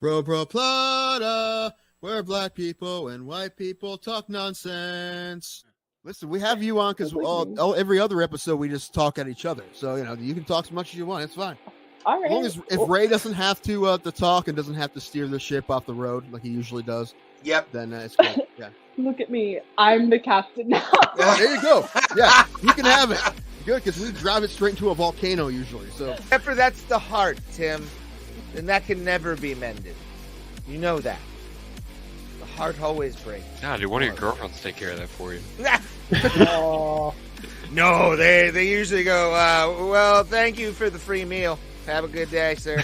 Bro Plata, where black people and white people talk nonsense. Listen, we have you on because every other episode we just talk at each other. So, you can talk as much as you want. It's fine. All right. As long as if Ray doesn't have to talk and doesn't have to steer the ship off the road like he usually does, then it's great. Yeah. Look at me. I'm the captain now. There you go. Yeah, you can have it. Good, because we drive it straight into a volcano usually. So, except for that's the heart, Tim, and that can never be mended. You know that. The heart always breaks. Nah, dude, one of your girlfriends take care of that for you. No, they usually go, well, thank you for the free meal. Have a good day, sir.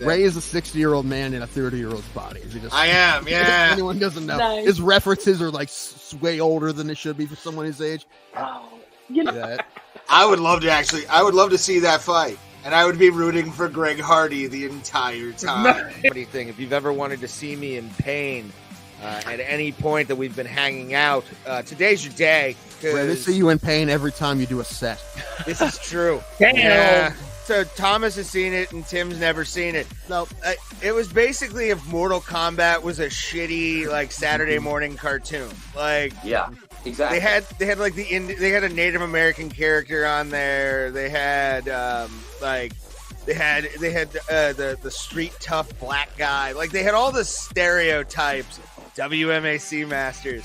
Ray is a 60-year-old man in a 30-year-old's body. I am, yeah. If anyone doesn't know. Nice. His references are like way older than they should be for someone his age. Oh, you know. I would love to see that fight. And I would be rooting for Greg Hardy the entire time. Anything. If you've ever wanted to see me in pain at any point that we've been hanging out, today's your day. Ray, they see you in pain every time you do a set. This is true. Damn. Yeah. So Thomas has seen it and Tim's never seen it. No, it was basically if Mortal Kombat was a shitty like Saturday morning cartoon. Like yeah, exactly. They had like they had a Native American character on there. They had the street tough black guy. Like they had all the stereotypes. WMAC masters.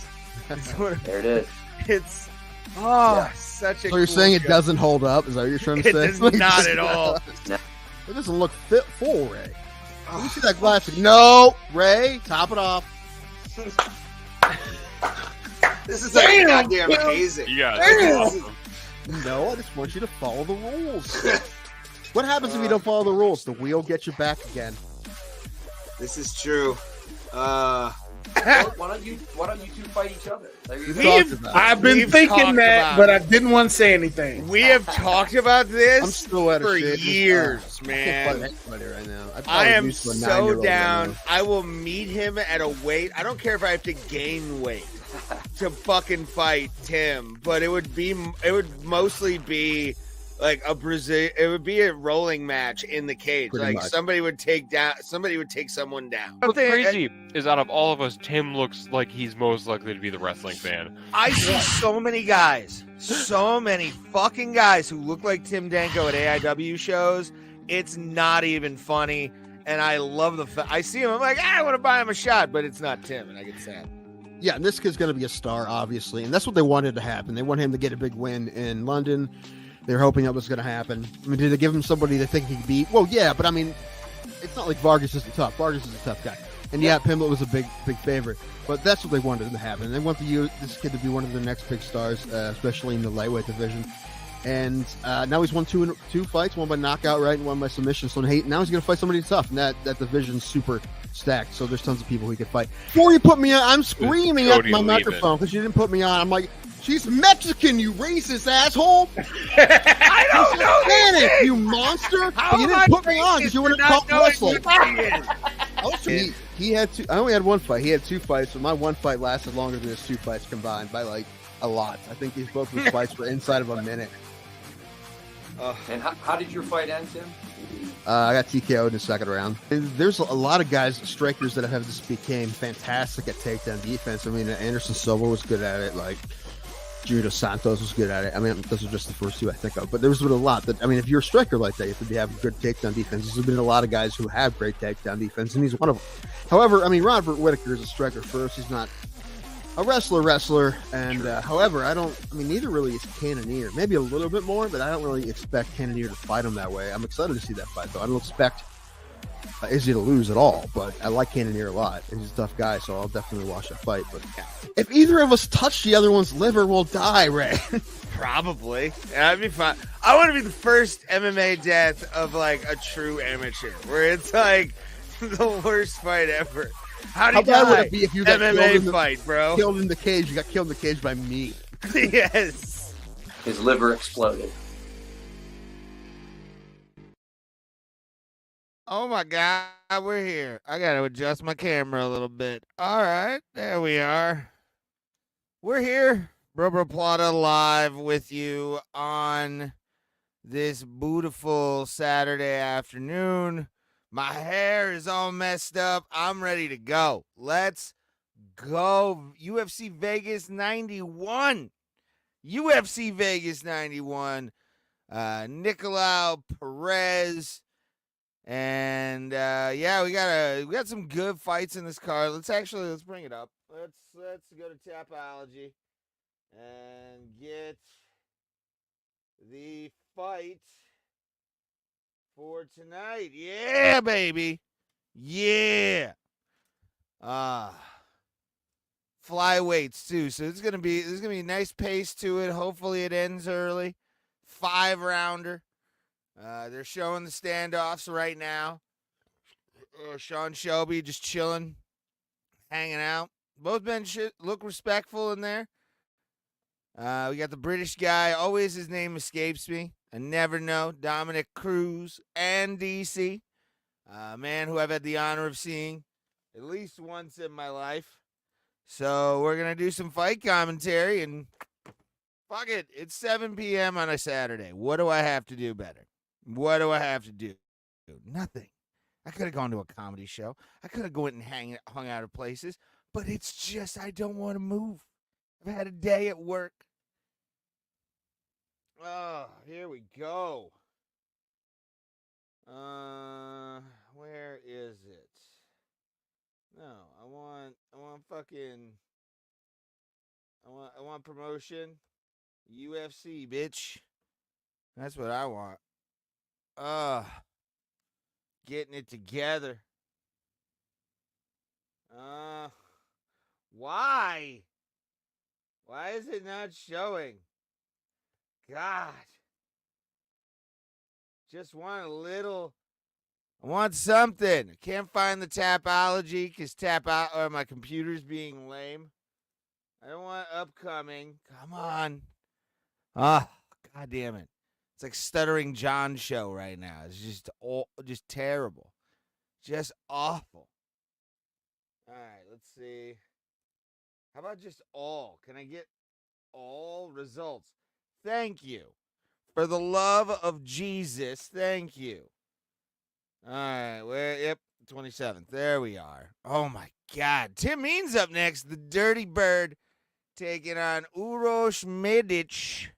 There it is. It's such a. So cool you're saying it show. doesn't hold up? Is that what you're trying to It say? does not at all. It doesn't look full, Ray. Let me see that glass. No, Ray, top it off. This is like goddamn amazing. Yeah. No, I just want you to follow the rules. What happens if you don't follow the rules? The wheel gets you back again. This is true. Why don't you two fight each other? I've been thinking that, but I didn't want to say anything. We have talked about this I'm still at for shit. years, I man. can't fight anybody right now. I am used to a so 9-year-old down. right now. I will meet him at a weight. I don't care if I have to gain weight to fucking fight Tim, but it would mostly be like it would be a rolling match in the cage. Pretty like much. somebody would take someone down. What's crazy is out of all of us, Tim looks like he's most likely to be the wrestling fan. I see so many fucking guys who look like Tim Danko at AIW shows. It's not even funny. And I love I see him. I'm like, I want to buy him a shot, but it's not Tim. And I get sad. Yeah, and this kid's going to be a star, obviously. And that's what they wanted to happen. They want him to get a big win in London. They were hoping that was going to happen. I mean, did they give him somebody they think he could beat? Well, yeah, but I mean, it's not like Vargas isn't tough. Vargas is a tough guy. And yeah, Pimblett was a big favorite. But that's what they wanted to happen. They want this kid to be one of their next big stars, especially in the lightweight division. And now he's won two fights, one by knockout, right, and one by submission. So now he's going to fight somebody tough. And that division's super stacked. So there's tons of people he could fight. Before you put me on, I'm screaming at my microphone because you didn't put me on. I'm like, she's Mexican, you racist asshole. I don't know. Spanish, you monster. But you didn't put me on because you wouldn't talk wrestling. He had I only had one fight. He had two fights, but my one fight lasted longer than his two fights combined by like a lot. I think both of his fights were inside of a minute. And how did your fight end, Tim? I got TKO'd in the second round. And there's a lot of guys, strikers, that have just became fantastic at takedown defense. I mean, Anderson Silva was good at it. Like, Junior Dos Santos was good at it. I mean, those are just the first two I think of. But there's been a lot that, I mean, if you're a striker like that, you have to have good takedown defense. There's been a lot of guys who have great takedown defense, and he's one of them. However, I mean, Robert Whittaker is a striker first. He's not a wrestler. And however, neither really is Cannonier. Maybe a little bit more, but I don't really expect Cannonier to fight him that way. I'm excited to see that fight, though. I don't expect Izzy to lose at all, but I like Cannonier a lot. He's a tough guy, so I'll definitely watch that fight. But if either of us touch the other one's liver, we'll die, Ray. Probably. That'd be fine. I want to be the first MMA death of like a true amateur, where it's like the worst fight ever. How bad would it be if you got MMA fight, bro? Killed in the cage. You got killed in the cage by me. Yes. His liver exploded. Oh my God, we're here. I got to adjust my camera a little bit. All right, there we are. We're here. Bro Plata live with you on this beautiful Saturday afternoon. My hair is all messed up. I'm ready to go. Let's go. UFC Vegas 91. UFC Vegas 91. Nicolau, Perez, and yeah, we got some good fights in this card. Let's bring it up. Let's go to Tapology and get the fight for tonight. Yeah, baby. Yeah. Flyweights too. So there's gonna be a nice pace to it. Hopefully it ends early. 5-rounder. They're showing the standoffs right now. Sean Shelby just chilling, hanging out. Both men look respectful in there. We got the British guy. Always his name escapes me. I never know. Dominic Cruz and DC. A man who I've had the honor of seeing at least once in my life. So we're going to do some fight commentary, and fuck it. It's 7 p.m. on a Saturday. What do I have to do better? What do I have to do? Nothing. I could have gone to a comedy show. I could have gone and hung out at places, but it's just I don't want to move. I've had a day at work. Oh, here we go. Where is it? No, I want promotion. UFC, bitch. That's what I want. Getting it together. Why? Why is it not showing? God. Just want a little. I want something. I can't find the Tapology because my computer's being lame. I don't want upcoming. Come on. God damn it. It's like Stuttering John show right now. It's just terrible. Just awful. All right, let's see. How about just all? Can I get all results? Thank you. For the love of Jesus, thank you. All right, yep, 27th. There we are. Oh, my God. Tim Means up next. The Dirty Bird taking on Uroš Medic.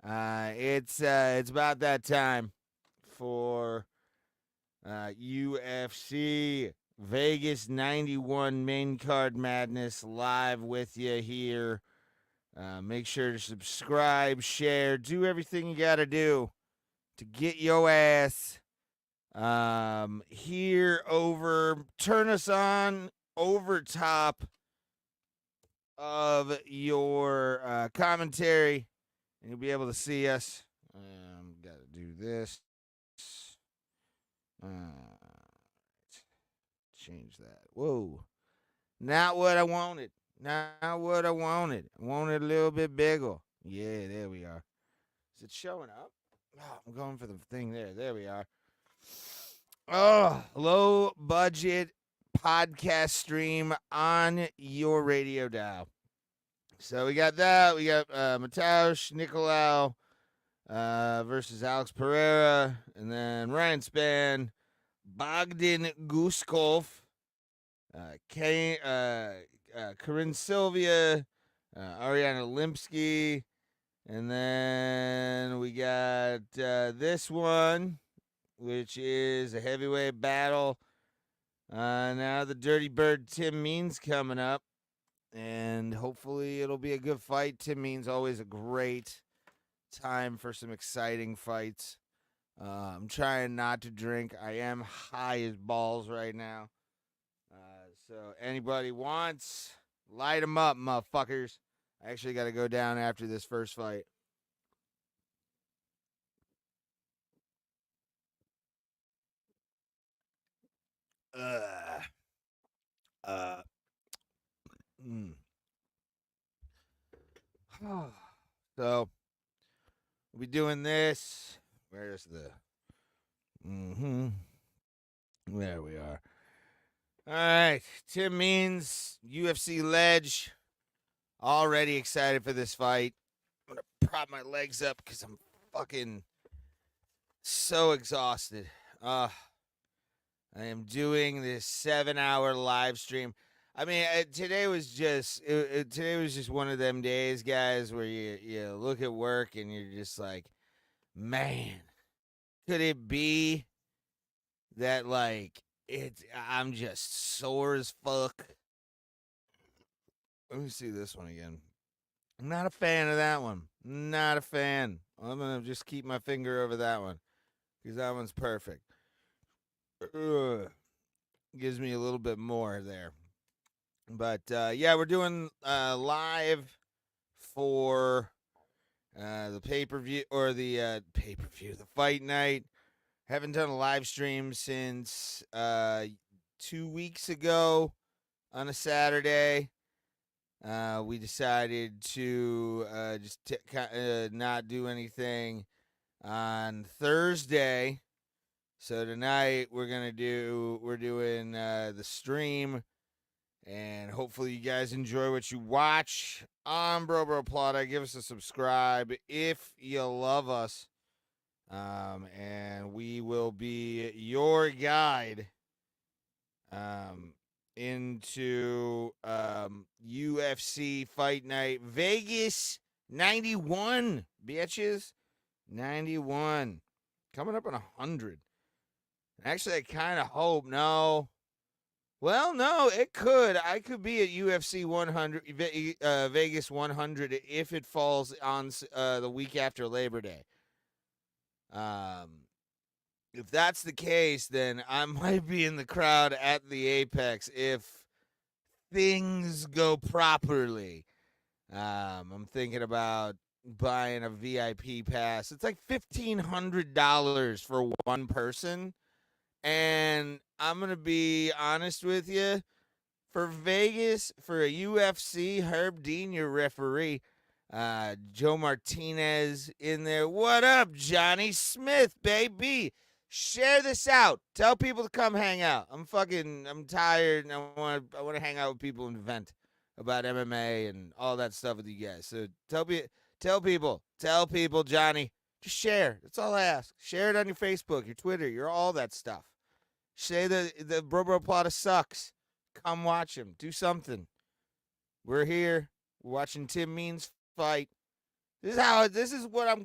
It's about that time for UFC Vegas 91 main card madness live with you here. Make sure to subscribe, share, do everything you got to do to get your ass here over, turn us on over top of your commentary, and you'll be able to see us. Got to do this. Change that. Whoa. Not what I wanted. Not what I wanted. I wanted a little bit bigger. Yeah, there we are. Is it showing up? Oh, I'm going for the thing there. There we are. Oh, low budget podcast stream on your radio dial. So we got that. We got Matheus, Nicolau versus Alex Pereira. And then Ryan Spann, Bogdan Guskov, Corinne Sylvia, Ariana Limpsky. And then we got this one, which is a heavyweight battle. Now the Dirty Bird Tim Means coming up. And hopefully it'll be a good fight. Tim Means always a great time for some exciting fights. I'm trying not to drink. I am high as balls right now. So anybody wants, light them up, motherfuckers. I actually got to go down after this first fight. So we'll be doing this. Where's the? There we are. All right, Tim Means, UFC Ledge. Already excited for this fight. I'm gonna prop my legs up because I'm fucking so exhausted. I am doing this 7-hour live stream. I mean, today was just one of them days, guys, where you look at work and you're just like, man, could it be that like I'm just sore as fuck? Let me see this one again. I'm not a fan of that one. Not a fan. I'm gonna just keep my finger over that one because that one's perfect. Ugh. Gives me a little bit more there. But yeah, we're doing live for the pay-per-view or the pay-per-view, the fight night. Haven't done a live stream since 2 weeks ago on a Saturday. We decided to just not do anything on Thursday. So tonight we're doing the stream, and hopefully you guys enjoy what you watch on Bro Plata. Give us a subscribe if you love us, and we will be your guide into UFC Fight Night Vegas 91, bitches. 91 coming up on 100. Actually, I kind of hope no. Well, no, it could. I could be at UFC 100, Vegas 100 if it falls on the week after Labor Day. If that's the case, then I might be in the crowd at the Apex if things go properly. I'm thinking about buying a VIP pass. It's like $1,500 for one person. And I'm going to be honest with you. For Vegas, for a UFC, Herb Dean, your referee, Joe Martinez in there. What up, Johnny Smith, baby? Share this out. Tell people to come hang out. I'm tired, and I want to hang out with people and vent about MMA and all that stuff with you guys. So tell people, Johnny. Just share. That's all I ask. Share it on your Facebook, your Twitter, your all that stuff. Say the Bro Plata sucks. Come watch him. Do something. We're here. We're watching Tim Means fight. This is what I've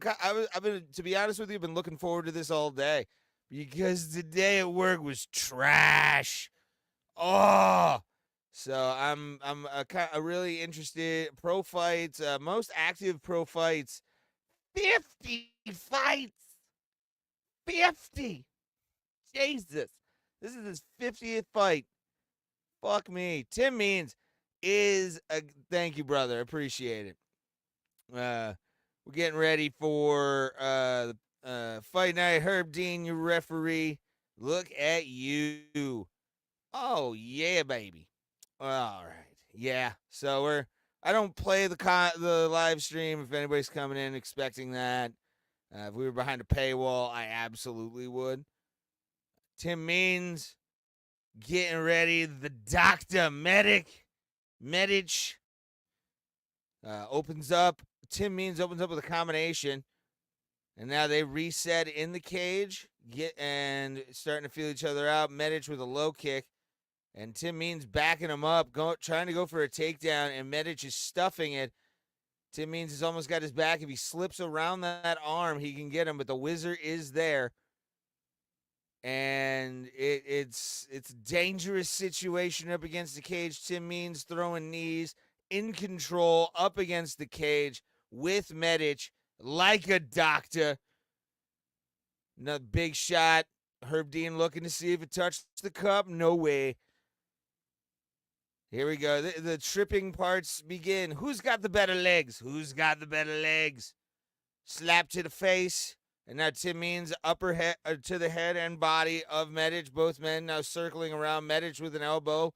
been, to be honest with you, I've been looking forward to this all day. Because today at work was trash. Oh. So I'm really interested. Pro fights, most active pro fights. 50 fights. 50. Jesus. This is his 50th fight. Fuck me. Tim Means is a thank you, brother. Appreciate it. We're getting ready for fight night. Herb Dean, your referee. Look at you. Oh yeah, baby. All right. Yeah. So I don't play the live stream if anybody's coming in expecting that. If we were behind a paywall, I absolutely would. Tim Means getting ready. The Dr. Medic opens up. Tim Means opens up with a combination. And now they reset in the cage and starting to feel each other out. Medic with a low kick. And Tim Means backing him up, trying to go for a takedown. And Medic is stuffing it. Tim Means has almost got his back. If he slips around that arm, he can get him. But the Wizard is there. And it's a dangerous situation up against the cage. Tim Means throwing knees, in control, up against the cage with Medic like a doctor. Another big shot. Herb Dean looking to see if it touched the cup. No way. Here we go. The tripping parts begin. Who's got the better legs? Who's got the better legs? Slap to the face. And now Tim Means upper head to the head and body of Medic. Both men now circling around Medic with an elbow.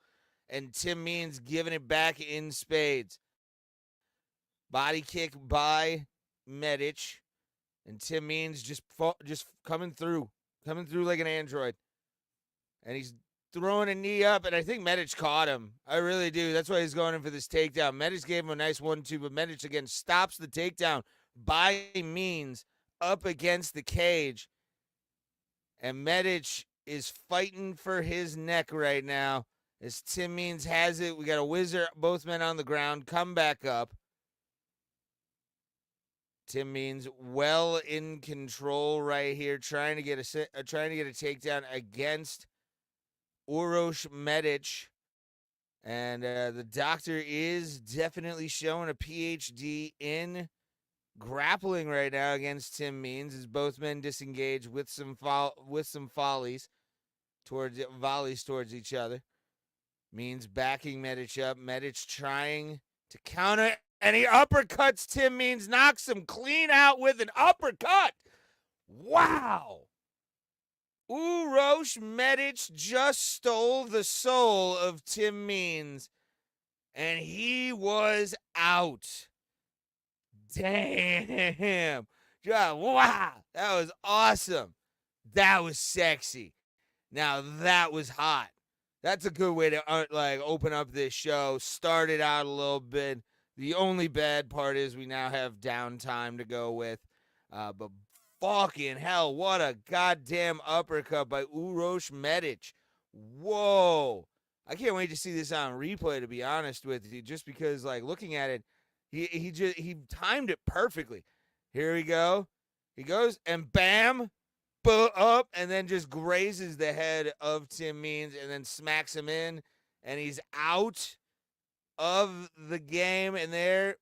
And Tim Means giving it back in spades. Body kick by Medic. And Tim Means just coming through like an android. And he's throwing a knee up, and I think Medic caught him. I really do. That's why he's going in for this takedown. Medic gave him a nice 1-2, but Medic again stops the takedown by Means up against the cage. And Medic is fighting for his neck right now. As Tim Means has it, we got a whizzer, both men on the ground, come back up. Tim Means well in control right here, trying to get a takedown against Uroš Medic. And the doctor is definitely showing a PhD in grappling right now against Tim Means as both men disengage with some volleys towards each other. Means backing Medic up. Medic trying to counter, and he uppercuts Tim Means, knocks him clean out with an uppercut. Wow. Uroš Medic just stole the soul of Tim Means, and he was out. Damn. Wow. That was awesome. That was sexy. Now that was hot. That's a good way to open up this show. Start it out a little bit. The only bad part is we now have downtime to go with. But fucking hell, what a goddamn uppercut by Uroš Medic. Whoa. I can't wait to see this on replay, to be honest with you, just because, looking at it, he timed it perfectly. Here we go. He goes, and bam, up, and then just grazes the head of Tim Means and then smacks him in, and he's out of the game. And there,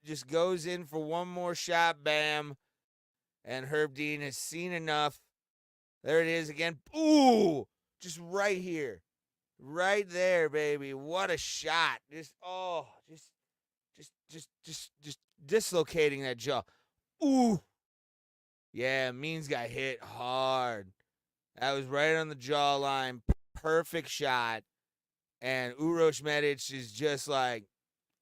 just goes in for one more shot, bam. And Herb Dean has seen enough. There it is again. Ooh, just right here. Right there, baby. What a shot. Just dislocating that jaw. Ooh. Yeah, Means got hit hard. That was right on the jawline. Perfect shot. And Uroš Medic is just like,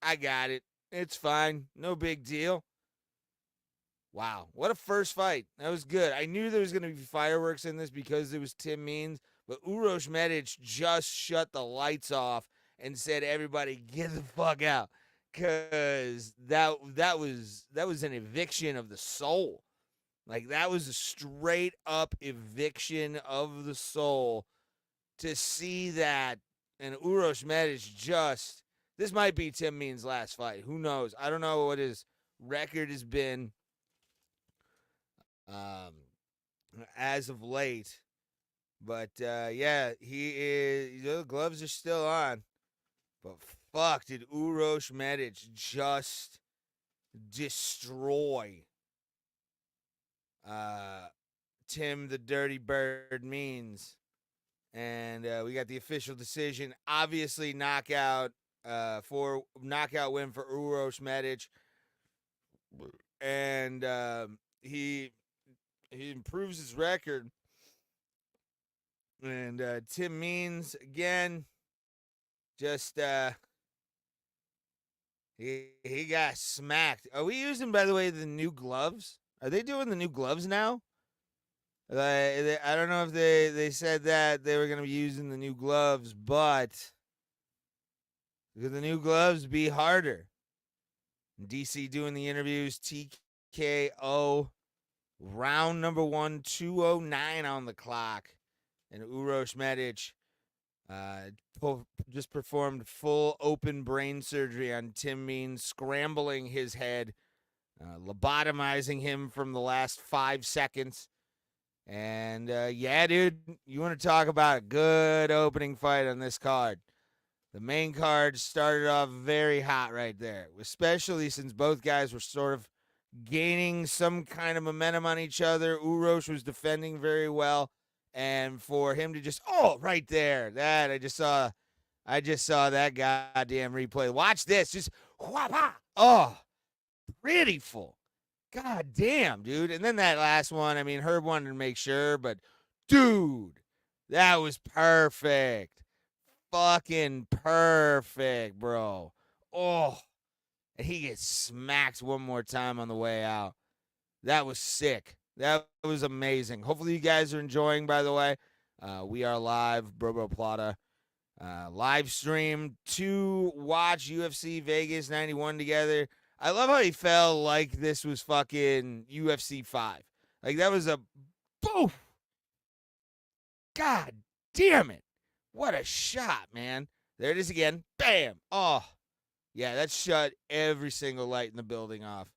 I got it. It's fine. No big deal. Wow. What a first fight. That was good. I knew there was going to be fireworks in this because it was Tim Means, but Uroš Medic just shut the lights off and said, everybody get the fuck out. Because that was an eviction of the soul. That was a straight up eviction of the soul to see that. And Uroš Medic this might be Tim Means' last fight. Who knows? I don't know what his record has been as of late. But, yeah, the gloves are still on. But fuck, did Uroš Medic just destroy Tim the Dirty Bird Means. And we got the official decision. Obviously, knockout win for Uroš Medic. And he improves his record. And Tim Means, again, just he got smacked. Are we using, by the way, the new gloves? Are they doing the new gloves now? I don't know if they said that they were going to be using the new gloves, but could the new gloves be harder? DC doing the interviews, TKO, round number 1, 2:09 on the clock. And Uroš Medic just performed full open brain surgery on Tim Means, scrambling his head, lobotomizing him from the last 5 seconds. And, yeah, dude, you want to talk about a good opening fight on this card. The main card started off very hot right there, especially since both guys were sort of gaining some kind of momentum on each other. Uroš was defending very well. And for him to just, right there, that I just saw that goddamn replay. Watch this, just whapa. Oh, pretty full. God damn, dude. And then that last one, I mean, Herb wanted to make sure, but dude, that was perfect. Fucking perfect, bro. Oh, and he gets smacked one more time on the way out. That was sick. That was amazing. Hopefully you guys are enjoying, by the way. We are live, Bro Plata. Live stream to watch UFC Vegas 91 together. I love how he fell like this was fucking UFC 5. Like, that was a boof. God damn it. What a shot, man. There it is again. Bam. Oh, yeah, that shut every single light in the building off.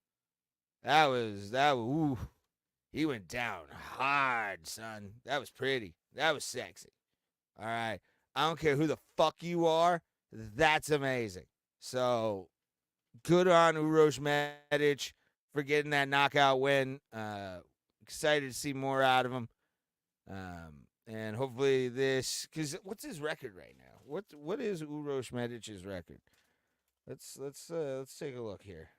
Ooh. He went down hard, son. That was pretty. That was sexy. All right. I don't care who the fuck you are. That's amazing. So, good on Uroš Medic for getting that knockout win. Excited to see more out of him. And hopefully this, because what's his record right now? What is Uroš Medic's record? Let's take a look here.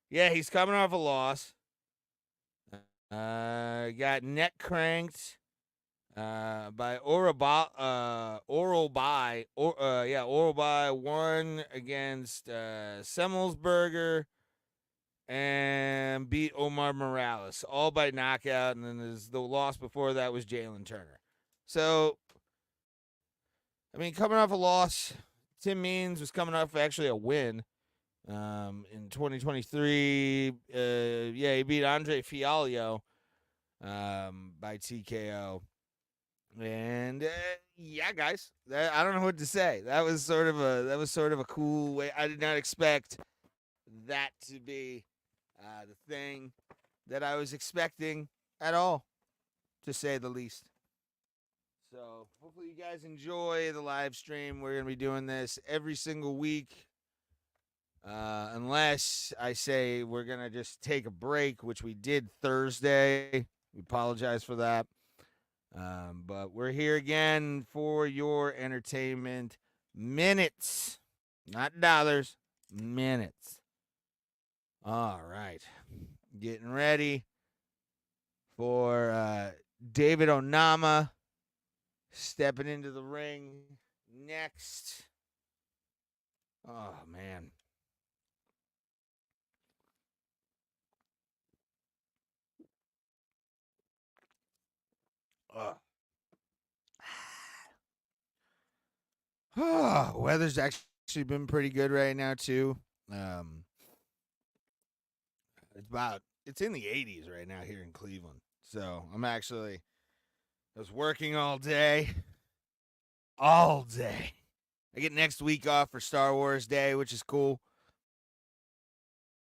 Yeah, he's coming off a loss. Got neck cranked by Oral by 1 against Semmelsberger and beat Omar Morales, all by knockout. And then the loss before that was Jalen Turner. So, I mean, coming off a loss, Tim Means was coming off actually a win in 2023. He beat Andre Fialho by TKO. And yeah, guys, I don't know what to say. That was sort of a cool way. I did not expect that to be the thing that I was expecting at all, to say the least. So hopefully you guys enjoy the live stream. We're gonna be doing this every single week, unless I say we're gonna just take a break, which we did Thursday. We apologize for that. But we're here again for your entertainment. Minutes, not dollars, minutes. All right. Getting ready for David Onama stepping into the ring next. Oh, man. Weather's actually been pretty good right now too. It's in the 80s right now here in Cleveland. So I was working all day. I get next week off for Star Wars Day, which is cool.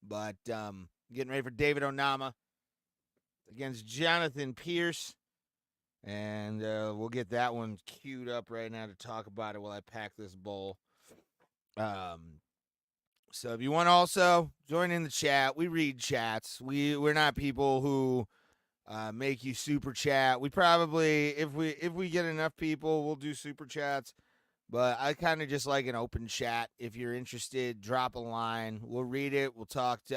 But getting ready for David Onama against Jonathan Pierce. And we'll get that one queued up right now to talk about it while I pack this bowl. So if you want to also join in the chat, we read chats. We're not people who make you super chat. We probably, if we get enough people, we'll do super chats. But I kind of just like an open chat. If you're interested, drop a line. We'll read it.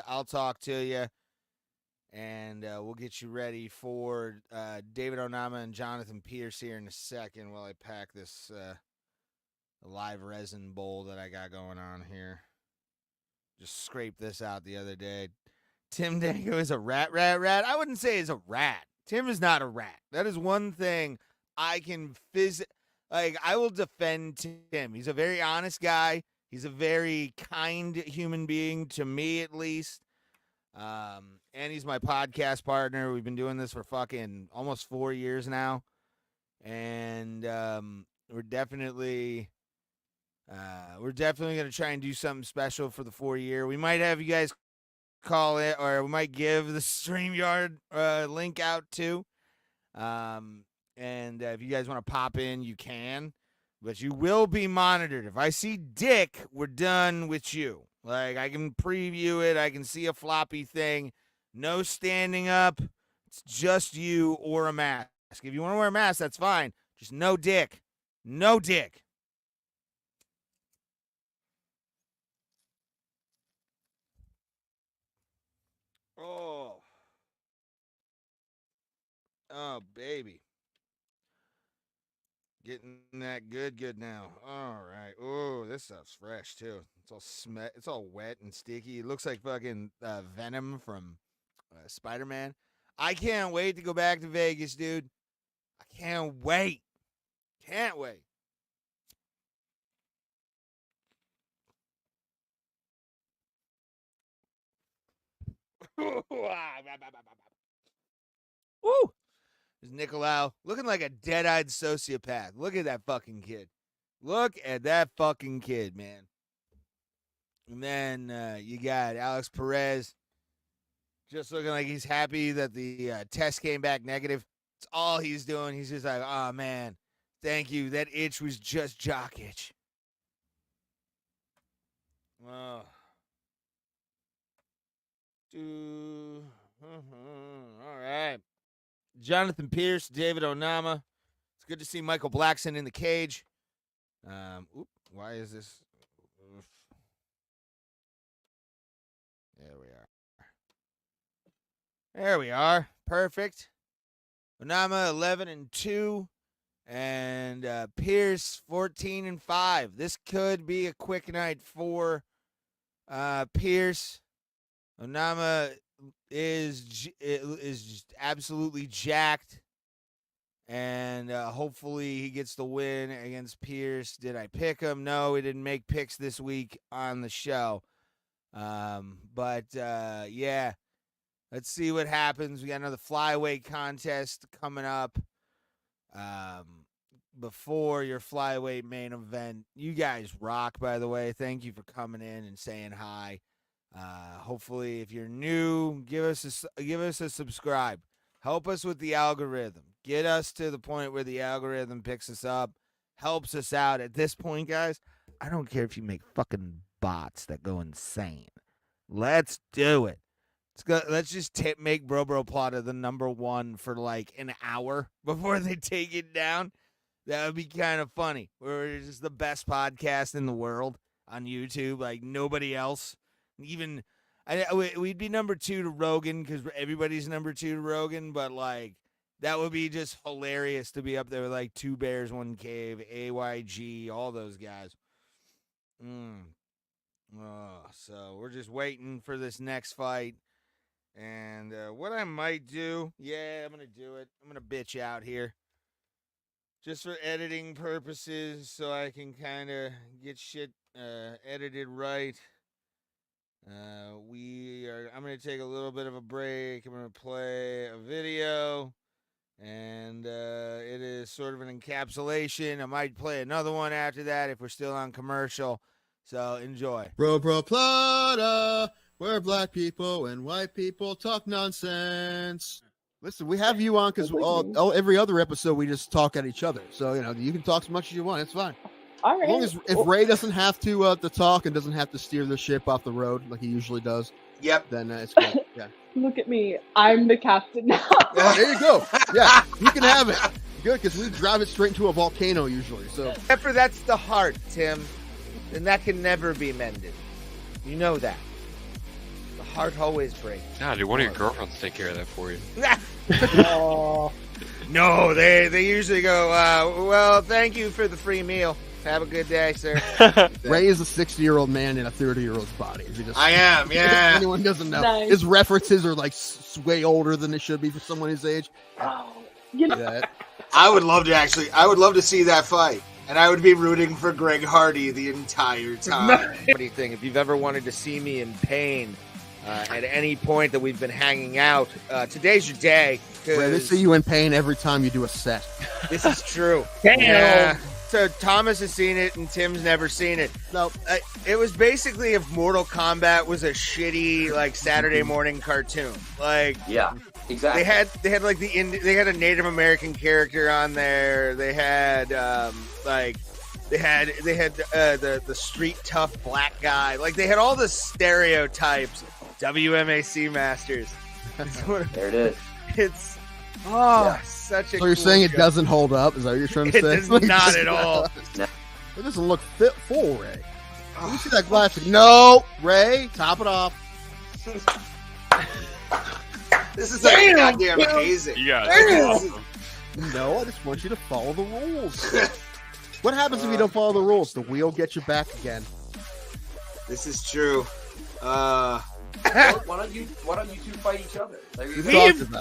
I'll talk to you. And we'll get you ready for David Onama and Jonathan Pierce here in a second while I pack this live resin bowl that I got going on here. Just scraped this out the other day. Tim Dango is a rat. I wouldn't say he's a rat. Tim is not a rat. That is one thing I can I will defend Tim. He's a very honest guy. He's a very kind human being, to me at least. And he's my podcast partner. We've been doing this for fucking almost 4 years now. And we're definitely going to try and do something special for the 4-year. We might have you guys call it, or we might give the StreamYard link out too. And if you guys want to pop in, you can. But you will be monitored. If I see dick, we're done with you. Like, I can preview it. I can see a floppy thing. No standing up. It's just you or a mask. If you want to wear a mask, that's fine. Just no dick. No dick. Oh, baby. Getting that good now. All right. Oh, this stuff's fresh too. It's all wet and sticky. It looks like fucking Venom from Spider-Man. I can't wait to go back to Vegas, dude. I can't wait. Can't wait. Woo! There's Nicolau looking like a dead-eyed sociopath. Look at that fucking kid. Look at that fucking kid, man. And then you got Alex Perez just looking like he's happy that the test came back negative. That's all he's doing. He's just like, oh, man, thank you. That itch was just jock itch. Oh. All right. Jonathan Pierce, David Onama. It's good to see Michael Blackson in the cage. Why is this? Oof. There we are. There we are. Perfect. Onama 11-2, and Pierce 14-5. This could be a quick night for Pierce. Onama is just absolutely jacked, and hopefully he gets the win against Pierce. Did I pick him? No, we didn't make picks this week on the show. But yeah, let's see what happens. We got another flyweight contest coming up before your flyweight main event. You guys rock, by the way. Thank you for coming in and saying hi. Hopefully, if you're new, give us a subscribe. Help us with the algorithm. Get us to the point where the algorithm picks us up, helps us out. At this point, guys, I don't care if you make fucking bots that go insane. Let's do it. Let's just make Bro Plata the #1 for like an hour before they take it down. That would be kind of funny. We're just the best podcast in the world on YouTube, like nobody else. Even we'd be #2 to Rogan because everybody's #2 to Rogan, but like that would be just hilarious to be up there with like Two Bears, One Cave, AYG, all those guys. So we're just waiting for this next fight. And what I might do, I'm going to do it. I'm going to bitch out here just for editing purposes so I can kind of get shit edited right. I'm going to take a little bit of a break. I'm going to play a video, and it is sort of an encapsulation. I might play another one after that if we're still on commercial. So enjoy. Bro Plata, where black people and white people talk nonsense. Listen, we have you on because every other episode we just talk at each other. So, you can talk as much as you want. It's fine. All right. As long as if Ray doesn't have to talk and doesn't have to steer the ship off the road like he usually does, then it's good. Yeah. Look at me. I'm the captain now. There you go. Yeah, you can have it. Good, because we drive it straight into a volcano usually. So, Except for that's the heart, Tim. And that can never be mended. You know that. The heart always breaks. Nah, dude, one of your girlfriends take care of that for you. No, they usually go, well, thank you for the free meal. Have a good day, sir. Ray is a 60-year-old man in a 30-year-old's body. I am, yeah. If anyone doesn't know. Nice. His references are like way older than they should be for someone his age. Oh, I would love to see that fight. And I would be rooting for Greg Hardy the entire time. What do you think? If you've ever wanted to see me in pain at any point that we've been hanging out, today's your day. Ray, they see you in pain every time you do a set. This is true. Damn. Yeah. So Thomas has seen it and Tim's never seen it. No, it was basically if Mortal Kombat was a shitty like Saturday morning cartoon. Like Yeah, exactly. they had like they had a Native American character on there. They had they had the street tough black guy. Like they had all the stereotypes. WMAC Masters. There it is. It's such a. So cool you're saying it show. doesn't hold up? Is that what you're trying to It say? does not at all. No. It doesn't look fit full, Ray. Let me see that glass. No, Ray, top it off. This is like goddamn amazing. You got No, I just want you to follow the rules. What happens if you don't follow the rules? The wheel gets you back again. This is true. Why don't you two fight each other?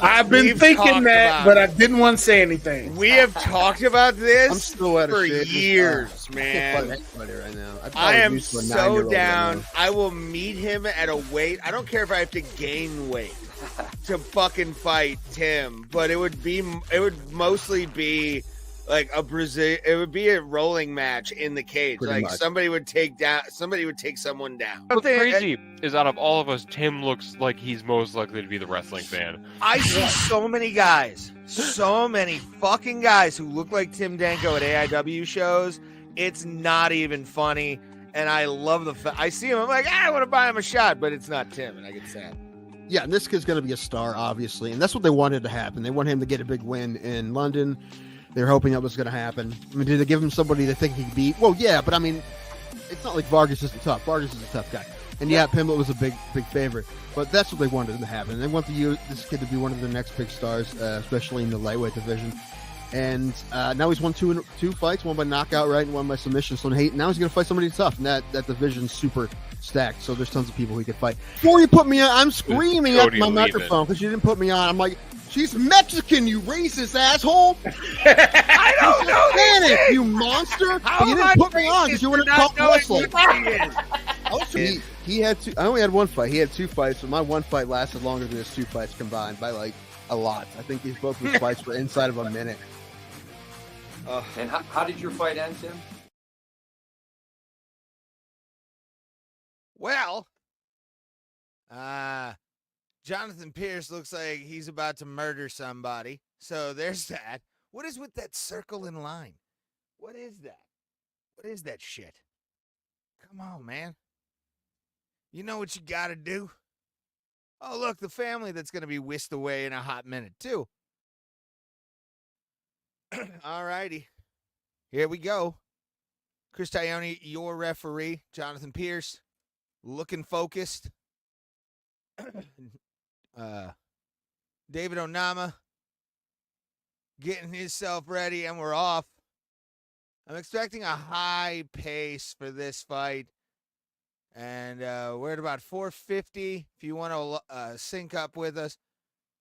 I've been We've thinking talked that, about but it. I didn't want to say anything. We have talked about I'm this still out of for shape. years, I can't man. fight anybody right now. I am used to a so 9-year-old right down. now. I will meet him at a weight. I don't care if I have to gain weight to fucking fight Tim, but it would mostly be like it would be a rolling match in the cage. Pretty like much. somebody would take someone down. What's crazy is out of all of us, Tim looks like he's most likely to be the wrestling fan. I see so many guys, so many fucking guys who look like Tim Danko at AIW shows. It's not even funny, and I love I see him, I'm like, I want to buy him a shot, but it's not Tim, and I get sad. Yeah, and this kid's going to be a star, obviously, and that's what they wanted to happen. They want him to get a big win in London. They're hoping that was going to happen. I mean, did they give him somebody they think he could beat? Well, yeah, but I mean, it's not like Vargas isn't tough. Vargas is a tough guy. And yeah, Pimblett was a big favorite. But that's what they wanted to happen. They want this kid to be one of their next big stars, especially in the lightweight division. And now he's won two fights, one by knockout, right, and one by submission. So now he's going to fight somebody tough. And that division's super stacked. So there's tons of people he could fight. Before you put me on, I'm screaming at my microphone because you didn't put me on. I'm like, she's Mexican, you racist asshole. I don't know Spanish, you monster. But you didn't put me on because you wanted to talk wrestling. He had I only had one fight. He had two fights, but my one fight lasted longer than his two fights combined by like a lot. I think these both of his fights were inside of a minute. And how did your fight end, Tim? Well, Jonathan Pierce looks like he's about to murder somebody. So there's that. What is with that circle in line? What is that? What is that shit? Come on, man. You know what you got to do? Oh, look, the family that's going to be whisked away in a hot minute, too. All righty. Here we go. Chris Tione, your referee. Jonathan Pierce, looking focused. David Onama getting himself ready, and we're off. I'm expecting a high pace for this fight. And we're at about 450. If you want to sync up with us,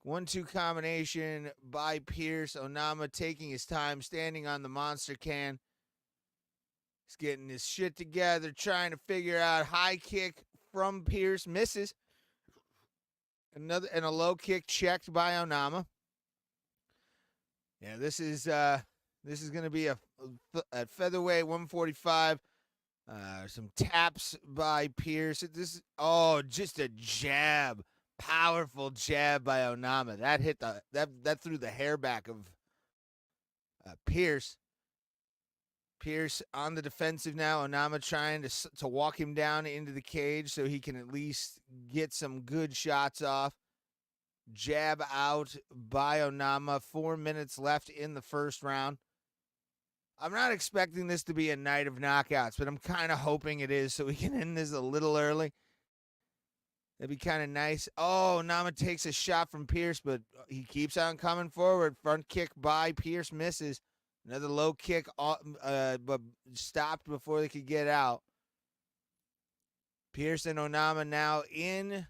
1-2 combination by Pierce. Onama taking his time, standing on the monster can. He's getting his shit together, trying to figure out high kick from Pierce, misses. Another and a low kick checked by Onama. Yeah, this is going to be at featherweight 145. Some taps by Pierce. Just a jab, powerful jab by Onama. That hit that threw the hair back of Pierce. Pierce on the defensive now. Onama trying to walk him down into the cage so he can at least get some good shots off. Jab out by Onama. 4 minutes left in the first round. I'm not expecting this to be a night of knockouts, but I'm kind of hoping it is so we can end this a little early. That'd be kind of nice. Oh, Onama takes a shot from Pierce, but he keeps on coming forward. Front kick by Pierce misses. Another low kick, but stopped before they could get out. Pierce and Onama now in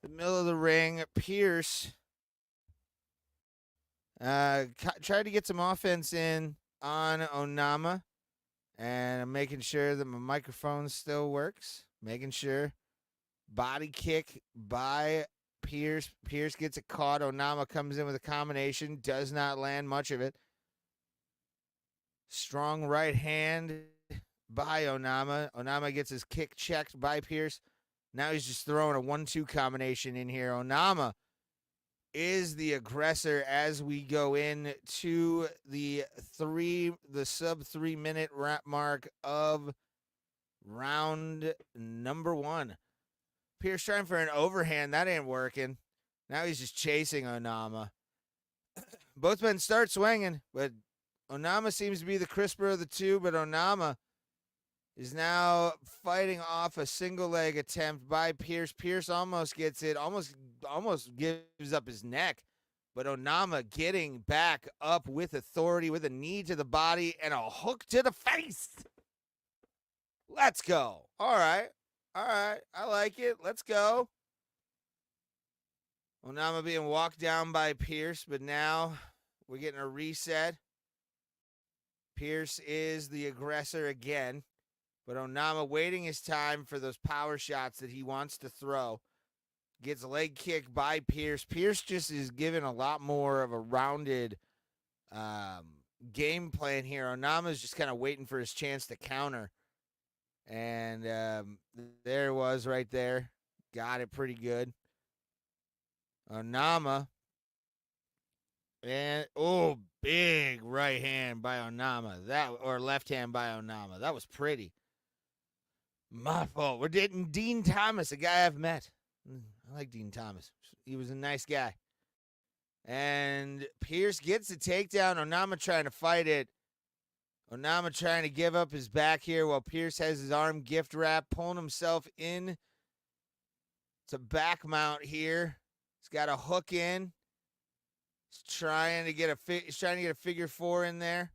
the middle of the ring. Pierce tried to get some offense in on Onama, and I'm making sure that my microphone still works. Making sure. Body kick by Pierce. Pierce gets it caught. Onama comes in with a combination. Does not land much of it. Strong right hand by Onama. Onama gets his kick checked by Pierce. Now he's just throwing a 1-2 combination in here. Onama is the aggressor as we go in to the sub 3 minute mark of round number 1. Pierce trying for an overhand. That ain't working. Now he's just chasing Onama. Both men start swinging, but Onama seems to be the crisper of the two, but Onama is now fighting off a single leg attempt by Pierce. Pierce almost gets it, almost gives up his neck, but Onama getting back up with authority, with a knee to the body and a hook to the face. Let's go. All right. I like it. Let's go. Onama being walked down by Pierce, but now we're getting a reset. Pierce is the aggressor again, but Onama waiting his time for those power shots that he wants to throw. Gets a leg kick by Pierce. Pierce just is given a lot more of a rounded game plan here. Onama's just kind of waiting for his chance to counter. And there it was right there. Got it pretty good. Onama. And, big right hand by Onama. Or left hand by Onama. That was pretty. My fault. We're dating Dean Thomas, a guy I've met. I like Dean Thomas. He was a nice guy. And Pierce gets the takedown. Onama trying to fight it. Onama trying to give up his back here while Pierce has his arm gift wrap, pulling himself in to back mount here. He's got a hook in. He's trying to get a figure four in there.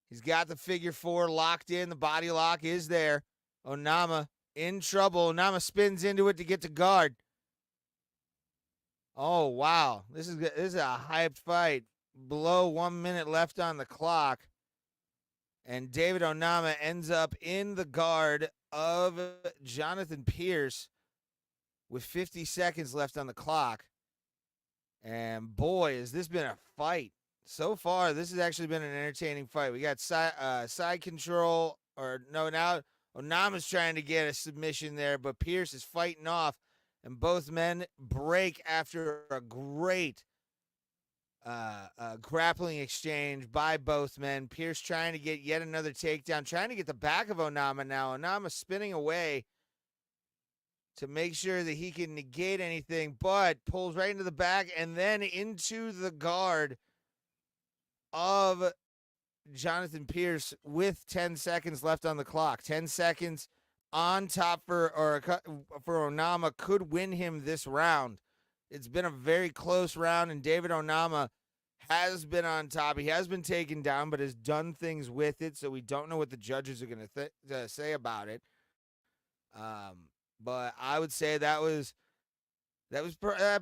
He's got the figure four locked in. The body lock is there. Onama in trouble. Onama spins into it to get to guard. Oh, wow. This is a hyped fight. Below 1 minute left on the clock. And David Onama ends up in the guard of Jonathan Pierce with 50 seconds left on the clock. And boy, has this been a fight. So far, this has actually been an entertaining fight. We got side control, now Onama's trying to get a submission there, but Pierce is fighting off, and both men break after a great grappling exchange by both men. Pierce trying to get yet another takedown, trying to get the back of Onama now. Onama spinning away to make sure that he can negate anything, but pulls right into the back and then into the guard of Jonathan Pierce with 10 seconds left on the clock. 10 seconds on top for Onama could win him this round. It's been a very close round, and David Onama has been on top. He has been taken down, but has done things with it, so we don't know what the judges are going to say about it. But I would say that was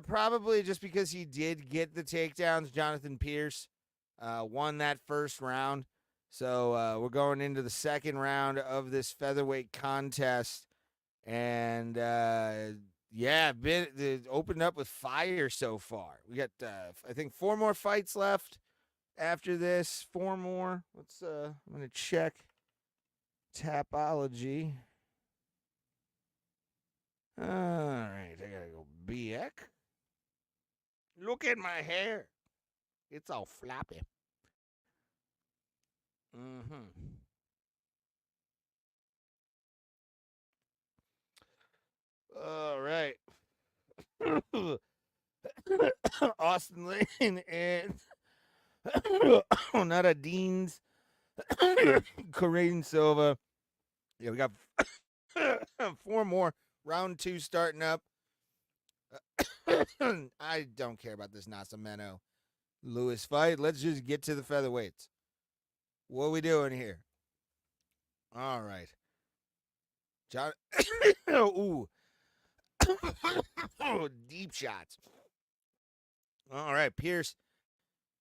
probably just because he did get the takedowns. Jonathan Pierce won that first round. So we're going into the second round of this featherweight contest. And, it opened up with fire so far. We got, I think, 4 more fights left after this. 4 more. I'm going to check Tapology. All right, I got to go BX. Look at my hair. It's all floppy. All right. Austin Lane and not a Dean's Corinne Silva. Yeah, we got 4 more. Round 2 starting up. I don't care about this Nascimento Lewis fight. Let's just get to the featherweights. What are we doing here? All right. John. Ooh. Deep shots. All right. Pierce,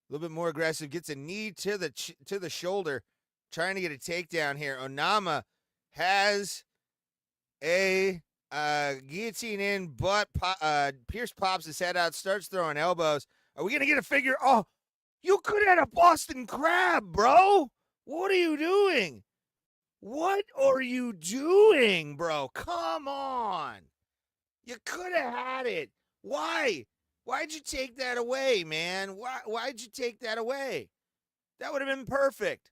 a little bit more aggressive. Gets a knee to the shoulder. Trying to get a takedown here. Onama has a guillotine in, but Pierce pops his head out, starts throwing elbows. Are we going to get a figure? Oh, you could have had a Boston Crab, bro. What are you doing? What are you doing, bro? Come on. You could have had it. Why? Why'd you take that away, man? Why'd you take that away? That would have been perfect.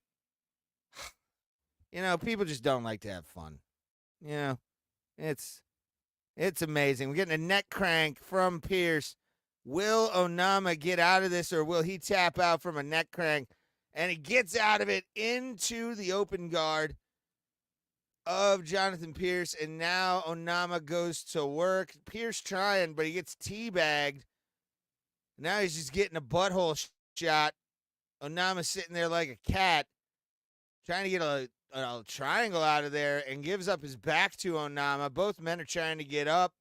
You know, people just don't like to have fun. You know, it's amazing. We're getting a neck crank from Pierce. Will Onama get out of this, or will he tap out from a neck crank? And he gets out of it into the open guard of Jonathan Pierce, and now Onama goes to work. Pierce trying, but he gets teabagged. Now he's just getting a butthole shot. Onama sitting there like a cat, trying to get a triangle out of there, and gives up his back to Onama. Both men are trying to get up,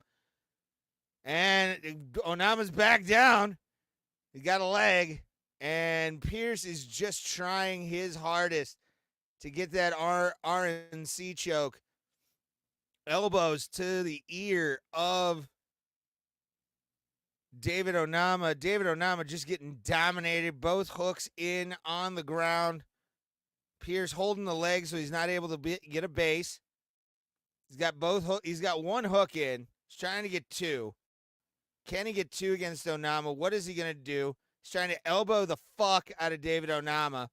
and Onama's back down. He got a leg, and Pierce is just trying his hardest to get that RNC choke. Elbows to the ear of David Onama just getting dominated. Both hooks in on the ground. Pierce holding the leg so he's not able to get a base. He's got he's got one hook in. He's trying to get two. Can he get two against Onama? What is he going to do? He's trying to elbow the fuck out of David Onama.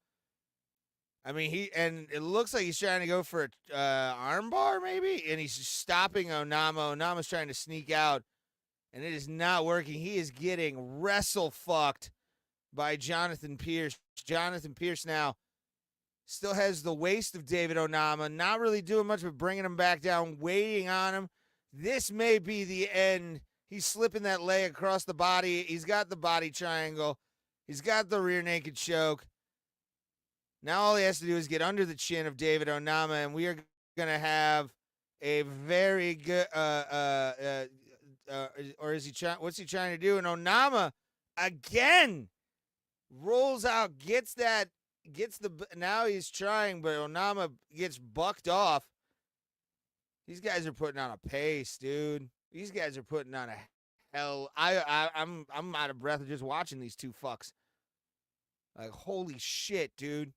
I mean, it looks like he's trying to go for a armbar maybe, and he's stopping Onama. Onama's trying to sneak out, and it is not working. He is getting wrestle fucked by Jonathan Pierce. Jonathan Pierce now still has the waist of David Onama, not really doing much but bringing him back down, waiting on him. This may be the end. He's slipping that leg across the body. He's got the body triangle. He's got the rear naked choke. Now all he has to do is get under the chin of David Onama, and we are going to have a very good or is he trying? What's he trying to do? And Onama again rolls out, now he's trying, but Onama gets bucked off. These guys are putting on a pace, dude. These guys are putting on a hell. I'm out of breath just watching these two fucks. Like, holy shit, dude.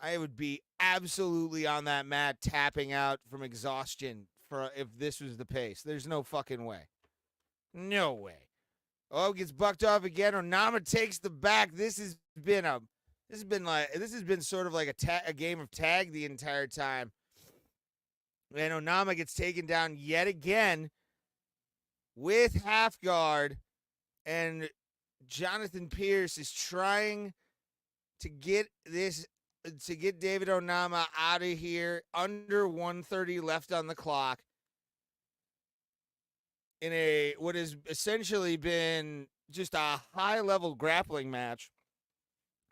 I would be absolutely on that mat tapping out from exhaustion if this was the pace. There's no fucking way. No way. Oh, gets bucked off again. Onama takes the back. This has been sort of like a game of tag the entire time. And Onama gets taken down yet again with half guard, and Jonathan Pierce is trying to get David Onama out of here. Under 1:30 left on the clock in what has essentially been just a high-level grappling match.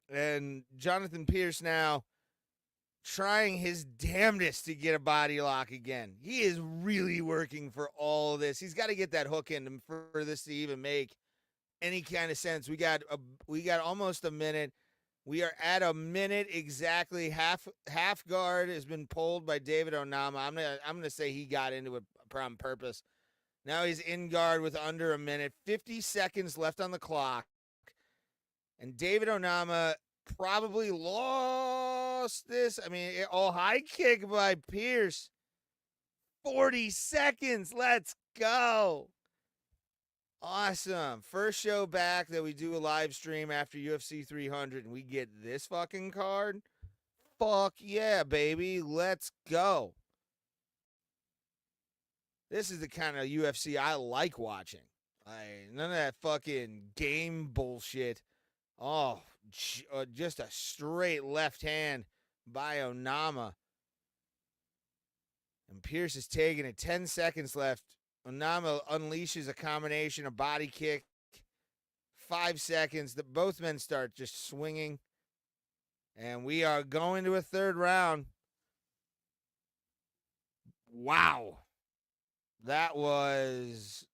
And Jonathan Pierce now trying his damnedest to get a body lock again. He is really working for all of this. He's got to get that hook in for this to even make any kind of sense. We got almost a minute. We are at a minute exactly. Half guard has been pulled by David Onama. I'm gonna say he got into it on purpose. Now he's in guard with under a minute. 50 seconds left on the clock. And David Onama probably lost this. I mean, high kick by Pierce. 40 seconds. Let's go. Awesome. First show back that we do a live stream after UFC 300 and we get this fucking card. Fuck yeah, baby. Let's go. This is the kind of UFC I like watching. None of that fucking game bullshit. Oh, just a straight left hand by Onama. And Pierce is taking it. 10 seconds left. Onama unleashes a combination of body kick. 5 seconds. Both men start just swinging. And we are going to a third round. Wow. That was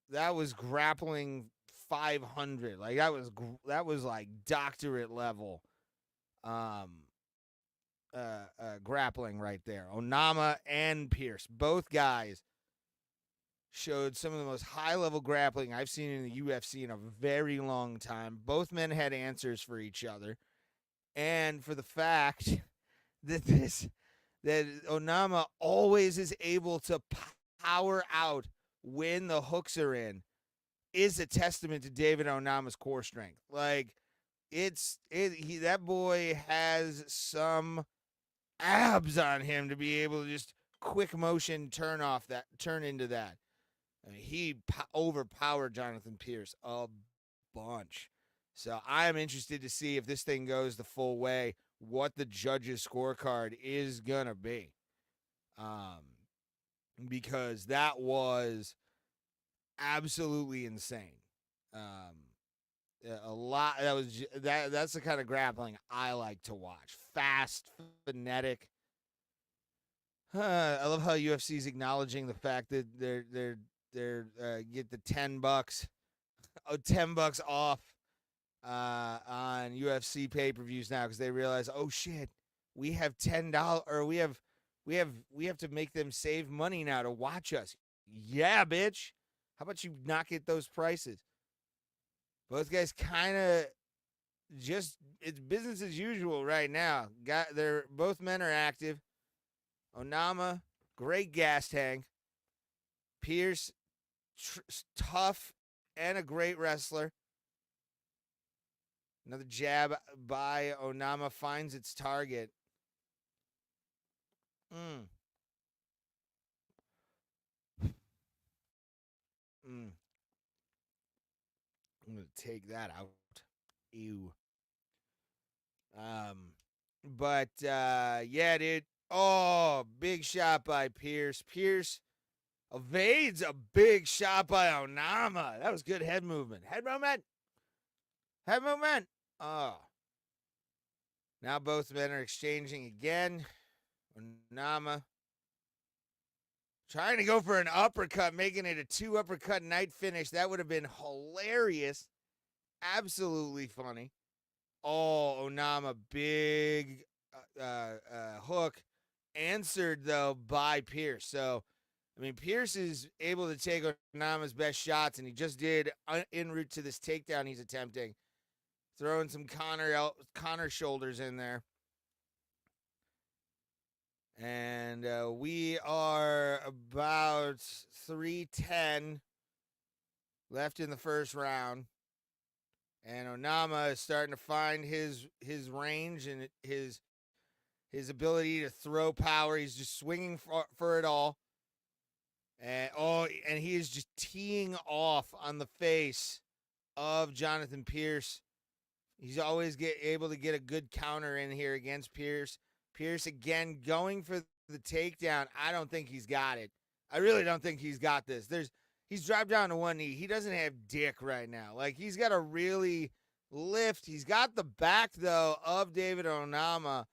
grappling 500. Like that was like doctorate level grappling right there. Onama and Pierce, both guys showed some of the most high-level grappling I've seen in the UFC in a very long time. Both men had answers for each other. And for the fact that Onama always is able to power out when the hooks are in is a testament to David Onama's core strength. Like, that boy has some abs on him to be able to just quick motion turn into that. I mean, he overpowered Jonathan Pierce a bunch. So I'm interested to see if this thing goes the full way, what the judges' scorecard is gonna be. Because that was absolutely insane. A lot. That's the kind of grappling I like to watch. Fast, phonetic. I love how UFC is acknowledging the fact that they're get the $10, $10 off on UFC pay-per-views now because they realize, oh shit, we have $10 or we have to make them save money now to watch us. Yeah, bitch. How about you not get those prices? Both guys kind of just it's business as usual right now. Both men are active. Onama, great gas tank. Pierce, tough and a great wrestler. Another jab by Onama finds its target. I'm going to take that out. Ew. Yeah, dude. Oh, big shot by Pierce. Pierce evades a big shot by Onama. That was good head movement. Head movement. Oh. Now both men are exchanging again. Onama trying to go for an uppercut, making it a 2 uppercut night finish. That would have been hilarious. Absolutely funny. Oh, Onama, big hook. Answered, though, by Pierce. So, I mean, Pierce is able to take Onama's best shots, and he just did en route to this takedown he's attempting. Throwing some Connor shoulders in there. And we are about 3:10 left in the first round. And Onama is starting to find his range and his ability to throw power. He's just swinging for it all. And he is just teeing off on the face of Jonathan Pierce. He's always able to get a good counter in here against Pierce. Pierce again going for the takedown. I don't think he's got it. I really don't think he's got this. He's dropped down to one knee. He doesn't have dick right now. Like, he's got to really lift. He's got the back, though, of David Onama.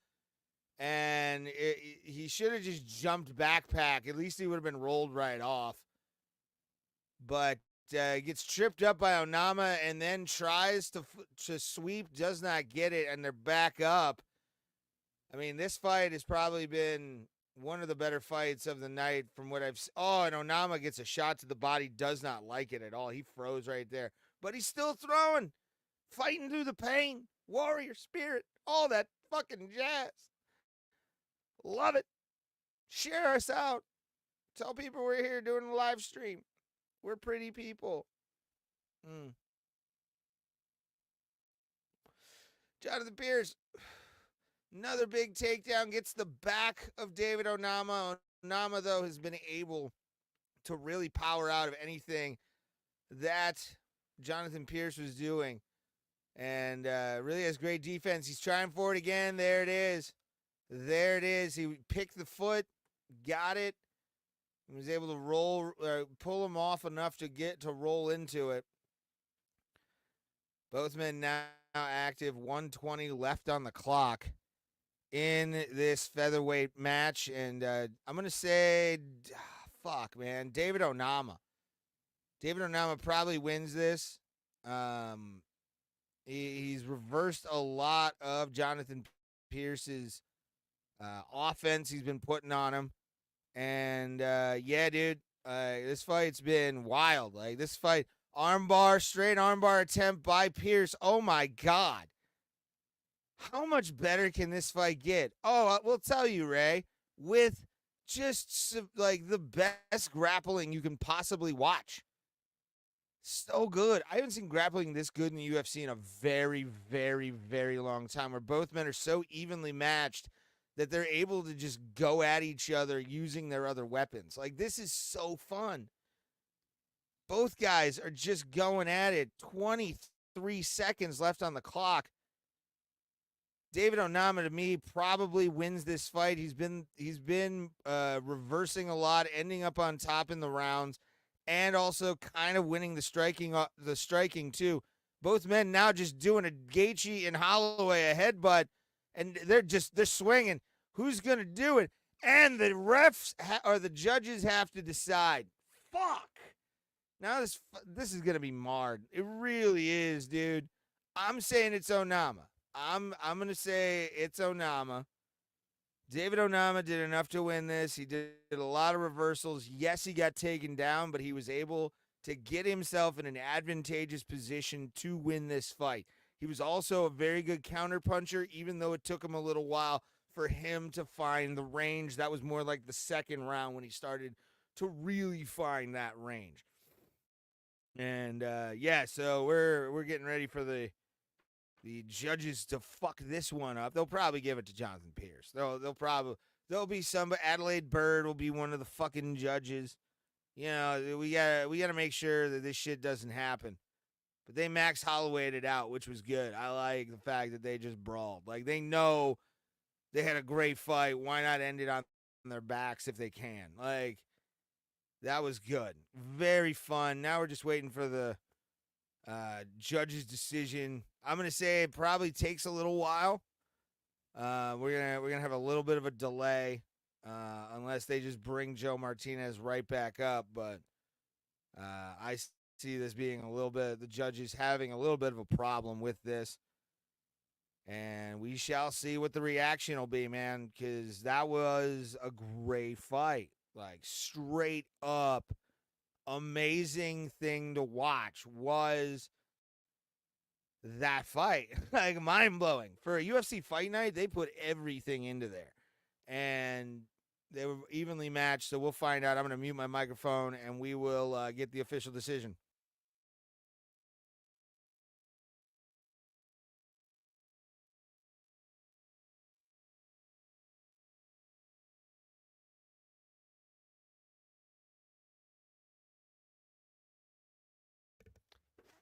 And he should have just jumped backpack. At least he would have been rolled right off. But gets tripped up by Onama and then tries to sweep, does not get it, and they're back up. I mean, this fight has probably been one of the better fights of the night from what I've seen. Oh, and Onama gets a shot to the body, does not like it at all. He froze right there. But he's still throwing, fighting through the pain, warrior spirit, all that fucking jazz. Love it. Share us out. Tell people we're here doing a live stream. We're pretty people. Jonathan Pierce, another big takedown, gets the back of David Onama. Onama, though, has been able to really power out of anything that Jonathan Pierce was doing. And really has great defense. He's trying for it again. There it is. He picked the foot, got it. He was able to pull him off enough to roll into it. Both men now active, 1:20 left on the clock in this featherweight match. And I'm going to say, David Onama. David Onama probably wins this. He's reversed a lot of Jonathan Pierce's offense he's been putting on him. And, dude, this fight's been wild. Like, this fight, straight armbar attempt by Pierce. Oh, my God. How much better can this fight get? Oh, we'll tell you, Ray, with just, like, the best grappling you can possibly watch. So good. I haven't seen grappling this good in the UFC in a very, very, very long time, where both men are so evenly matched that they're able to just go at each other using their other weapons. Like, this is so fun. Both guys are just going at it. 23 seconds left on the clock. David Onama, to me, probably wins this fight. He's been reversing a lot, ending up on top in the rounds, and also kind of winning the striking too. Both men now just doing a Gaethje and Holloway, a headbutt, and they're swinging. Who's going to do it? And the refs or the judges have to decide. Fuck. Now this is going to be marred. It really is, dude. I'm saying it's Onama. I'm going to say it's Onama. David Onama did enough to win this. He did a lot of reversals. Yes, he got taken down, but he was able to get himself in an advantageous position to win this fight. He was also a very good counterpuncher, even though it took him a little while for him to find the range. That was more like the second round when he started to really find that range. And so we're getting ready for the judges to fuck this one up. They'll probably give it to Jonathan Pierce. There'll be some. Adelaide Bird will be one of the fucking judges. You know, we gotta make sure that this shit doesn't happen. But they Max Holloway'd it out, which was good. I like the fact that they just brawled. Like, they know they had a great fight. Why not end it on their backs if they can? Like, that was good. Very fun. Now we're just waiting for the judge's decision. I'm gonna say it probably takes a little while. We're gonna have a little bit of a delay, unless they just bring Joe Martinez right back up. But I see this being a little bit, the judges having a little bit of a problem with this. And we shall see what the reaction will be, man, because that was a great fight. Like, straight up amazing thing to watch was that fight. Like, mind-blowing. For a UFC fight night, they put everything into there. And they were evenly matched, so we'll find out. I'm going to mute my microphone, and we will get the official decision.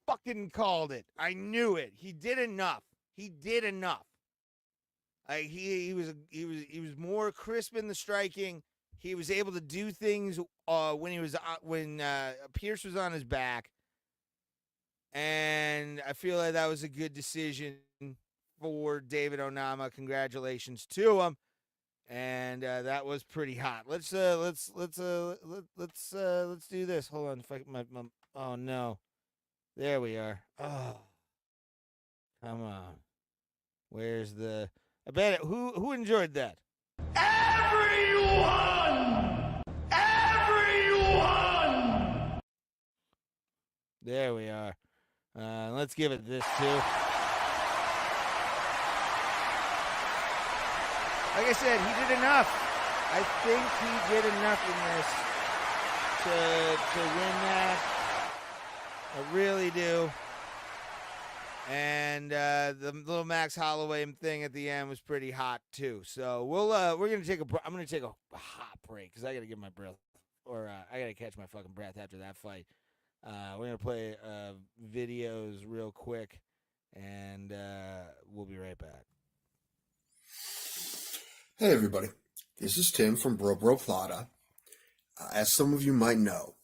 Fucking called it. I knew it. He did enough. He did enough. He was more crisp in the striking. He was able to do things when Pierce was on his back, and I feel like that was a good decision for David Onama. Congratulations to him, and that was pretty hot. Let's do this. Hold on. If my oh no. There we are. Oh, come on. Where's the? I bet who enjoyed that? Everyone. There we are. Let's give it this too. Like I said, he did enough. I think he did enough in this to win that. I really do. And the little Max Holloway thing at the end was pretty hot too. So we're gonna take I'm gonna take a hot break because I gotta get my breath, or I gotta catch my fucking breath after that fight. We're gonna play videos real quick, and we'll be right back. Hey everybody, this is Tim from Bro Plata. As some of you might know,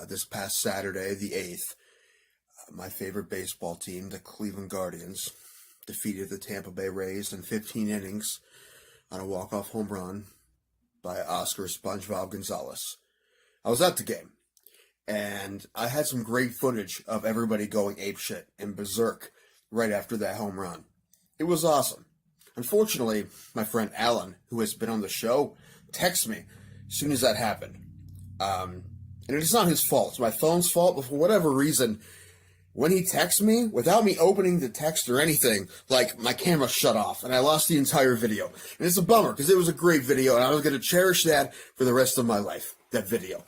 this past Saturday, the 8th, my favorite baseball team, the Cleveland Guardians, defeated the Tampa Bay Rays in 15 innings on a walk-off home run by Oscar SpongeBob Gonzalez. I was at the game, and I had some great footage of everybody going apeshit and berserk right after that home run. It was awesome. Unfortunately, my friend Alan, who has been on the show, texted me as soon as that happened. And it's not his fault. It's my phone's fault, but for whatever reason, when he texts me, without me opening the text or anything, like, my camera shut off, and I lost the entire video. And it's a bummer, because it was a great video, and I was going to cherish that for the rest of my life, that video.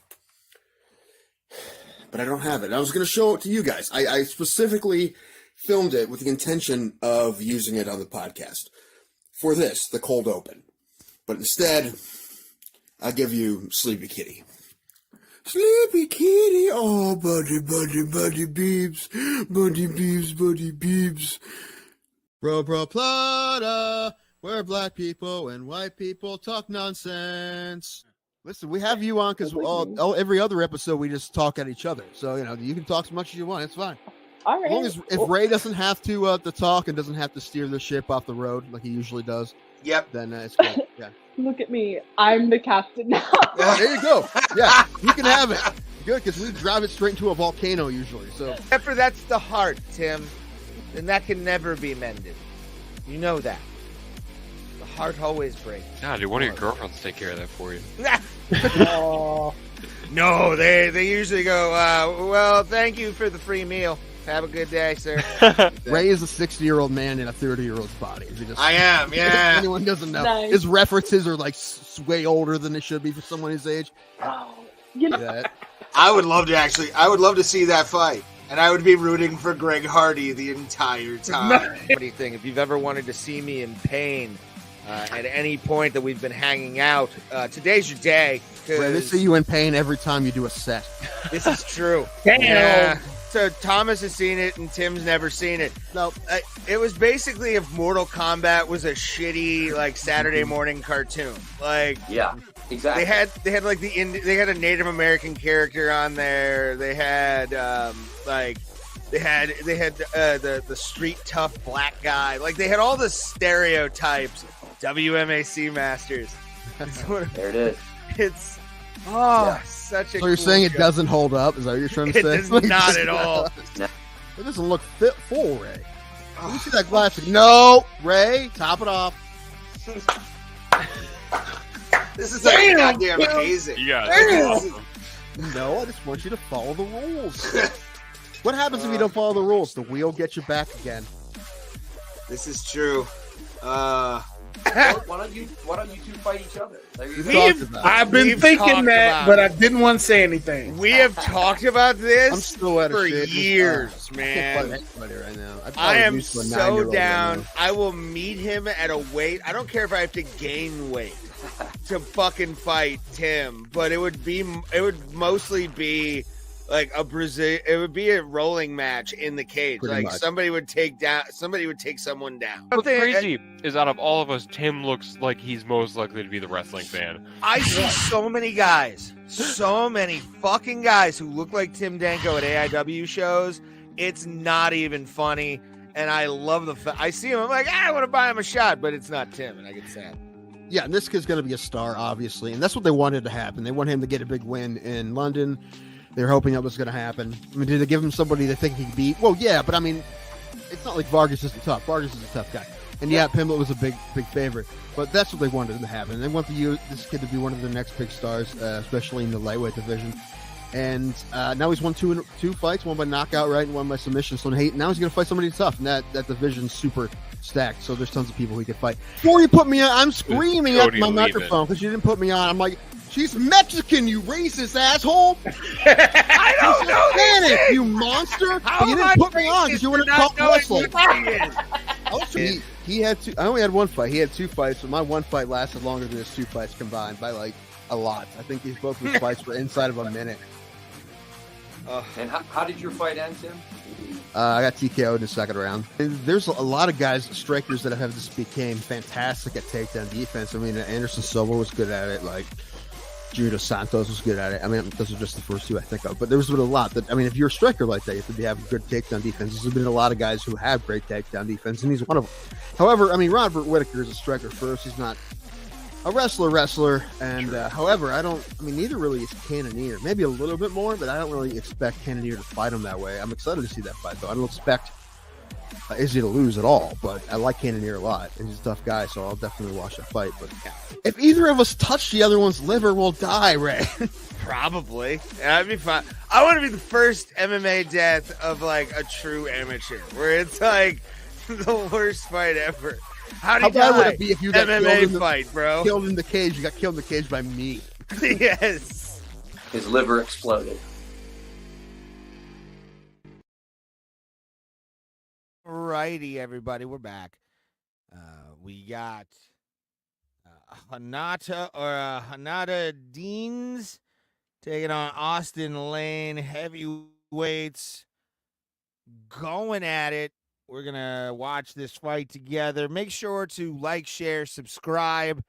But I don't have it. I was going to show it to you guys. I specifically filmed it with the intention of using it on the podcast for this, the cold open. But instead, I'll give you Sleepy Kitty. Sleepy Kitty, oh, buddy, buddy, buddy, beeps, buddy, beeps, buddy, beeps. Bro Plata, where black people and white people talk nonsense. Listen, we have you on because every other episode we just talk at each other. So, you can talk as much as you want. It's fine. All right. As long as if Ray doesn't have to talk and doesn't have to steer the ship off the road like he usually does, then it's good. Yeah. Look at me. I'm the captain now. There you go. Yeah, you can have it. Good, because we drive it straight into a volcano usually. So, except for that's the heart, Tim. And that can never be mended. You know that. The heart always breaks. Nah, dude, one of your girlfriends take care of that for you. Oh. No, they usually go, well, thank you for the free meal. Have a good day, sir. Ray is a 60-year-old man in a 30-year-old's body. If you just, I am, yeah. if anyone doesn't know. Nice. His references are like way older than they should be for someone his age. Oh, you know, Yeah. I would love to see that fight. And I would be rooting for Greg Hardy the entire time. Funny thing, if you've ever wanted to see me in pain at any point that we've been hanging out, today's your day. Ray, they 'cause see you in pain every time you do a set. This is true. Damn. Yeah. So Thomas has seen it and Tim's never seen it. No, It was basically if Mortal Kombat was a shitty like Saturday morning cartoon. Like Yeah, exactly. they had like they had a Native American character on there. They had they had the street tough black guy. Like they had all the stereotypes. WMAC masters. There it is. It's Yeah. such a. so you're cool saying it show. doesn't hold up? Is that what you're trying to It say? does not at all. It doesn't look fit full, Ray. Let me see that glass. No, Ray, top it off. This is like goddamn amazing. Yeah. Damn. Awesome. No, I just want you to follow the rules. What happens if you don't follow the rules? The wheel gets you back again. This is true. Why don't you two fight each other? There you We've go. talked about it. I've been We've thinking talked that, about but it. I didn't want to say anything. We have talked about this I'm still out of for shape. years, I can't man. fight anybody right now. I'd I probably am lose to a so 9-year-old right down. now. I will meet him at a weight. I don't care if I have to gain weight to fucking fight Tim, but it would mostly be like it would be a rolling match in the cage. Pretty like much. somebody would take someone down. What's crazy is out of all of us, Tim looks like he's most likely to be the wrestling fan. I see so many fucking guys who look like Tim Danko at AIW shows. It's not even funny. And I love I see him, I'm like, I want to buy him a shot, but it's not Tim, and I get sad. Yeah, and this kid's going to be a star, obviously, and that's what they wanted to happen. They want him to get a big win in London. They're hoping that was going to happen. I mean, did they give him somebody they think he could beat? Well, yeah, but I mean, it's not like Vargas isn't tough. Vargas is a tough guy. And yeah, Pimblett was a big favorite. But that's what they wanted to happen. They want this kid to be one of their next big stars, especially in the lightweight division. And now he's won two fights, one by knockout, right, and one by submission. So now he's going to fight somebody tough, and that division's super stacked. So there's tons of people he could fight. Before you put me on, I'm screaming at Cody my Lehman. microphone because you didn't put me on. I'm like, she's Mexican, you racist asshole. I don't know Spanish, you monster. How But you am didn't I put me on because you wouldn't talk wrestling. He had two. I only had one fight. He had two fights, but my one fight lasted longer than his two fights combined by like a lot. I think both of his fights were inside of a minute. And how did your fight end, Tim? I got TKO'd in the second round. And there's a lot of guys, strikers that have just became fantastic at takedown defense. I mean, Anderson Silva was good at it. Like Judo Santos was good at it. I mean, those are just the first two I think of. But there's been a lot that, I mean, if you're a striker like that, you have to have good takedown defense. There's been a lot of guys who have great takedown defense, and he's one of them. However, I mean, Robert Whittaker is a striker first. He's not a wrestler. And however, neither really is Cannonier. Maybe a little bit more, but I don't really expect Cannonier to fight him that way. I'm excited to see that fight, though. I don't expect Izzy to lose at all, but I like Cannonier a lot. And he's a tough guy, so I'll definitely watch that fight. But if either of us touch the other one's liver, we'll die, Ray. Probably. That'd be fun. I want to be the first MMA death of like a true amateur, where it's like the worst fight ever. How bad would it be if you got MMA fight, bro? killed in the cage? You got killed in the cage by me. Yes. His liver exploded. Alrighty, everybody, we're back. We got Hanada Deans taking on Austin Lane, heavyweights, going at it. We're going to watch this fight together. Make sure to like, share, subscribe.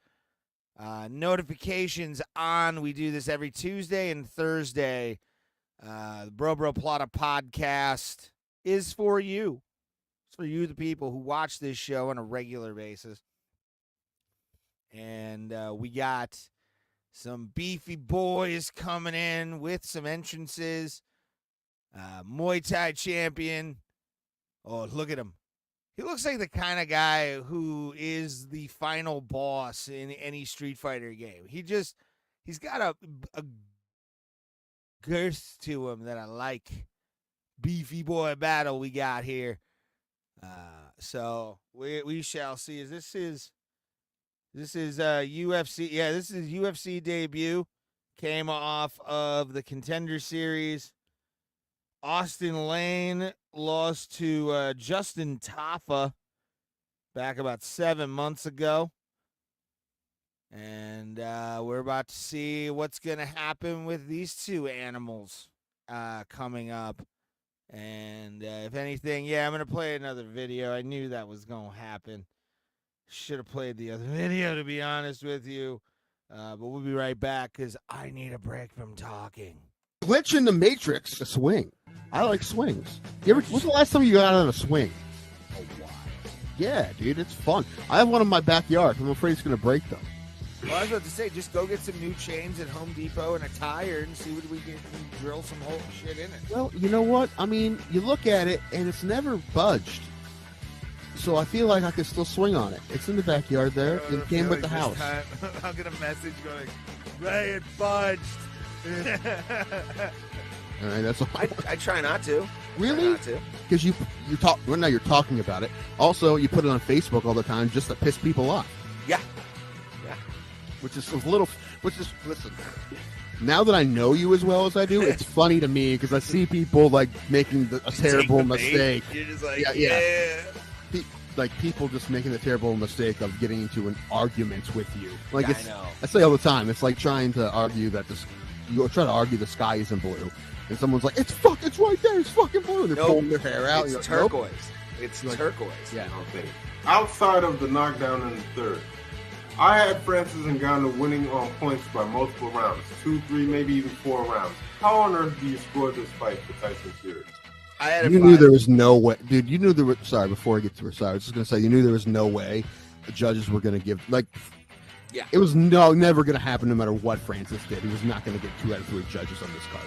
Notifications on. We do this every Tuesday and Thursday. The Bro Plata podcast is for you. It's for you, the people who watch this show on a regular basis. And we got some beefy boys coming in with some entrances. Muay Thai champion. Oh, look at him. He looks like the kind of guy who is the final boss in any Street Fighter game. He's got a girth to him that I like. Beefy boy battle we got here. So we shall see. This is UFC. Yeah, this is UFC debut. Came off of the Contender Series. Austin Lane lost to Justin Taffa back about 7 months ago. And we're about to see what's going to happen with these two animals coming up. And if anything, I'm going to play another video. I knew that was going to happen. Should have played the other video, to be honest with you. But we'll be right back because I need a break from talking. Glitch in the Matrix, a swing. I like swings. When's the last time you got on a swing? A while. Yeah, dude, it's fun. I have one in my backyard. I'm afraid it's going to break, though. Well, I was about to say, just go get some new chains at Home Depot and a tire and see what we can drill some whole shit in it. Well, you know what? I mean, you look at it, and it's never budged. So I feel like I could still swing on it. It's in the backyard there. It came with the house. I'll get a message going, Ray, it budged. All right, that's all. I try not to. Really? Because you talk. Well, now you're talking about it. Also, you put it on Facebook all the time just to piss people off. Yeah. Which is listen. Now that I know you as well as I do, it's funny to me because I see people like making a terrible mistake. You're just like, yeah. Like people just making the terrible mistake of getting into an argument with you. Like I know. I say all the time. It's like trying to argue that you try to argue the sky isn't blue, and someone's like, it's right there. It's fucking blue. They're pulling their hair out. It's like, turquoise. Nope. It's like, turquoise. Yeah. Okay. Outside of the knockdown in the third, I had Francis Ngannou winning on points by multiple rounds, 2, 3, maybe even 4 rounds. How on earth do you score this fight for Tyson Fury? You knew there was no way, dude. You knew there was. Sorry, before I get to it, sorry, I was just gonna say you knew there was no way the judges were gonna give Yeah. It was never gonna happen, no matter what Francis did. He was not gonna get 2 out of 3 judges on this card.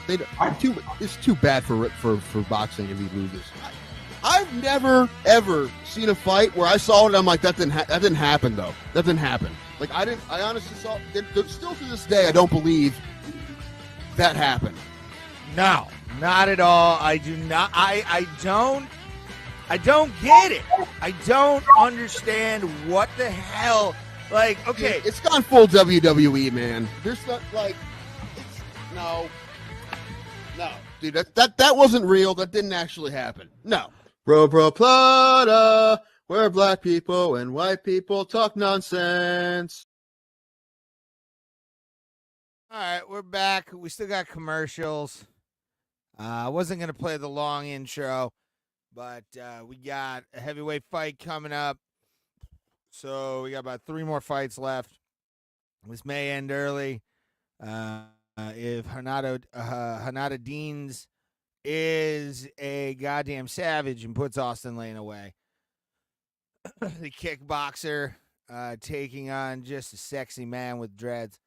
It's too bad for boxing if he loses. I've never ever seen a fight where I saw it. I'm like, that didn't happen though. That didn't happen. Like I honestly saw. Still to this day, I don't believe that happened. No, not at all. I do not. I don't get it. I don't understand what the hell. Like, okay, it's gone full WWE, man. There's not like, no, dude. That wasn't real. That didn't actually happen. No. Bro Plata, where black people and white people talk nonsense. All right, we're back. We still got commercials. I wasn't going to play the long intro, but we got a heavyweight fight coming up. So we got about 3 more fights left. This may end early. If Hanada Deans is a goddamn savage and puts Austin Lane away. The kickboxer taking on just a sexy man with dreads.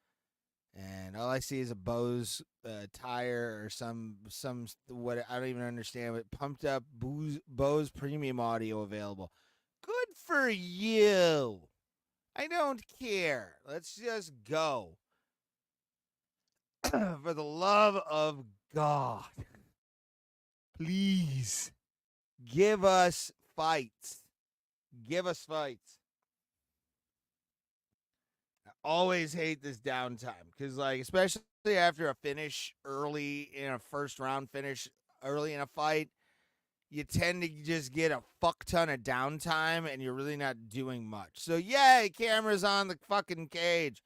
And all I see is a Bose tire or some what I don't even understand, but pumped up Bose premium audio available. Good for you. I don't care. Let's just go. For the love of God, please give us fights. Give us fights. I always hate this downtime because, like, especially after a finish early in a first round finish early in a fight, you tend to just get a fuck ton of downtime and you're really not doing much. So, yay, camera's on the fucking cage.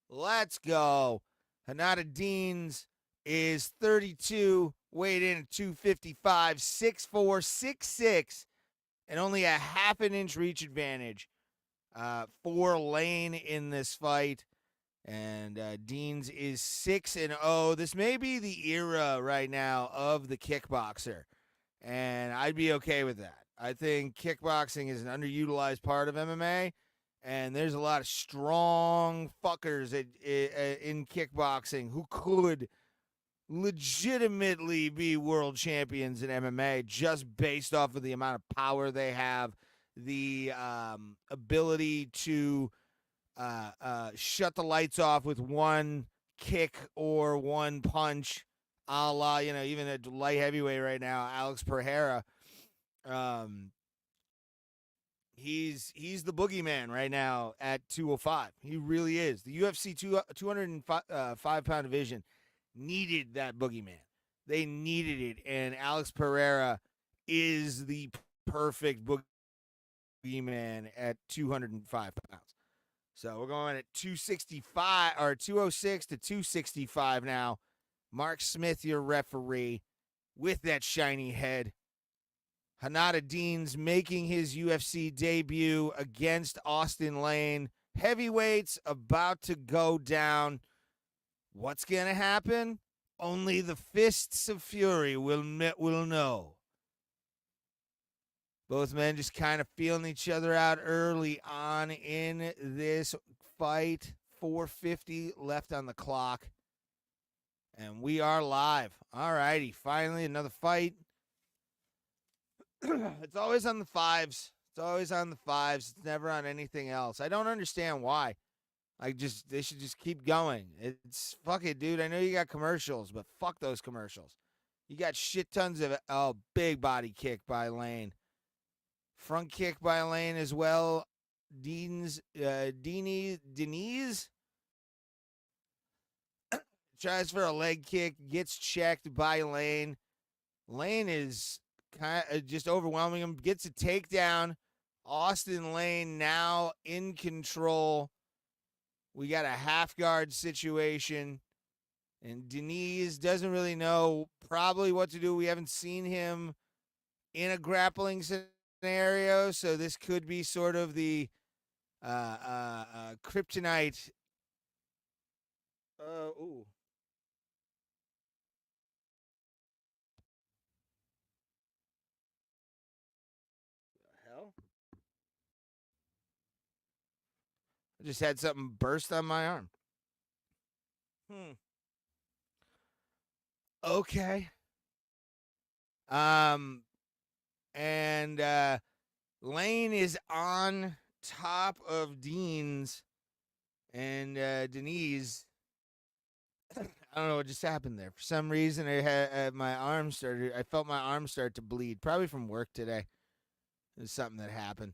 Let's go. Hanada Deans is 32, weighed in at 255, 6'4", 6'6", and only a half an inch reach advantage for Lane in this fight. And Deans is 6-0. This may be the era right now of the kickboxer, and I'd be okay with that. I think kickboxing is an underutilized part of MMA, and there's a lot of strong fuckers in kickboxing who could legitimately be world champions in MMA just based off of the amount of power they have, the ability to shut the lights off with one kick or one punch. a la, even at light heavyweight right now, Alex Pereira. He's the boogeyman right now at 205. He really is. The UFC 205 pound division needed that boogeyman. They needed it, and Alex Pereira is the perfect boogeyman at 205 pounds. So we're going at 265 or 206 to 265 now. Mark Smith, your referee, with that shiny head. Hanada Deans making his UFC debut against Austin Lane. Heavyweights about to go down. What's going to happen? Only the fists of fury will know. Both men just kind of feeling each other out early on in this fight. 4:50 left on the clock. And we are live. All righty. Finally, another fight. It's always on the fives. It's never on anything else. I don't understand why. They should just keep going. It's fuck it, dude. I know you got commercials, but fuck those commercials. You got shit tons of big body kick by Lane. Front kick by Lane as well. Denise tries for a leg kick, gets checked by Lane. Lane is kind of just overwhelming him, gets a takedown. Austin Lane now in control. We got a half guard situation, and Denise doesn't really know probably what to do. We haven't seen him in a grappling scenario, so this could be sort of the kryptonite. Ooh. I just had something burst on my arm. Okay. And Lane is on top of Deans and Denise. I don't know what just happened there. For some reason, I felt my arm start to bleed, probably from work today. It was something that happened.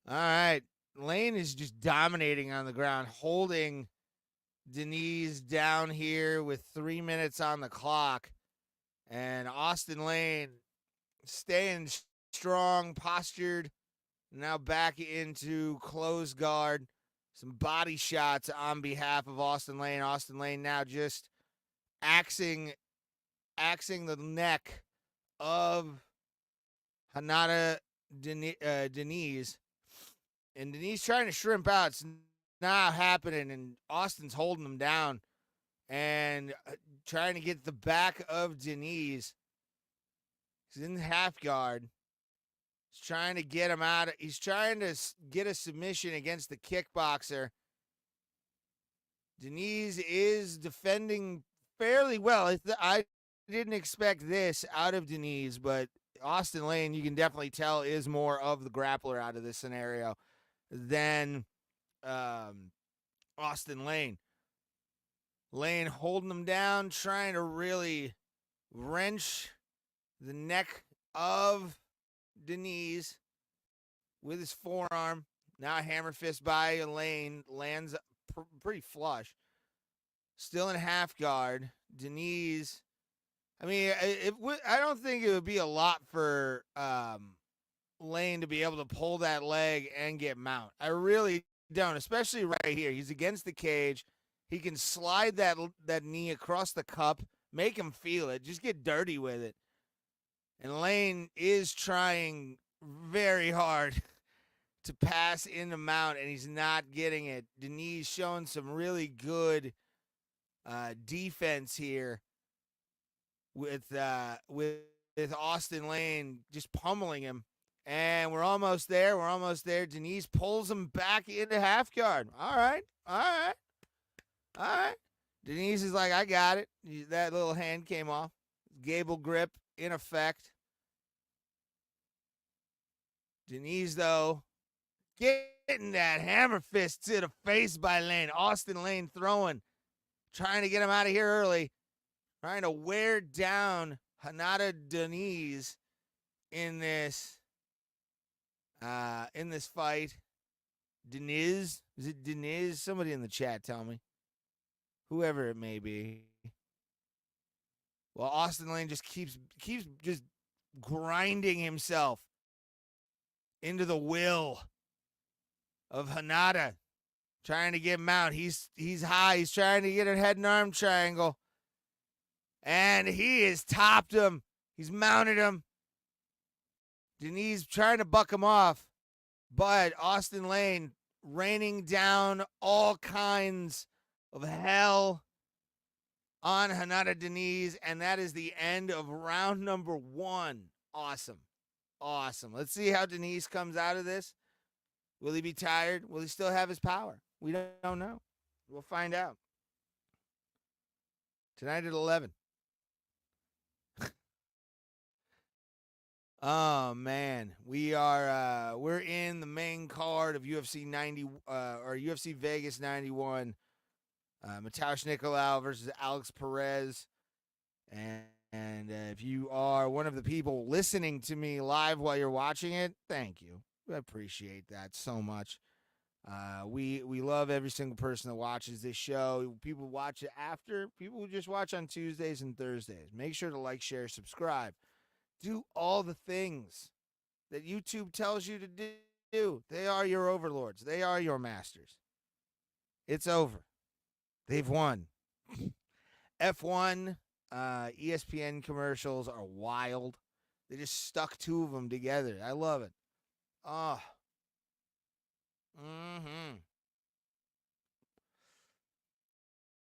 All right. Lane is just dominating on the ground, holding Denise down here with 3 minutes on the clock. And Austin Lane staying strong, postured, now back into close guard. Some body shots on behalf of Austin Lane. Austin Lane now just axing the neck of Hanada Denise. And Denise trying to shrimp out. It's not happening, and Austin's holding him down and trying to get the back of Denise. He's in half guard. He's trying to get him out. He's trying to get a submission against the kickboxer. Denise is defending fairly well. I didn't expect this out of Denise, but Austin Lane, you can definitely tell, is more of the grappler out of this scenario than Austin Lane. Lane holding him down, trying to really wrench the neck of Denise with his forearm. Now a hammer fist by Lane, lands pretty flush. Still in half guard. Denise, I mean, I don't think it would be a lot for Lane to be able to pull that leg and get mount. I really don't, especially right here. He's against the cage. He can slide that knee across the cup, make him feel it, just get dirty with it. And Lane is trying very hard to pass in the mount, and he's not getting it. Denise showing some really good defense here with Austin Lane just pummeling him. And we're almost there. Denise pulls him back into half guard. All right. Denise is like, I got it. That little hand came off. Gable grip in effect. Denise, though, getting that hammer fist to the face by Lane. Austin Lane throwing, trying to get him out of here early. trying to wear down Hanada Denise in this fight. Deniz? Is it Deniz? Somebody in the chat tell me. Whoever it may be. Well, Austin Lane just keeps just grinding himself into the will of Hanada, trying to get him out. He's high. He's trying to get a head and arm triangle. And he has topped him. He's mounted him. Denise trying to buck him off. But Austin Lane raining down all kinds of hell on Hanada Denise. And that is the end of round number 1. Awesome. Awesome. Let's see how Denise comes out of this. Will he be tired? Will he still have his power? We don't know. We'll find out. Tonight at 11. Oh man, we're in the main card of UFC 90 or UFC Vegas 91. Matheus Nicolau versus Alex Perez. And if you are one of the people listening to me live while you're watching it, thank you. I appreciate that so much. We love every single person that watches this show. People watch it after. People who just watch on Tuesdays and Thursdays. Make sure to like, share, subscribe. Do all the things that YouTube tells you to do. They are your overlords. They are your masters. It's over. They've won. F1, ESPN commercials are wild. They just stuck 2 of them together. I love it. Oh.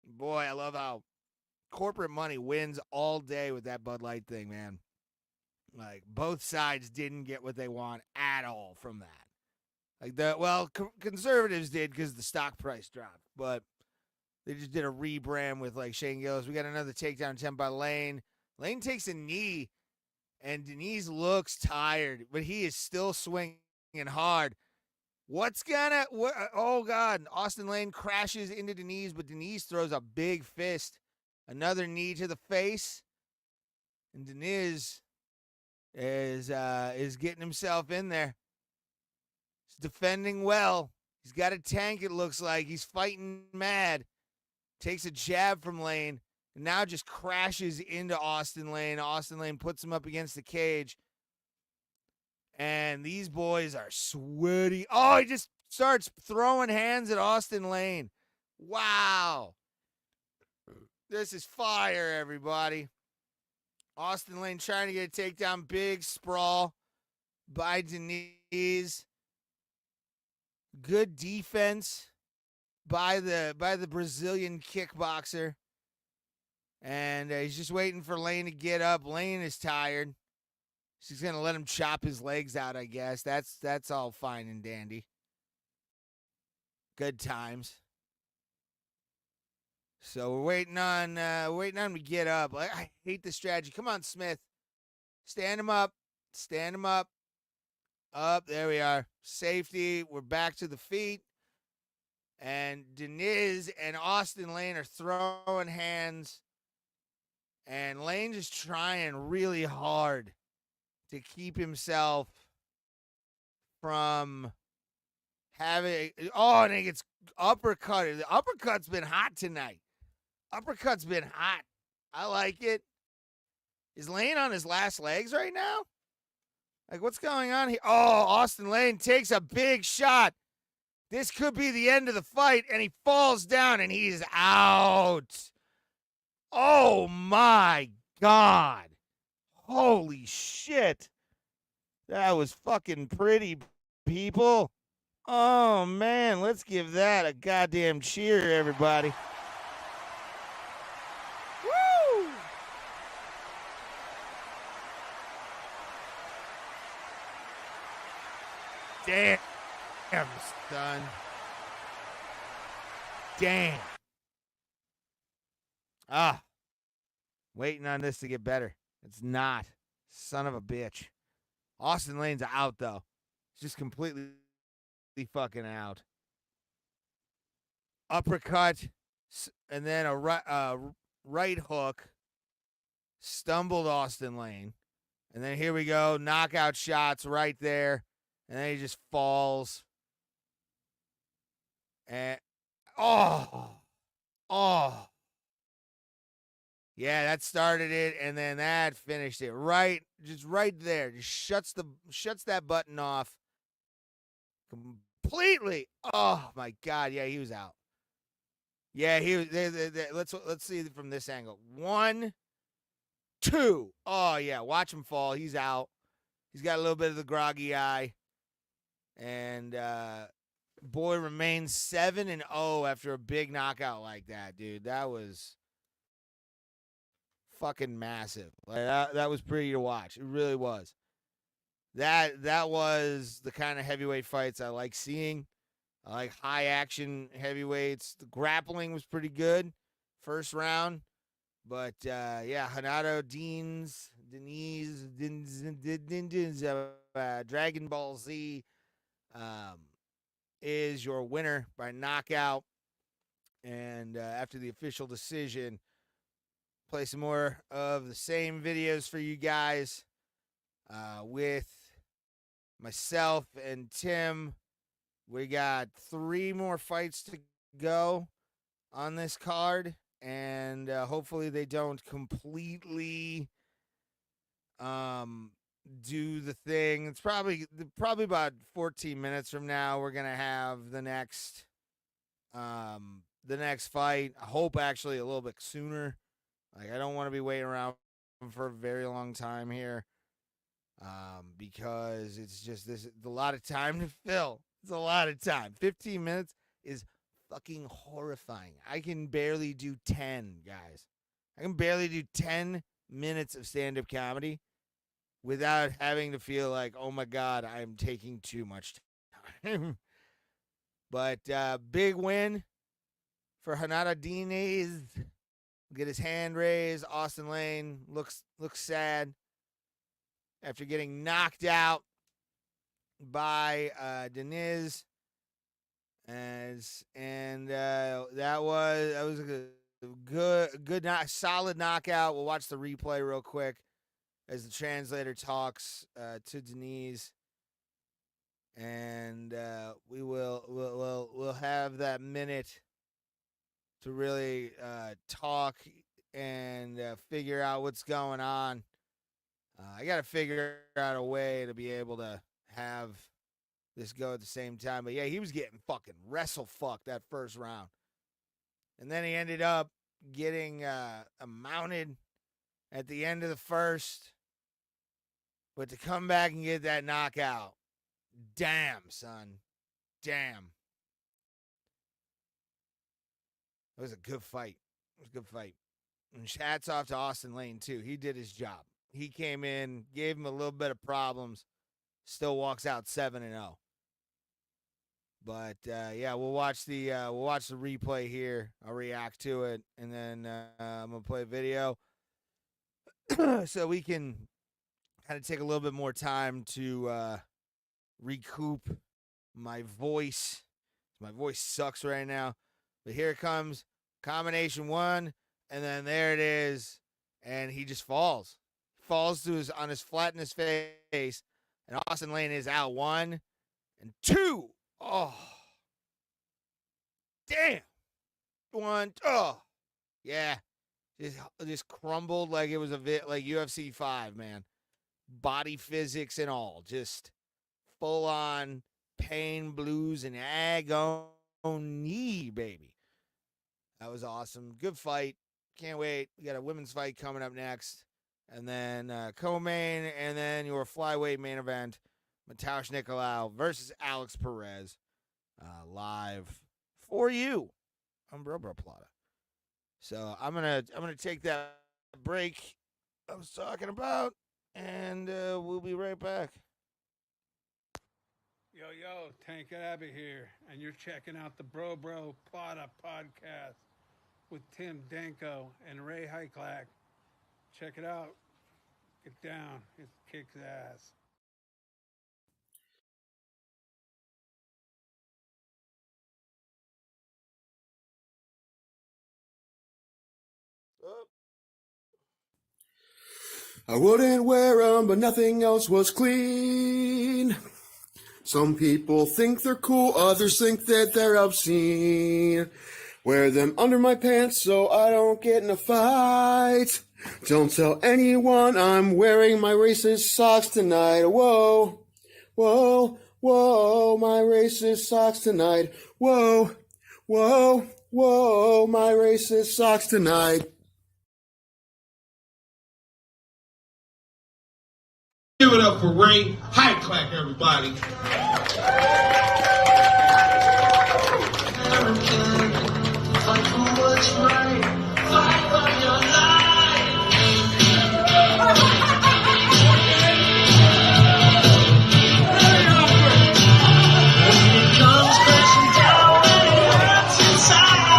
Boy, I love how corporate money wins all day with that Bud Light thing, man. Like, both sides didn't get what they want at all from that. Like, conservatives did because the stock price dropped, but they just did a rebrand with, like, Shane Gillis. We got another takedown attempt by Lane. Lane takes a knee, and Denise looks tired, but he is still swinging hard. Oh, God. Austin Lane crashes into Denise, but Denise throws a big fist. Another knee to the face. And Denise is getting himself in there. He's defending well. He's got a tank, it looks like. He's fighting mad. Takes a jab from Lane, and now just crashes into Austin Lane. Austin Lane puts him up against the cage. And these boys are sweaty. Oh, he just starts throwing hands at Austin Lane. Wow. This is fire, everybody. Austin Lane trying to get a takedown. Big sprawl by Denise. Good defense by the Brazilian kickboxer. And he's just waiting for Lane to get up. Lane is tired. She's going to let him chop his legs out, I guess. That's all fine and dandy. Good times. So we're waiting on him to get up. I hate this strategy. Come on, Smith. Stand him up. Stand him up. Up. There we are. Safety. We're back to the feet. And Denise and Austin Lane are throwing hands. And Lane just trying really hard to keep himself from having... Oh, and he gets uppercutted. The uppercut's been hot tonight. Uppercut's been hot. I like it. Is Lane on his last legs right now? Like, what's going on here? Oh, Austin Lane takes a big shot. This could be the end of the fight, and he falls down, and he's out. Oh, my God. Holy shit. That was fucking pretty, people. Oh, man. Let's give that a goddamn cheer, everybody. Woo! Damn, son. Damn. Waiting on this to get better. It's not. Son of a bitch. Austin Lane's out, though. He's just completely fucking out. Uppercut, and then a right hook. stumbled Austin Lane. And then here we go, knockout shots right there. And then he just falls. And oh. Yeah, that started it, and then that finished it right there. Just shuts that button off completely. Oh my God, yeah, he was out. Yeah, he was. Let's see from this angle. 1, 2. Oh yeah, watch him fall. He's out. He's got a little bit of the groggy eye, and boy remains 7-0 after a big knockout like that, dude. That was fucking massive. Like that was pretty to watch. It really was. That was the kind of heavyweight fights I like seeing. I like high action heavyweights. The grappling was pretty good first round. But yeah, Hanato Denise, Dragon Ball Z is your winner by knockout. And after the official decision, play some more of the same videos for you guys with myself and Tim. We got 3 more fights to go on this card, and hopefully they don't completely do the thing. It's probably about 14 minutes from now we're gonna have the next fight. I hope actually a little bit sooner. Like, I don't want to be waiting around for a very long time here, because it's just a lot of time to fill. It's a lot of time. 15 minutes is fucking horrifying. I can barely do 10, guys. I can barely do 10 minutes of stand-up comedy without having to feel like, oh my God, I'm taking too much time. But big win for Hanada Diniz. Get his hand raised. Austin Lane looks sad after getting knocked out by Diniz. That was a good solid knockout. We'll watch the replay real quick as the translator talks to Diniz, and we'll have that minute to really talk and figure out what's going on. I got to figure out a way to be able to have this go at the same time. But yeah, he was getting fucking wrestle-fucked that first round. And then he ended up getting mounted at the end of the first. But to come back and get that knockout, damn, son. Damn. It was a good fight. It was a good fight. And hats off to Austin Lane, too. He did his job. He came in, gave him a little bit of problems, still walks out 7-0. But yeah, we'll watch the replay here. I'll react to it, and then I'm gonna play a video so we can kind of take a little bit more time to recoup my voice. My voice sucks right now. But here it comes, combination 1, and then there it is, and he just falls. Falls on his flat in his face, and Austin Lane is out 1 and 2. Oh, damn. 1, oh, yeah. Just crumbled like it was like UFC 5, man. Body physics and all, just full on pain, blues, and agony, baby. That was awesome. Good fight. Can't wait. We got a women's fight coming up next. And then co-main, and then your flyweight main event, Matheus Nicolau versus Alex Perez, live for you on Bro Plata. So I'm gonna take that break I was talking about, and we'll be right back. Yo, Tank Abbott here, and you're checking out the Bro Plata podcast with Tim Danko and Ray Heiklack. Check it out. Get down. It kicks ass. I wouldn't wear them, but nothing else was clean. Some people think they're cool, others think that they're obscene. Wear them under my pants so I don't get in a fight. Don't tell anyone I'm wearing my racist socks tonight. Whoa, whoa, whoa, my racist socks tonight. Whoa, whoa, whoa, my racist socks tonight. Give it up for Ray Highclack, everybody. Fight for what's right. Fight for your life. When it comes crashing down and it hurts inside,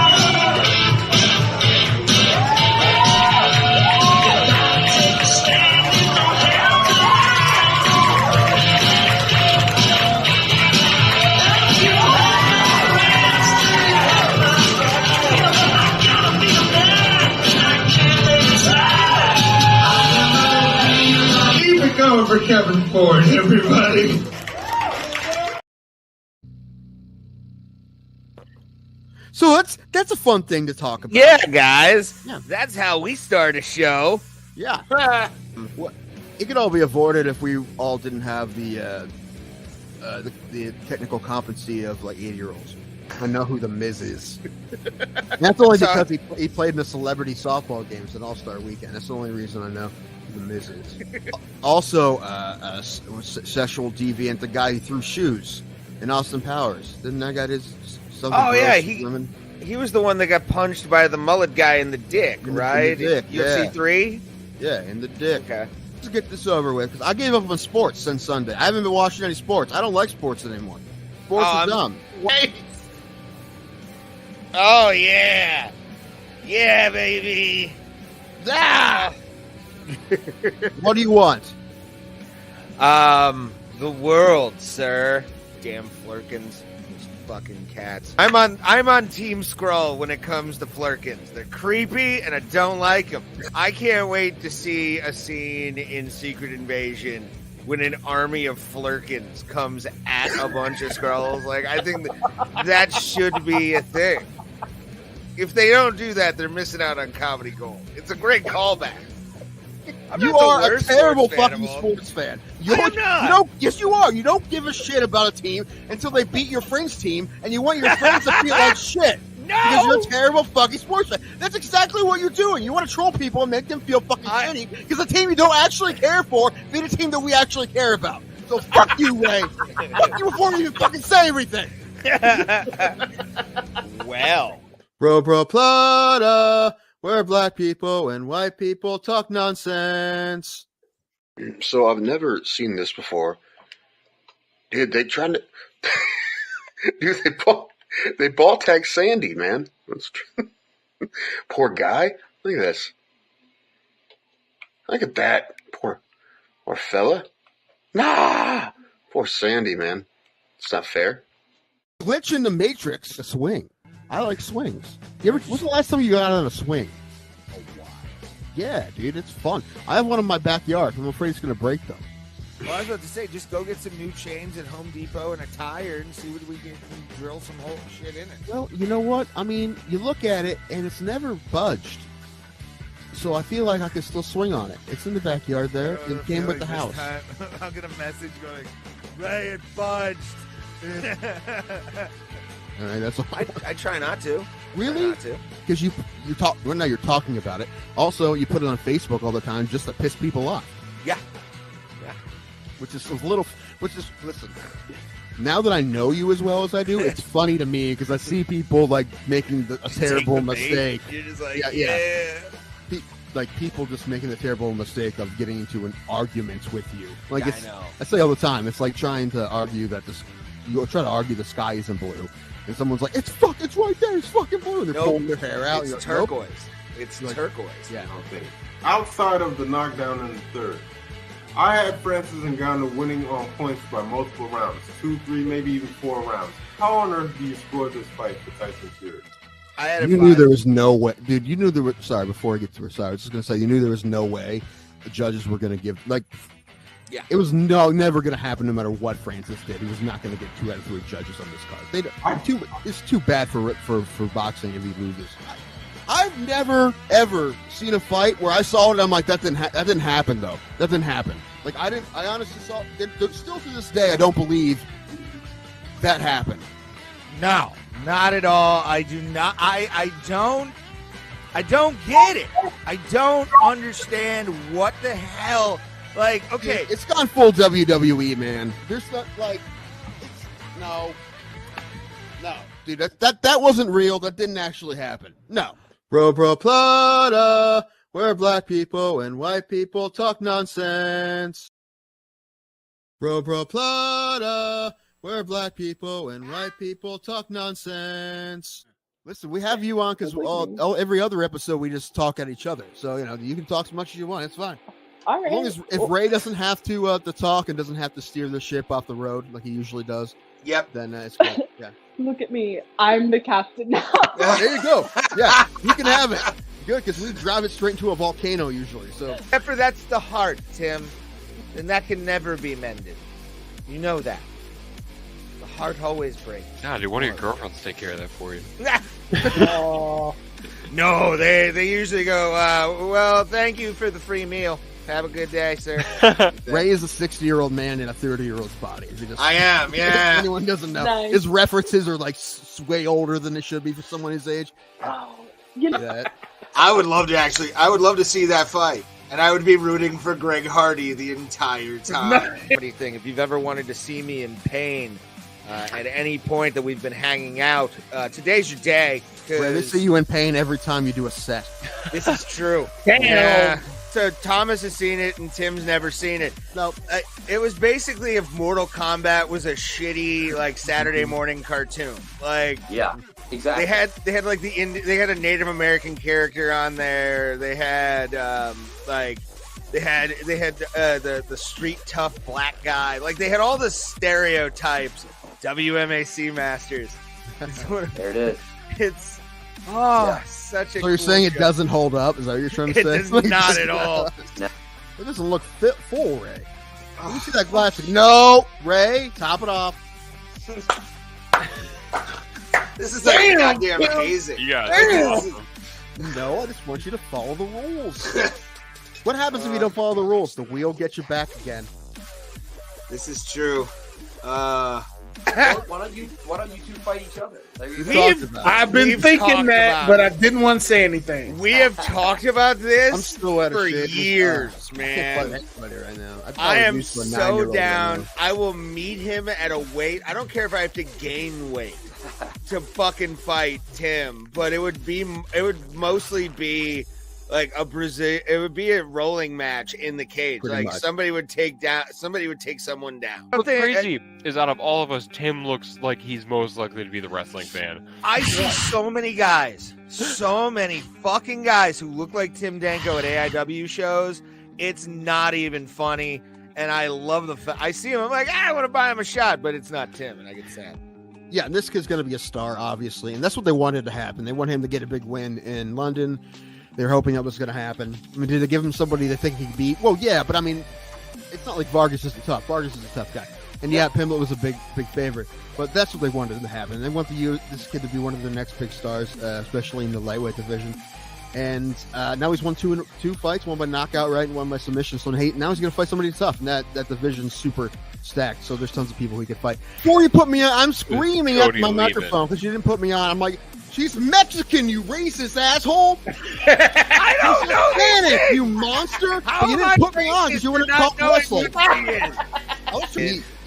you gotta take a stand. You don't have to keep it going for Kevin Ford, everybody. So that's a fun thing to talk about. Yeah, guys. Yeah. That's how we start a show. Yeah. It could all be avoided if we all didn't have the technical competency of like 80-year-olds. I know who the Miz is. And that's only because he played in the celebrity softball games at All-Star Weekend. That's the only reason I know who the Miz is. Also, sexual deviant, the guy who threw shoes in Austin Powers. Didn't that guy just something? Oh yeah, women? he was the one that got punched by the mullet guy in the dick, right? In the dick, UFC 3? Yeah, in the dick. Okay. Let's get this over with, because I gave up on sports since Sunday. I haven't been watching any sports. I don't like sports anymore. Sports are dumb. Wait. Oh, yeah. Yeah, baby. Ah! What do you want? The world, sir. Damn Flurkins. Those fucking cats. I'm on Team Skrull when it comes to Flurkins. They're creepy, and I don't like them. I can't wait to see a scene in Secret Invasion when an army of Flurkins comes at a bunch of Skrulls. Like, I think that should be a thing. If they don't do that, they're missing out on comedy gold. It's a great callback. You are a terrible fucking sports fan. I'm not. Yes, you are. You don't give a shit about a team until they beat your friend's team, and you want your friends to feel like shit. No! Because you're a terrible fucking sports fan. That's exactly what you're doing. You want to troll people and make them feel fucking shitty because the team you don't actually care for beat a team that we actually care about. So fuck you, Ray. Fuck you before you even fucking say everything. Well. Bro Plata, where black people and white people talk nonsense. So I've never seen this before. Dude, they trying to... Dude, they ball tag Sandy, man. That's true. Poor guy. Look at this. Look at that. Poor fella. Nah! Poor Sandy, man. It's not fair. Glitch in the Matrix, a swing. I like swings. When's the last time you got on a swing? A while. Yeah, dude, it's fun. I have one in my backyard. I'm afraid it's going to break them. Well, I was about to say, just go get some new chains at Home Depot and a tire and see what we can drill some whole shit in it. Well, you know what? I mean, you look at it, and it's never budged. So I feel like I can still swing on it. It's in the backyard there. It came with the house. I'll get a message going, Ray, it budged. All right, that's all. I try not to. Really? Because you talk. Well, now you're talking about it. Also, you put it on Facebook all the time just to piss people off. Yeah. Which is listen. Now that I know you as well as I do, it's funny to me because I see people like making a terrible mistake. You're just like, yeah. Like people just making the terrible mistake of getting into an argument with you. Like I know. I say all the time. It's like trying to argue that you try to argue the sky isn't blue. And someone's like, it's right there, it's fucking blue. And they're pulling their hair out. It's turquoise. It's turquoise. Yeah. Okay. Outside of the knockdown in the third, I had Francis Ngannou winning on points by multiple rounds. 2, 3, maybe even 4 rounds. How on earth do you score this fight for Tyson Fury? You knew there was no way. Dude, you knew there was... Sorry, before I get to her, sorry. I was just going to say, you knew there was no way the judges were going to give like. Yeah. It was never going to happen no matter what Francis did. He was not going to get 2 out of 3 judges on this card. It's too bad for boxing if he loses. I've never ever seen a fight where I saw it and I'm like, that didn't happen though. That didn't happen. Like I honestly saw still to this day I don't believe that happened. No, not at all. I do not. I don't get it. I don't understand what the hell. Like, okay, It's gone full WWE, man. There's not like, no, dude. That wasn't real. That didn't actually happen. No. Bro Plata, where black people and white people talk nonsense. Bro Plata, where black people and white people talk nonsense. Listen, we have you on because every other episode we just talk at each other. So you can talk as much as you want. It's fine. All right. As long as if Ray doesn't have to talk and doesn't have to steer the ship off the road like he usually does, then it's good. Yeah. Look at me. I'm the captain now. There you go. Yeah, you can have it. Good, because we drive it straight into a volcano usually. So except for that's the heart, Tim, and that can never be mended. You know that. The heart always breaks. Nah, dude, one of your girlfriends take care of that for you. No, they usually go, well, thank you for the free meal. Have a good day, sir. Ray is a 60-year-old man in a 30-year-old's body. I am, yeah. If anyone doesn't know. Nice. His references are like way older than they should be for someone his age. Oh, you know. I would love to see that fight. And I would be rooting for Greg Hardy the entire time. Anything. If you've ever wanted to see me in pain at any point that we've been hanging out, today's your day. Ray, they see you in pain every time you do a set. This is true. Damn. Yeah. So Thomas has seen it and Tim's never seen it. No, it was basically if Mortal Kombat was a shitty like Saturday morning cartoon. Like, yeah, exactly. They had like they had a Native American character on there. They had the street tough black guy. Like they had all the stereotypes. WMAC masters. There it is. It's such a. So you're cool saying it show. doesn't hold up? Is that what you're trying to It say? does not at all. No. It doesn't look full, Ray. Let me see that glass. No, Ray, top it off. This is like goddamn amazing. Yeah. No, I just want you to follow the rules. What happens if you don't follow the rules? The wheel gets you back again. This is true. Why don't you two fight each other? I've been thinking that, but I didn't want to say anything. We have talked about this I'm still out of for shape. years, I man. can't fight anybody right now. I am so down. I will meet him at a weight. I don't care if I have to gain weight to fucking fight Tim, but it would mostly be like it would be a rolling match in the cage. Pretty like much. somebody would take someone down. What's crazy is out of all of us, Tim looks like he's most likely to be the wrestling fan. I see so many fucking guys who look like Tim Danko at AIW shows. It's not even funny, and I love I see him. I'm like, I want to buy him a shot, but it's not Tim, and I get sad. Yeah, and this kid's going to be a star, obviously, and that's what they wanted to happen. They want him to get a big win in London. They're hoping that was going to happen. I mean, did they give him somebody they think he could beat? Well, yeah, but I mean, it's not like Vargas isn't tough. Vargas is a tough guy. And yeah, Pimblett was a big favorite. But that's what they wanted to happen. They want this kid to be one of their next big stars, especially in the lightweight division. And now he's won two fights, one by knockout, right, and one by submission. So now he's going to fight somebody tough. And that division's super stacked. So there's tons of people he could fight. Before you put me on, I'm screaming at my microphone because you didn't put me on. I'm like, she's Mexican, you racist asshole. I don't know Spanish, you monster. But you didn't put me on because you wanted to talk wrestling.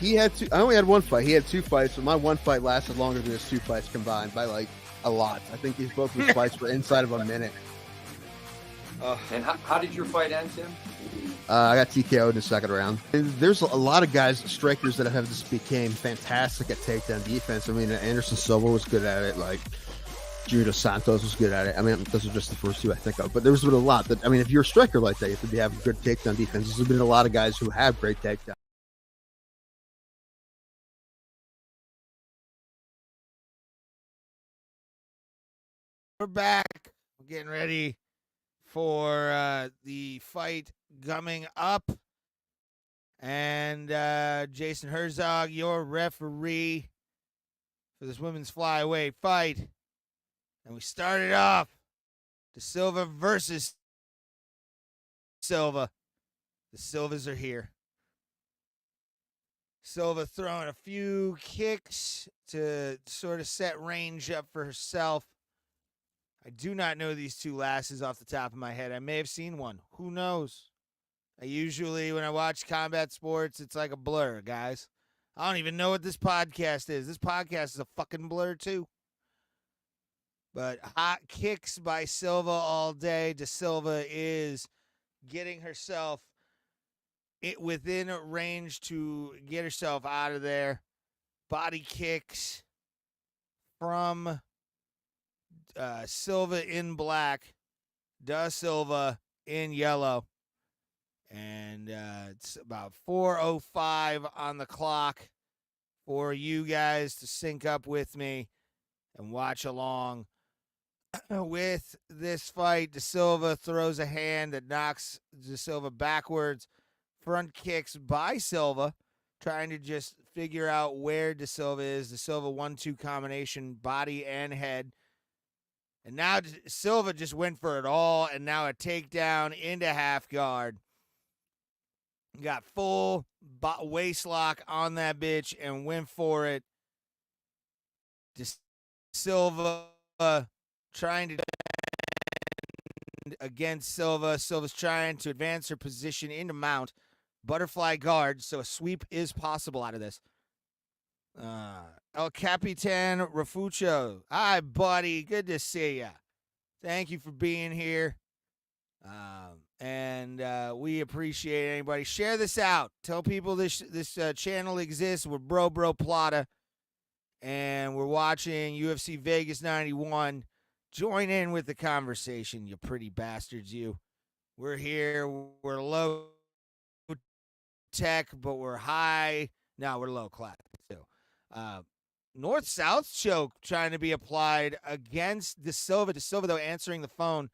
He had two. I only had one fight. He had 2 fights, but my one fight lasted longer than his 2 fights combined by like a lot. I think both of his fights were inside of a minute. And how did your fight end, Tim? I got TKO'd in the second round. There's a lot of guys, strikers that have just became fantastic at takedown defense. I mean, Anderson Silva was good at it. Like Junior Santos was good at it. I mean, those are just the first 2 I think of. But there's been a lot that, I mean, if you're a striker like that, you have to have good takedown defense. There's been a lot of guys who have great takedown. We're back. We're getting ready for the fight coming up. And Jason Herzog, your referee for this women's flyweight fight. And we started off De Silva versus Silva. The Silvas are here. Silva throwing a few kicks to sort of set range up for herself. I do not know these two lasses off the top of my head. I may have seen one. Who knows? I usually, when I watch combat sports, it's like a blur, guys. I don't even know what this podcast is. This podcast is a fucking blur, too. But hot kicks by Silva all day. De Silva is getting herself within range to get herself out of there. Body kicks from Silva in black, Da Silva in yellow. And it's about 4:05 on the clock for you guys to sync up with me and watch along with this fight. De Silva throws a hand that knocks De Silva backwards. Front kicks by Silva, trying to just figure out where De Silva is. De Silva 1-2 combination, body and head. And now Silva just went for it all, and now a takedown into half guard. Got full waist lock on that bitch and went for it. De Silva trying to against Silva. Silva's trying to advance her position into mount. Butterfly guard, so a sweep is possible out of this. El Capitan Rafucho. Hi, buddy. Good to see ya. Thank you for being here. And we appreciate anybody. Share this out. Tell people this channel exists. We're Bro Plata, and we're watching UFC Vegas 91. Join in with the conversation, you pretty bastards, you. We're here. We're low tech, but we're high. No, we're low class, too. North-South choke trying to be applied against De Silva. De Silva, though, answering the phone.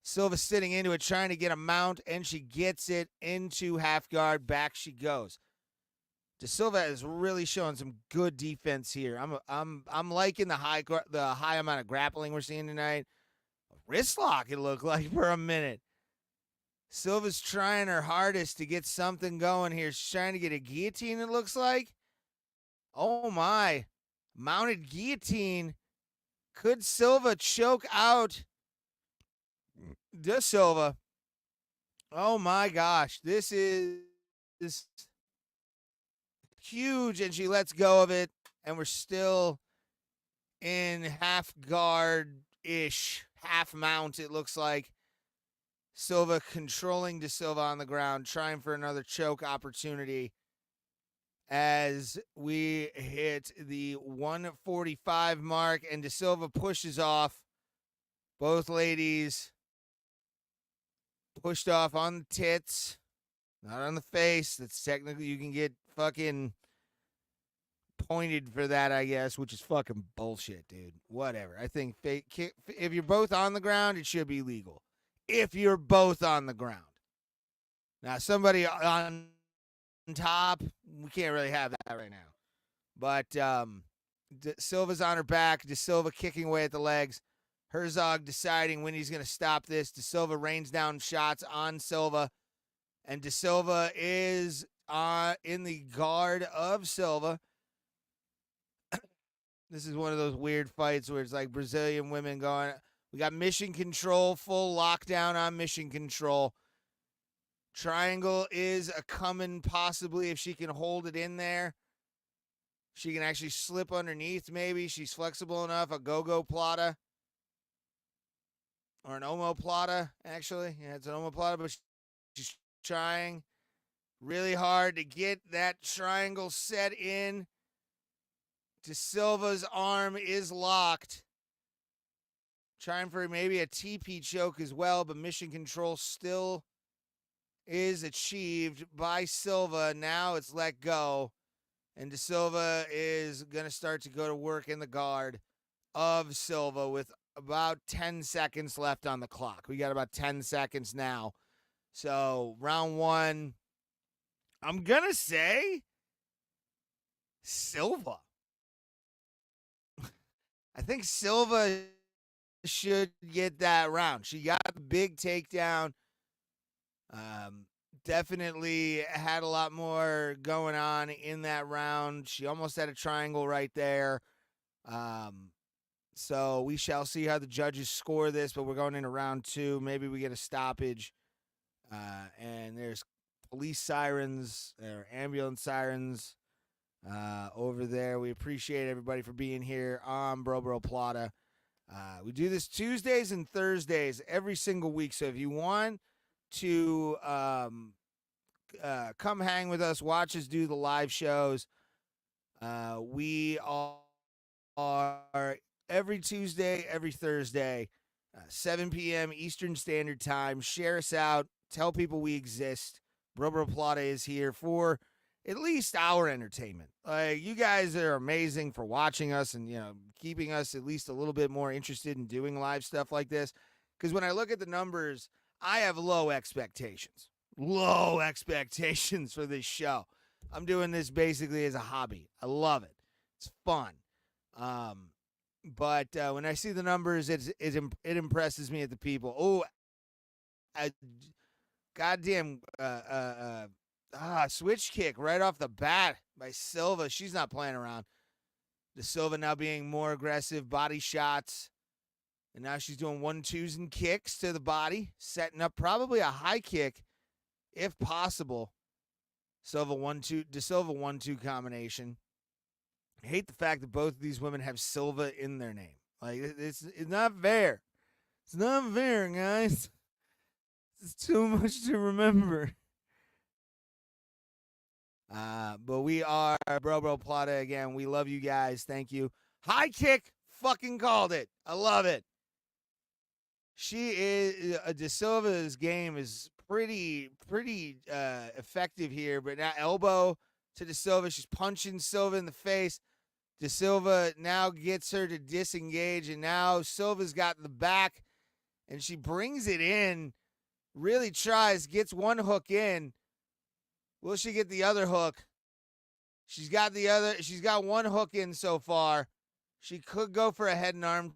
Silva sitting into it, trying to get a mount, and she gets it into half guard. Back she goes. De Silva is really showing some good defense here. I'm liking the high amount of grappling we're seeing tonight. A wrist lock, it looked like for a minute. Silva's trying her hardest to get something going here. She's trying to get a guillotine, it looks like. Oh my. Mounted guillotine. Could Silva choke out De Silva? Oh my gosh. This is huge, and she lets go of it, and we're still in half guard-ish, half mount, it looks like. Silva controlling De Silva on the ground, trying for another choke opportunity as we hit the 145 mark, and De Silva pushes off. Both ladies pushed off on the tits, not on the face. That's technically, you can get fucking pointed for that, I guess, which is fucking bullshit, dude. Whatever. I think if you're both on the ground, it should be legal. If you're both on the ground. Now, somebody on top, we can't really have that right now. But De Silva's on her back. De Silva kicking away at the legs. Herzog deciding when he's going to stop this. De Silva rains down shots on Silva. And De Silva is in the guard of Silva. This is one of those weird fights where it's like Brazilian women going, we got mission control, full lockdown on mission control. Triangle is a coming, possibly, if she can hold it in there. She can actually slip underneath, maybe. She's flexible enough. A go-go plata. Or an omoplata, actually. Yeah, it's an omoplata, but she's trying really hard to get that triangle set in. De Silva's arm is locked. Trying for maybe a TP choke as well, but mission control still is achieved by Silva. Now it's let go, and De Silva is going to start to go to work in the guard of Silva with about 10 seconds left on the clock. We got about 10 seconds now. So round one, I'm going to say Silva. I think Silva should get that round. She got a big takedown. Definitely had a lot more going on in that round. She almost had a triangle right there. So we shall see how the judges score this, but we're going into round two. Maybe we get a stoppage. And there's police sirens or ambulance sirens over there. We appreciate everybody for being here on Bro Plata. We do this Tuesdays and Thursdays every single week. So if you want to come hang with us, watch us do the live shows, we are every Tuesday, every Thursday, 7 p.m. Eastern Standard Time. Share us out. Tell people we exist. Bro Plata is here for at least our entertainment. You guys are amazing for watching us and, keeping us at least a little bit more interested in doing live stuff like this. Because when I look at the numbers, I have low expectations. Low expectations for this show. I'm doing this basically as a hobby. I love it. It's fun. But when I see the numbers, it impresses me at the people. Oh, goddamn switch kick right off the bat by Silva. She's not playing around. De Silva now being more aggressive, body shots. And now she's doing 1-2s and kicks to the body, setting up probably a high kick if possible. De Silva 1-2 combination. I hate the fact that both of these women have Silva in their name. It's not fair. It's not fair, guys. It's too much to remember. But we are Bro Plata again. We love you guys. Thank you. High kick. Fucking called it. I love it. She is De Silva's game is pretty effective here. But now elbow to De Silva. She's punching Silva in the face. De Silva now gets her to disengage, and now Silva's got the back, and she brings it in. Really tries, gets one hook in. Will she get the other hook? She's got one hook in so far. She could go for a head and arm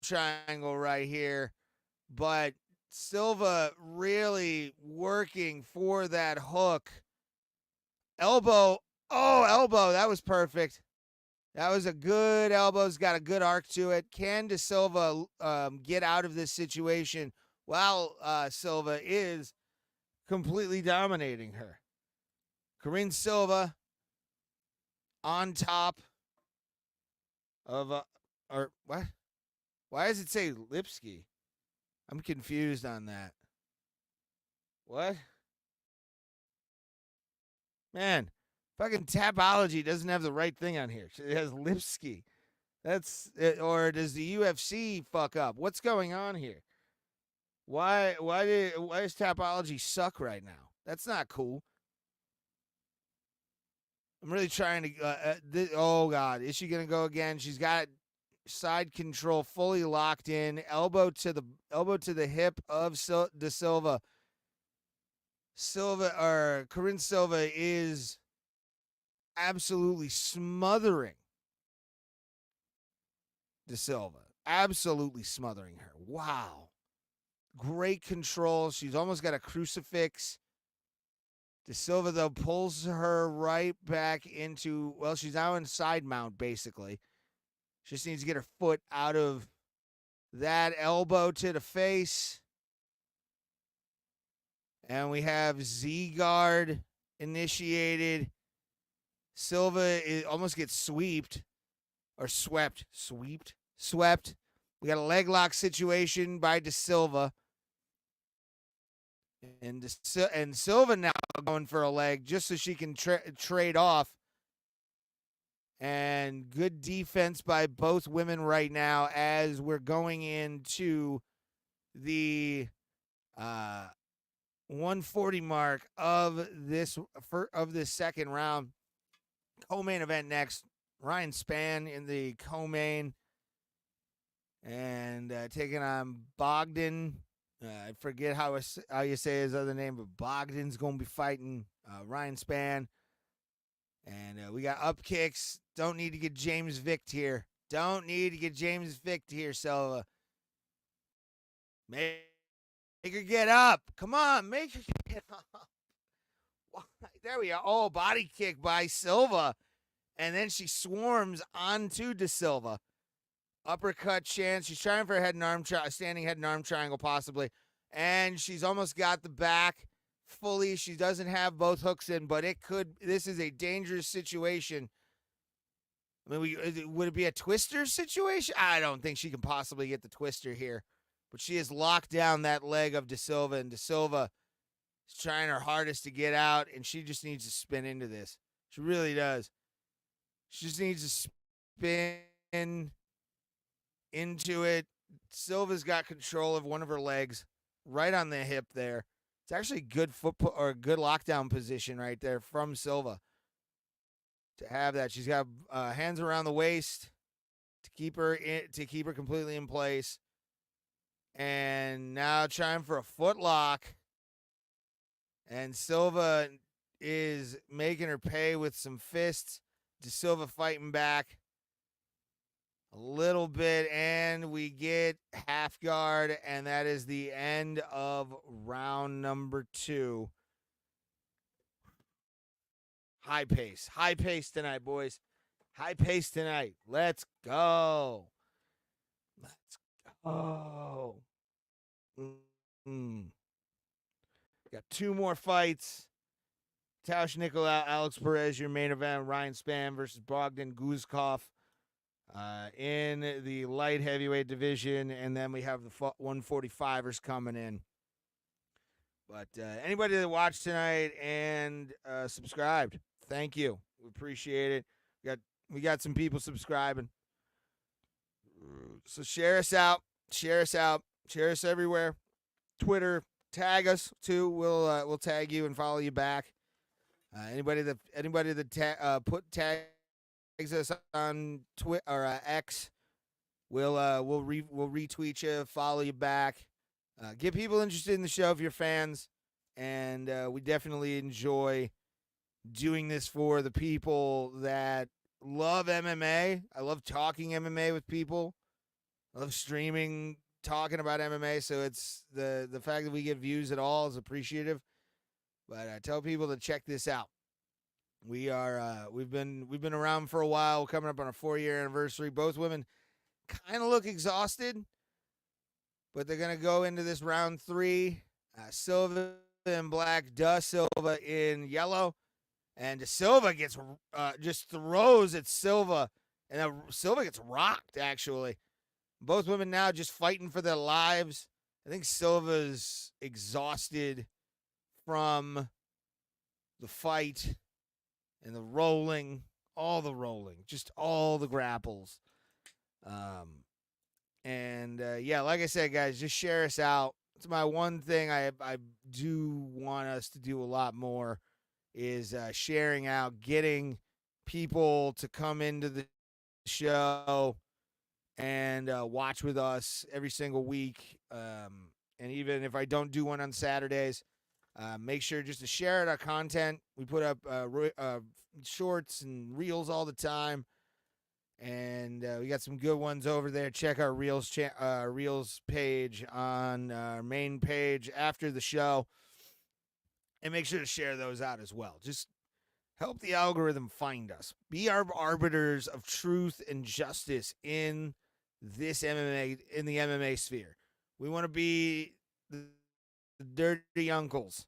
triangle right here, but Silva really working for that hook. Elbow. Oh, elbow. That was perfect. That was a good elbow. It's got a good arc to it. Can De Silva get out of this situation while Silva is completely dominating her? Corinne Silva on top of or what? Why does it say Lipski? I'm confused on that. What? Man, fucking Tapology doesn't have the right thing on here. It has Lipski. That's it. Or does the UFC fuck up? What's going on here? Why does Tapology suck right now? That's not cool. I'm really trying to. Oh God, is she gonna go again? She's got side control fully locked in. Elbow to the hip of De Silva. Corinne Silva is absolutely smothering De Silva. Absolutely smothering her. Wow. Great control. She's almost got a crucifix. De Silva, though, pulls her right back into, well, she's now in side mount, basically. She just needs to get her foot out of that elbow to the face. And we have Z-guard initiated. Silva almost gets swept. Swept. We got a leg lock situation by De Silva. And Silva now going for a leg just so she can trade off. And good defense by both women right now as we're going into the 140 mark of this second round. Co-main event next. Ryan Spann in the co-main. and taking on Bogdan. I forget how you say his other name, but Bogdan's going to be fighting Ryan Spann. And we got up kicks. Don't need to get James Vick here. Silva. Make her get up. Come on, make her get up. There we are. Oh, body kick by Silva. And then she swarms onto De Silva. Uppercut chance. She's trying for a standing head and arm triangle possibly. And she's almost got the back fully. She doesn't have both hooks in, but this is a dangerous situation. I mean, would it be a twister situation? I don't think she can possibly get the twister here. But she has locked down that leg of De Silva, and De Silva is trying her hardest to get out, and she just needs to spin into this. She really does. She just needs to spin into it. Silva's got control of one of her legs right on the hip there. It's actually good good lockdown position right there from Silva to have that. She's got hands around the waist to keep her completely in place. And now trying for a foot lock. And Silva is making her pay with some fists. De Silva fighting back a little bit, and we get half guard, and that is the end of round number 2. High pace tonight, boys. High pace tonight. Let's go. Got 2 more fights. Matheus, Nicolau, Alex Perez, your main event. Ryan Spann versus Bogdan Guzkov in the light heavyweight division. And then we have the 145ers coming in. But anybody that watched tonight and subscribed, thank you. We appreciate it. We got some people subscribing. So share us out. Share us everywhere. Twitter, tag us too. We'll tag you and follow you back. Anybody that tags us on Twitter or X, we'll retweet you, follow you back. Get people interested in the show if you're fans, and we definitely enjoy doing this for the people that love MMA. I love talking MMA with people. I love streaming, talking about MMA. So it's the fact that we get views at all is appreciative. But I tell people to check this out. We've been around for a while. We're coming up on our 4-year anniversary. Both women kind of look exhausted, but they're gonna go into this round 3. Silva in black, De Silva in yellow, and De Silva gets just throws at Silva, and Silva gets rocked. Actually, both women now just fighting for their lives. I think Silva's exhausted from the fight and the rolling, just all the grapples. Yeah, like I said, guys, just share us out. It's my one thing I do want us to do a lot more is sharing out, getting people to come into the show and watch with us every single week. And even if I don't do one on Saturdays, make sure just to share our content. We put up shorts and reels all the time, and we got some good ones over there. Check our reels page on our main page after the show, and make sure to share those out as well. Just help the algorithm find us. Be our arbiters of truth and justice in this MMA, in the MMA sphere. We want to be the dirty uncles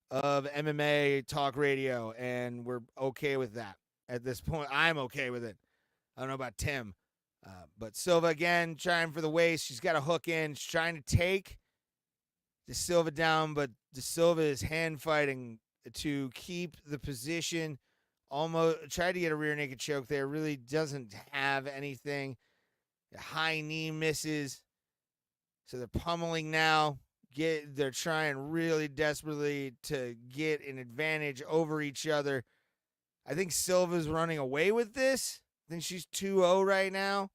of MMA talk radio, and we're okay with that at this point. I'm okay with it. I don't know about Tim, but Silva again trying for the waist. She's got a hook in. She's trying to take De Silva down, but De Silva is hand fighting to keep the position. Almost tried to get a rear naked choke there. Really doesn't have anything. The high knee misses, so they're pummeling now. They're trying really desperately to get an advantage over each other. I think Silva's running away with this. I think she's 2-0 right now.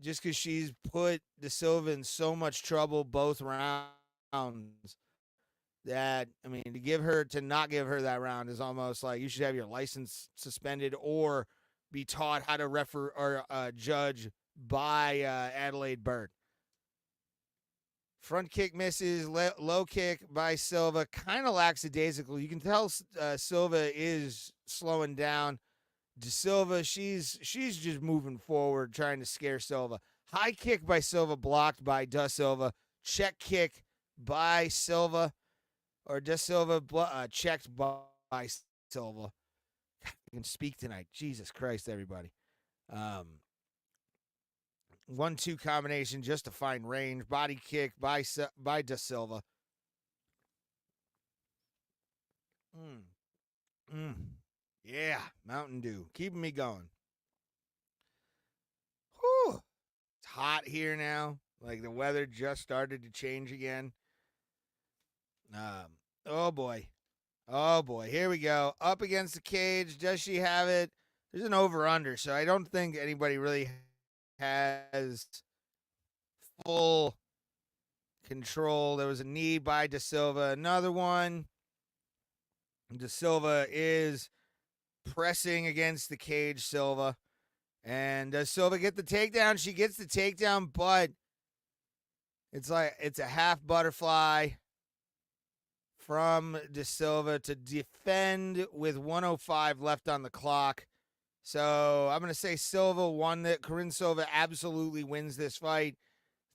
Just because she's put De Silva in so much trouble both rounds that, I mean, to not give her that round is almost like you should have your license suspended or be taught how to judge by Adelaide Bird. Front kick misses, low kick by Silva, kind of lackadaisical. You can tell Silva is slowing down. De Silva, she's just moving forward, trying to scare Silva. High kick by Silva, blocked by Da Silva. Check kick by Silva, or Da Silva checked by Silva. God, I can speak tonight. Jesus Christ, everybody. 1-2 combination just to find range. Body kick by Da Silva. Yeah, Mountain Dew. Keeping me going. Whew. It's hot here now. Like the weather just started to change again. Oh boy. Oh boy. Here we go. Up against the cage. Does she have it? There's an over-under, so I don't think anybody really has full control. There was a knee by Da Silva. Another one. Da Silva is pressing against the cage, Silva. And does Silva get the takedown? She gets the takedown, but it's a half butterfly from Da Silva to defend with 1:05 left on the clock. So I'm going to say Silva won that. Corinne Silva absolutely wins this fight.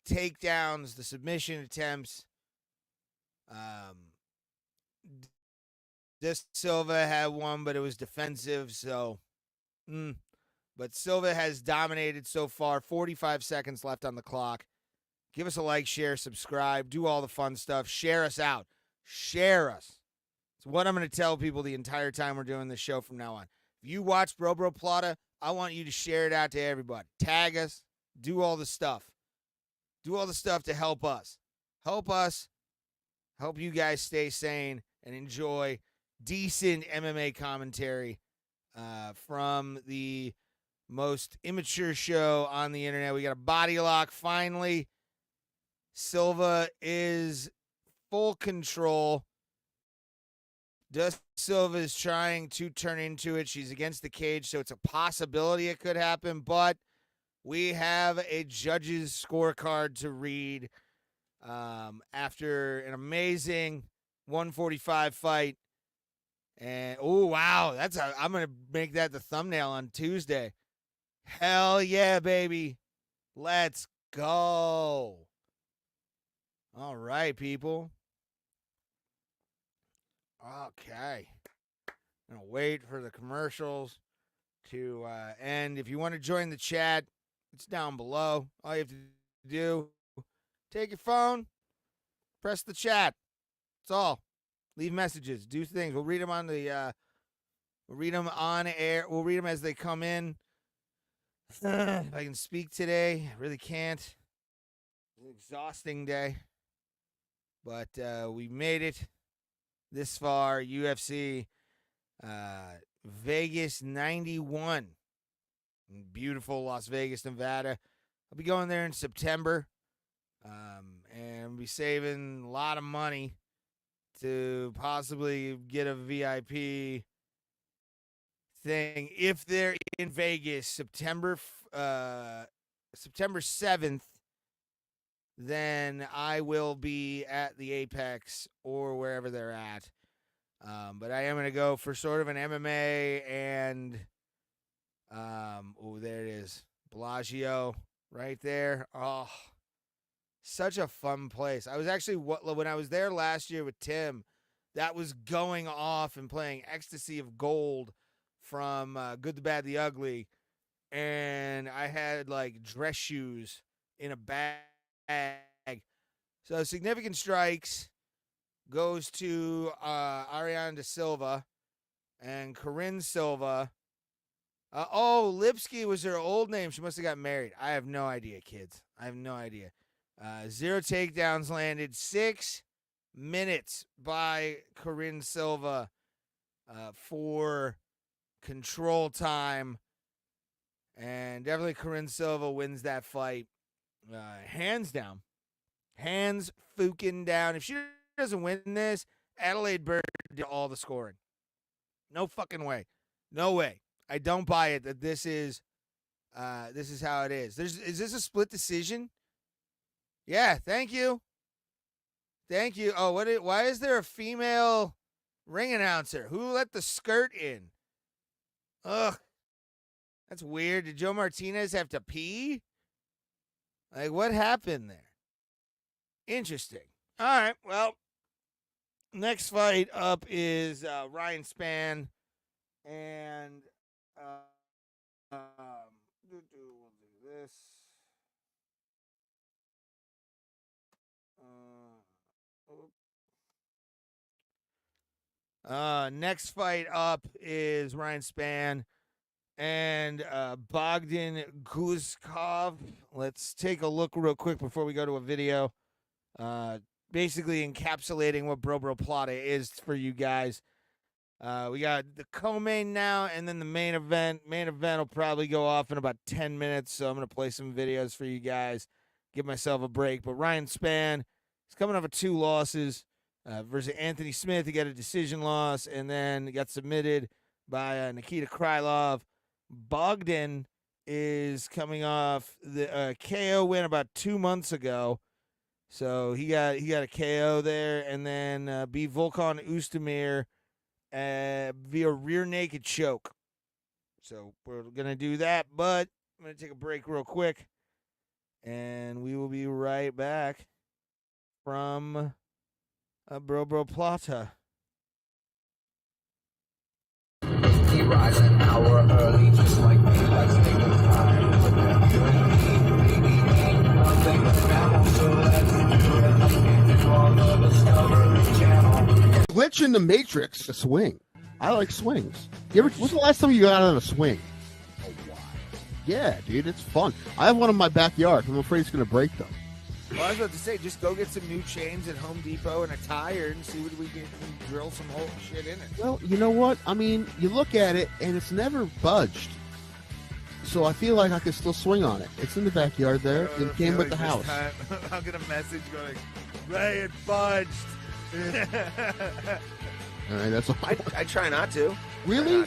Takedowns, the submission attempts. This Silva had one, but it was defensive. So, but Silva has dominated so far. 45 seconds left on the clock. Give us a like, share, subscribe, do all the fun stuff. Share us out. Share us. It's what I'm going to tell people the entire time we're doing this show from now on. If you watch Bro Plata, I want you to share it out to everybody. Tag us. Do all the stuff. Do all the stuff to help us. Help us. Help you guys stay sane and enjoy decent MMA commentary from the most immature show on the internet. We got a body lock finally. Silva is full control. Da Silva is trying to turn into it. She's against the cage, so it's a possibility it could happen, but we have a judge's scorecard to read after an amazing 145 fight. And, oh, wow, I'm going to make that the thumbnail on Tuesday. Hell yeah, baby. Let's go. All right, people. Okay. I'm going to wait for the commercials to end. If you want to join the chat, it's down below. All you have to do, take your phone, press the chat. That's all. Leave messages, do things. We'll read them on the we'll read them on air. We'll read them as they come in. If I can speak today, I really can't. It's an exhausting day. But we made it this far. UFC Vegas 91. Beautiful Las Vegas, Nevada. I'll be going there in September. And I'll be saving a lot of money to possibly get a VIP thing if they're in Vegas September 7th. Then I will be at the Apex or wherever they're at. But I am going to go for sort of an MMA and there it is. Bellagio right there. Oh, such a fun place. I was actually, when I was there last year with Tim, that was going off and playing Ecstasy of Gold from Good, the Bad, the Ugly. And I had like dress shoes in a bag. So Significant Strikes goes to Ariana Da Silva and Corinne Silva. Lipsky was her old name. She must have got married. I have no idea, kids. I have no idea. 0 takedowns landed. 6 minutes by Corinne Silva for control time. And definitely Corinne Silva wins that fight hands down. Hands fucking down. If she doesn't win this, Adelaide Bird did all the scoring. No fucking way. No way. I don't buy it that this is how it is. Is this a split decision? Yeah, thank you. Thank you. Oh, why is there a female ring announcer? Who let the skirt in? Ugh. That's weird. Did Joe Martinez have to pee? Like, what happened there? Interesting. All right, well, next fight up is Ryan Spann and we'll do this. Next fight up is Ryan Spann and Bogdan Guzkov. Let's take a look real quick before we go to a video. Basically encapsulating what Bro Plata is for you guys. We got the co-main now, and then the main event. Main event will probably go off in about 10 minutes, so I'm going to play some videos for you guys, give myself a break. But Ryan Spann is coming off of 2 losses versus Anthony Smith. He got a decision loss, and then got submitted by Nikita Krylov. Bogdan is coming off the KO win about 2 months ago. So he got a KO there, and then beat Volkan Oezdemir via rear naked choke. So we're going to do that, but I'm going to take a break real quick, and we will be right back from Bro Plata. He rises an hour early, just like me, like stay with time. Nothing now, so let's do it. On the Discovery Channel. Glitch in the Matrix, a swing. I like swings. When's the last time you got on a swing? A while. Yeah, dude, it's fun. I have one in my backyard. I'm afraid it's going to break them. Well, I was about to say, just go get some new chains at Home Depot and a tire and see what we can drill some whole shit in it. Well, you know what? I mean, you look at it, and it's never budged. So I feel like I could still swing on it. It's in the backyard there. It came with the house. I'll get a message going, Ray, it budged. All right, that's all. I try not to. Really?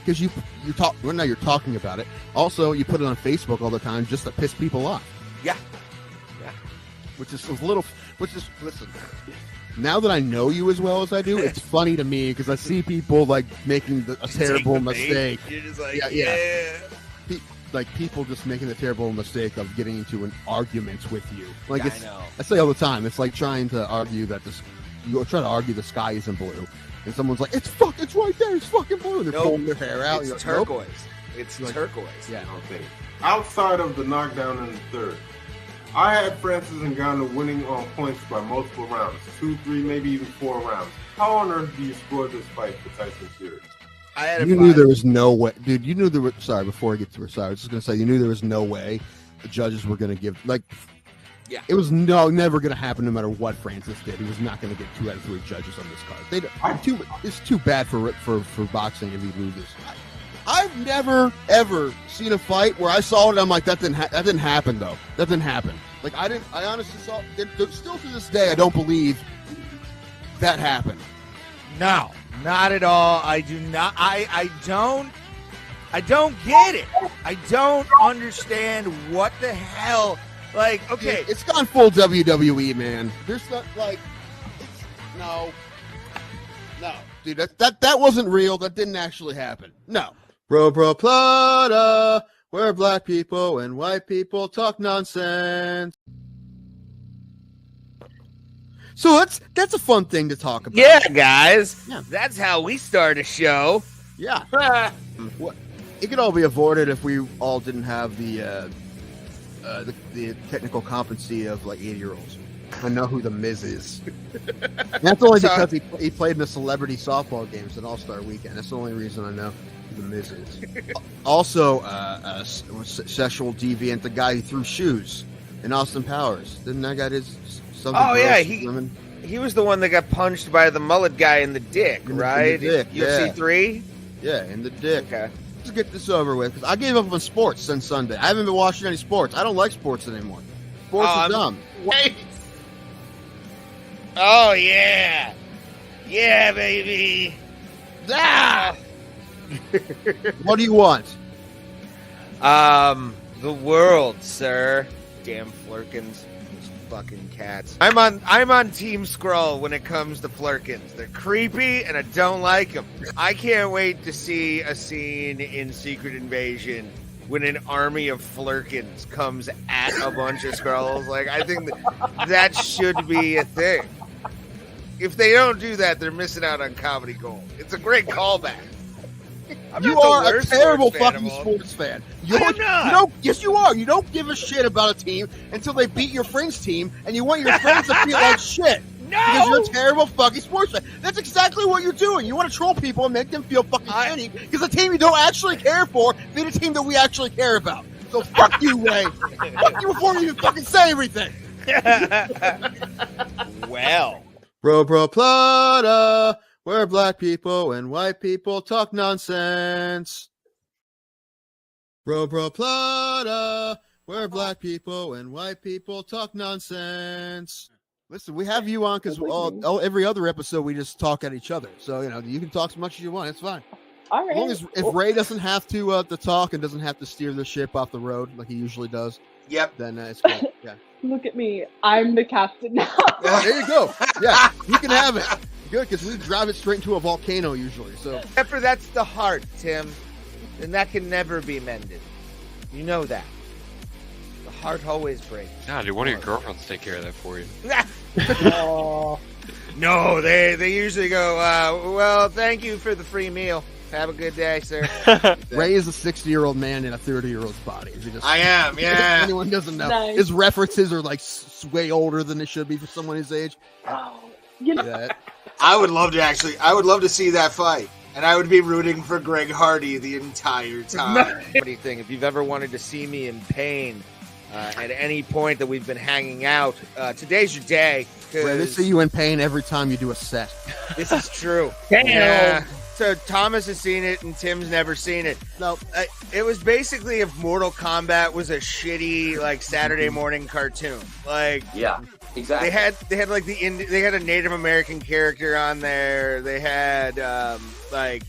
Because you talk. Well, now you're talking about it. Also, you put it on Facebook all the time just to piss people off. Yeah. Which is a little. Listen. Now that I know you as well as I do, it's funny to me because I see people like making a terrible mistake. You're just like, yeah. Like people just making the terrible mistake of getting into an argument with you. Like I know. I say all the time. It's like trying to argue that you try to argue the sky isn't blue, and someone's like, it's right there. It's fucking blue. And they're pulling their hair out. It's turquoise. It's turquoise. Yeah. Okay. Outside of the knockdown in the third, I had Francis Ngannou winning on points by multiple rounds, 2, 3, maybe even 4 rounds. How on earth do you score this fight for Tyson Fury? You knew there was no way, dude. You knew there was. Sorry, before I get to it, sorry, I was just gonna say you knew there was no way the judges were gonna give it was never gonna happen no matter what Francis did. He was not gonna get 2 out of 3 judges on this card. It's too bad for boxing if he loses. I've never ever seen a fight where I saw it. I'm like, that didn't happen though. That didn't happen. Like I honestly saw. Still to this day, I don't believe that happened. No, not at all. I do not. I don't get it. I don't understand what the hell. Like, okay, it's gone full WWE, man. There's not like, no, dude. That wasn't real. That didn't actually happen. No. Bro Plata, where black people and white people talk nonsense. So that's a fun thing to talk about. Yeah, guys. Yeah. That's how we start a show. Yeah. It could all be avoided if we all didn't have the technical competency of like 80-year-olds. I know who the Miz is. That's only because he played in the celebrity softball games at All-Star Weekend. That's the only reason I know who the Miz is. Also, sexual deviant, the guy who threw shoes in Austin Powers. Didn't that guy did something? Oh yeah, he was the one that got punched by the mullet guy in the dick, right? In the dick, UFC 3? Yeah, in the dick. Okay. Let's get this over with, because I gave up on sports since Sunday. I haven't been watching any sports. I don't like sports anymore. Sports are dumb. Wait. Oh yeah, yeah, baby. Ah. What do you want? The world, sir. Damn Flurkins. Those fucking cats. I'm on Team Skrull when it comes to Flurkins. They're creepy and I don't like them. I can't wait to see a scene in Secret Invasion when an army of Flurkins comes at a bunch of Skrulls. Like, I think that should be a thing. If they don't do that, they're missing out on comedy gold. It's a great callback. You are a terrible fucking sports fan. I'm not. You don't. Yes, you are. You don't give a shit about a team until they beat your friend's team, and you want your friends to feel like shit. No! Because you're a terrible fucking sports fan. That's exactly what you're doing. You want to troll people and make them feel fucking shitty because the team you don't actually care for beat a team that we actually care about. So fuck you, Ray. Fuck you before you even fucking say everything. Well. Bro Plata, where black people and white people talk nonsense. Bro Plata, where black people and white people talk nonsense. Listen, we have you on because every other episode we just talk at each other. So, you can talk as much as you want. It's fine. All right. As long as if Ray doesn't have to talk and doesn't have to steer the ship off the road like he usually does. Yep. Then it's good. Yeah. Look at me. I'm the captain now. There you go. Yeah, you can have it. Good, because we drive it straight into a volcano usually. So, Except for that's the heart, Tim. And that can never be mended. You know that. The heart always breaks. Nah, dude, one of your girlfriends take care of that for you. Oh. No, they usually go, well, thank you for the free meal. Have a good day, sir. Ray is a 60-year-old man in a 30-year-old's body. I am, yeah. If anyone doesn't know. Nice. His references are like way older than they should be for someone his age. Oh, you know. Yeah. I would love to see that fight. And I would be rooting for Greg Hardy the entire time. Funny thing, if you've ever wanted to see me in pain at any point that we've been hanging out, today's your day. Ray, they see you in pain every time you do a set. This is true. Damn. Yeah. So Thomas has seen it and Tim's never seen it. No, it was basically if Mortal Kombat was a shitty like Saturday morning cartoon. Like, Yeah, exactly. they had like they had a Native American character on there. They had they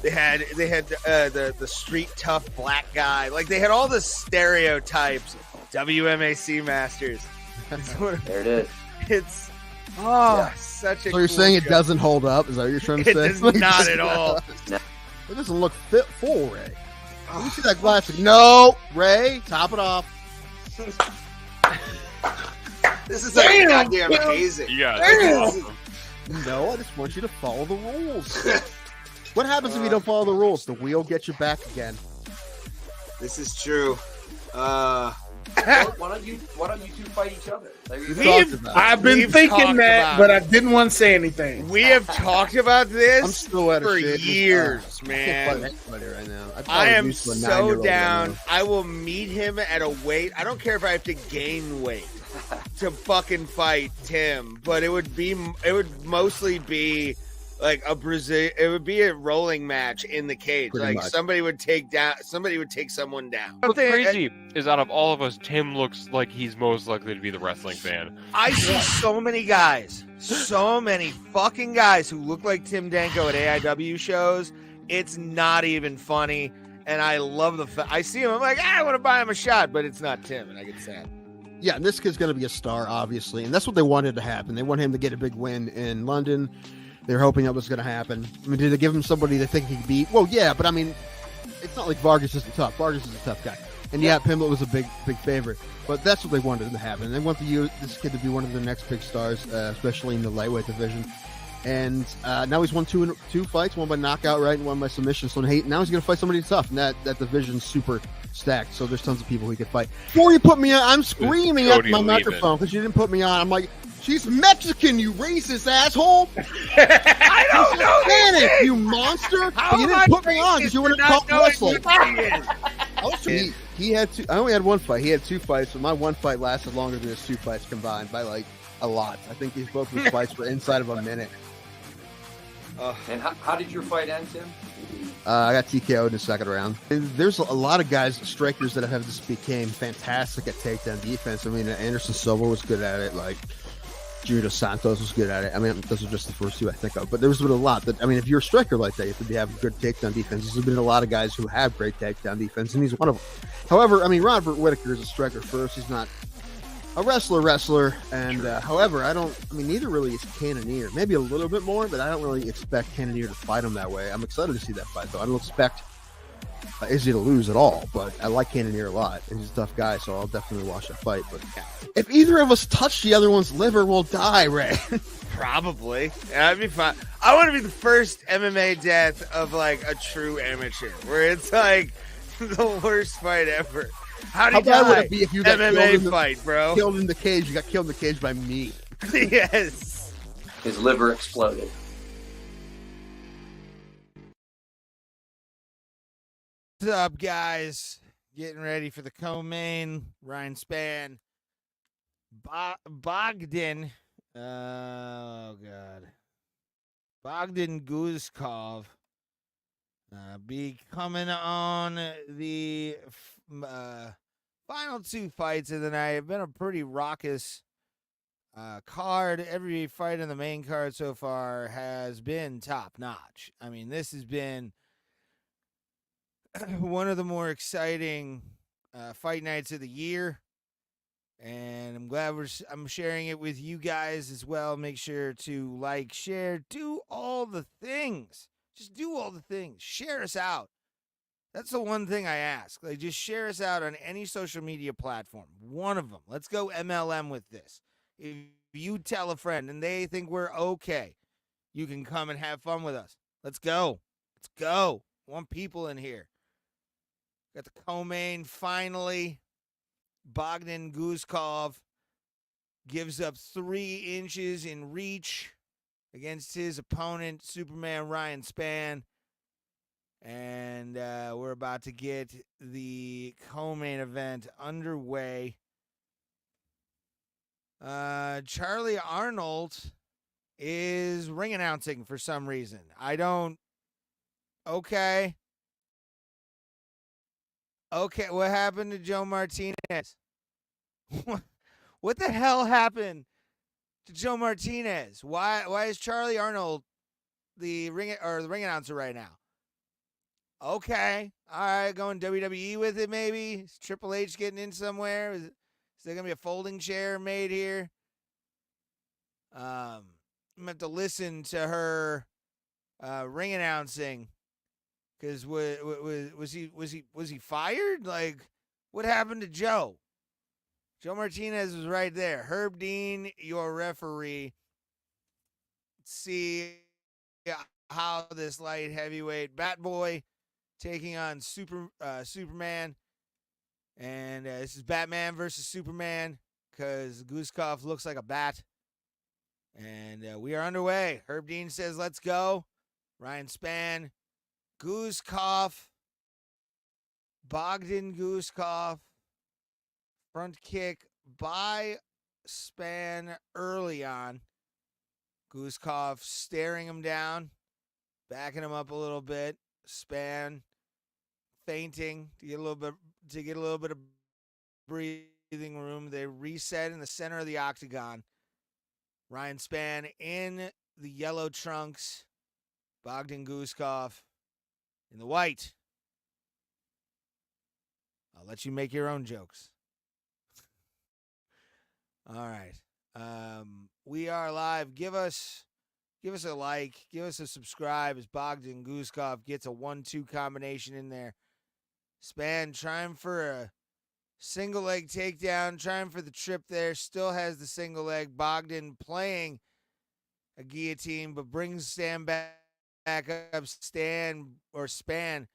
had the street tough black guy. Like they had all the stereotypes. WMAC masters. There it is. It's such a. So you're cool saying it show. doesn't hold up? Is that what you're trying to It say? does not at all. It doesn't look fit full, Ray. Let me see that glass. No, Ray, top it off. This is like goddamn amazing. Yeah. No, I just want you to follow the rules. What happens if you don't follow the rules? The wheel gets you back again. This is true. Why don't you two fight each other? There you go. I've been thinking that, but I didn't want to say anything. We have talked about this I'm still at a for shit. years, I man. can't fight anybody right now. I am so down. I will meet him at a weight. I don't care if I have to gain weight to fucking fight Tim, but it would mostly be like it would be a rolling match in the cage. Pretty like much. somebody would take someone down. What's crazy is out of all of us, Tim looks like he's most likely to be the wrestling fan. I see so many fucking guys who look like Tim Danko at AIW shows. It's not even funny. And I love I see him, I'm like, I want to buy him a shot, but it's not Tim, and I get sad. Yeah, and this kid's going to be a star, obviously. And that's what they wanted to happen. They want him to get a big win in London. They're hoping that was going to happen. I mean, did they give him somebody they think he could beat? Well, yeah, but I mean, it's not like Vargas isn't tough. Vargas is a tough guy. And yeah, Pimblett was a big favorite. But that's what they wanted to happen. They want this kid to be one of their next big stars, especially in the lightweight division. And now he's won two fights, one by knockout, right, and one by submission. So now he's going to fight somebody tough. And that division's super stacked. So there's tons of people he could fight. Before you put me on, I'm screaming at my microphone because you didn't put me on. I'm like, she's Mexican, you racist asshole. I don't know Spanish, you monster. But you didn't put me on because you wouldn't talk wrestling. He had I only had one fight. He had two fights, but my one fight lasted longer than his two fights combined by like a lot. I think both of his fights were inside of a minute. And how did your fight end, Tim? I got TKO'd in the second round. And there's a lot of guys, strikers, that have just became fantastic at takedown defense. I mean, Anderson Silva was good at it. Like, Junior Santos was good at it. I mean, those are just the first two I think of. But there's been a lot that, I mean, if you're a striker like that, you have to have good takedown defense. There's been a lot of guys who have great takedown defense, and he's one of them. However, I mean, Robert Whittaker is a striker first. He's not a wrestler. And however, neither really is Cannonier. Maybe a little bit more, but I don't really expect Cannonier to fight him that way. I'm excited to see that fight, though. I don't expect Izzy to lose at all, but I like Cannonier a lot, and he's a tough guy, so I'll definitely watch that fight. But if either of us touch the other one's liver, we'll die, Ray. Probably. That'd be fun. I want to be the first MMA death of like a true amateur, where it's like the worst fight ever. How bad would it be if you got MMA fight, bro? Killed in the cage. You got killed in the cage by me. Yes. His liver exploded. What's up, guys? Getting ready for the co-main. Ryan Spann. Bogdan. Oh, God. Bogdan Guzkov. Be coming on the final two fights of the night. Have been a pretty raucous card. Every fight in the main card so far has been top-notch. I mean, this has been one of the more exciting fight nights of the year, and I'm glad I'm sharing it with you guys as well. Make sure to like, share, do all the things. Just do all the things. Share us out. That's the one thing I ask. Like, just share us out on any social media platform. One of them. Let's go MLM with this. If you tell a friend and they think we're okay, you can come and have fun with us. Let's go. Let's go. I want people in here. Got the co-main finally. Bogdan Guzkov gives up 3 inches in reach against his opponent, Superman Ryan Spann. And we're about to get the co-main event underway. Charlie Arnold is ring announcing for some reason. Okay, what happened to Joe Martinez? What the hell happened to Joe Martinez? Why is Charlie Arnold the ring announcer right now? Okay, all right, going WWE with it maybe. Is Triple H getting in somewhere? Is there gonna be a folding chair made here? I'm gonna have to listen to her ring announcing. Because was he fired? Like, what happened to Joe? Joe Martinez was right there. Herb Dean, your referee. Let's see how this light heavyweight Bat Boy taking on Superman. And this is Batman versus Superman because Guzkov looks like a bat. And we are underway. Herb Dean says, let's go. Ryan Spann. Guzkov, Bogdan Guzkov, front kick by Spann early on. Guzkov staring him down, backing him up a little bit. Spann feinting to get a little bit of breathing room. They reset in the center of the octagon. Ryan Spann in the yellow trunks. Bogdan Guzkov in the white. I'll let you make your own jokes. All right. We are live. Give us a like. Give us a subscribe as Bogdan Guzkov gets a 1-2 combination in there. Spann trying for a single leg takedown. Trying for the trip there. Still has the single leg. Bogdan playing a guillotine, but brings Stan back up. Spann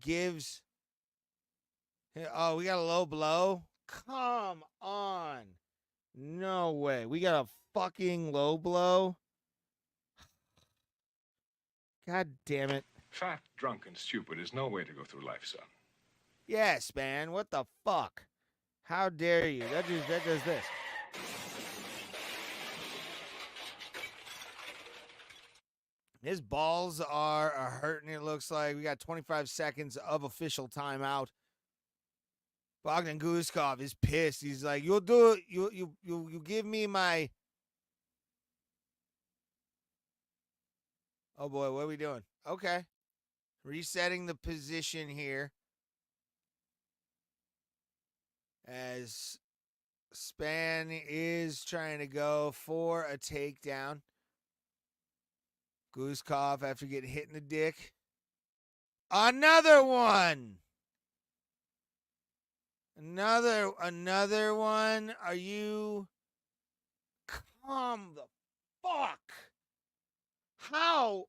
gives. Oh, we got a low blow? Come on. No way. We got a fucking low blow? God damn it. Fat, drunk, and stupid is no way to go through life, son. Yeah, Spann. What the fuck? How dare you? That does this. His balls are hurting, it looks like. We got 25 seconds of official timeout. Bogdan Guskov is pissed. He's like, "You'll do it. You give me my." Oh boy, what are we doing? Okay, resetting the position here as Span is trying to go for a takedown. Guskov after getting hit in the dick. Another one. Another one. Are you? Come the fuck. How?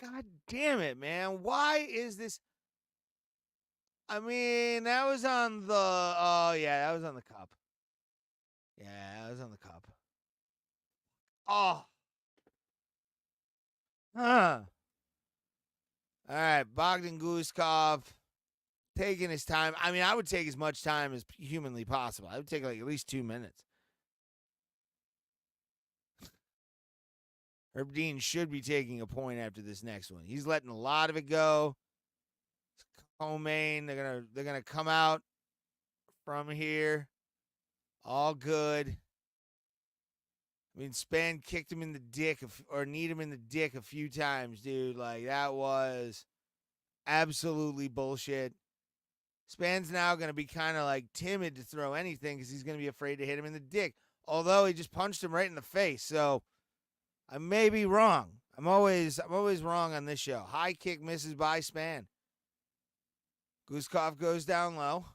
God damn it, man. Why is this? I mean, that was on the. Oh, yeah, that was on the cup. Yeah, that was on the cup. Oh. Huh. All right, Bogdan Guskov taking his time. I mean, I would take as much time as humanly possible. I would take like at least 2 minutes. Herb Dean should be taking a point after this next one. He's letting a lot of it go. Co-main, they're gonna come out from here. All good. I mean, Span kicked him in the dick or kneed him in the dick a few times, dude. Like, that was absolutely bullshit. Span's now going to be kind of like timid to throw anything because he's going to be afraid to hit him in the dick. Although he just punched him right in the face. So I may be wrong. I'm always wrong on this show. High kick misses by Span. Guskov goes down low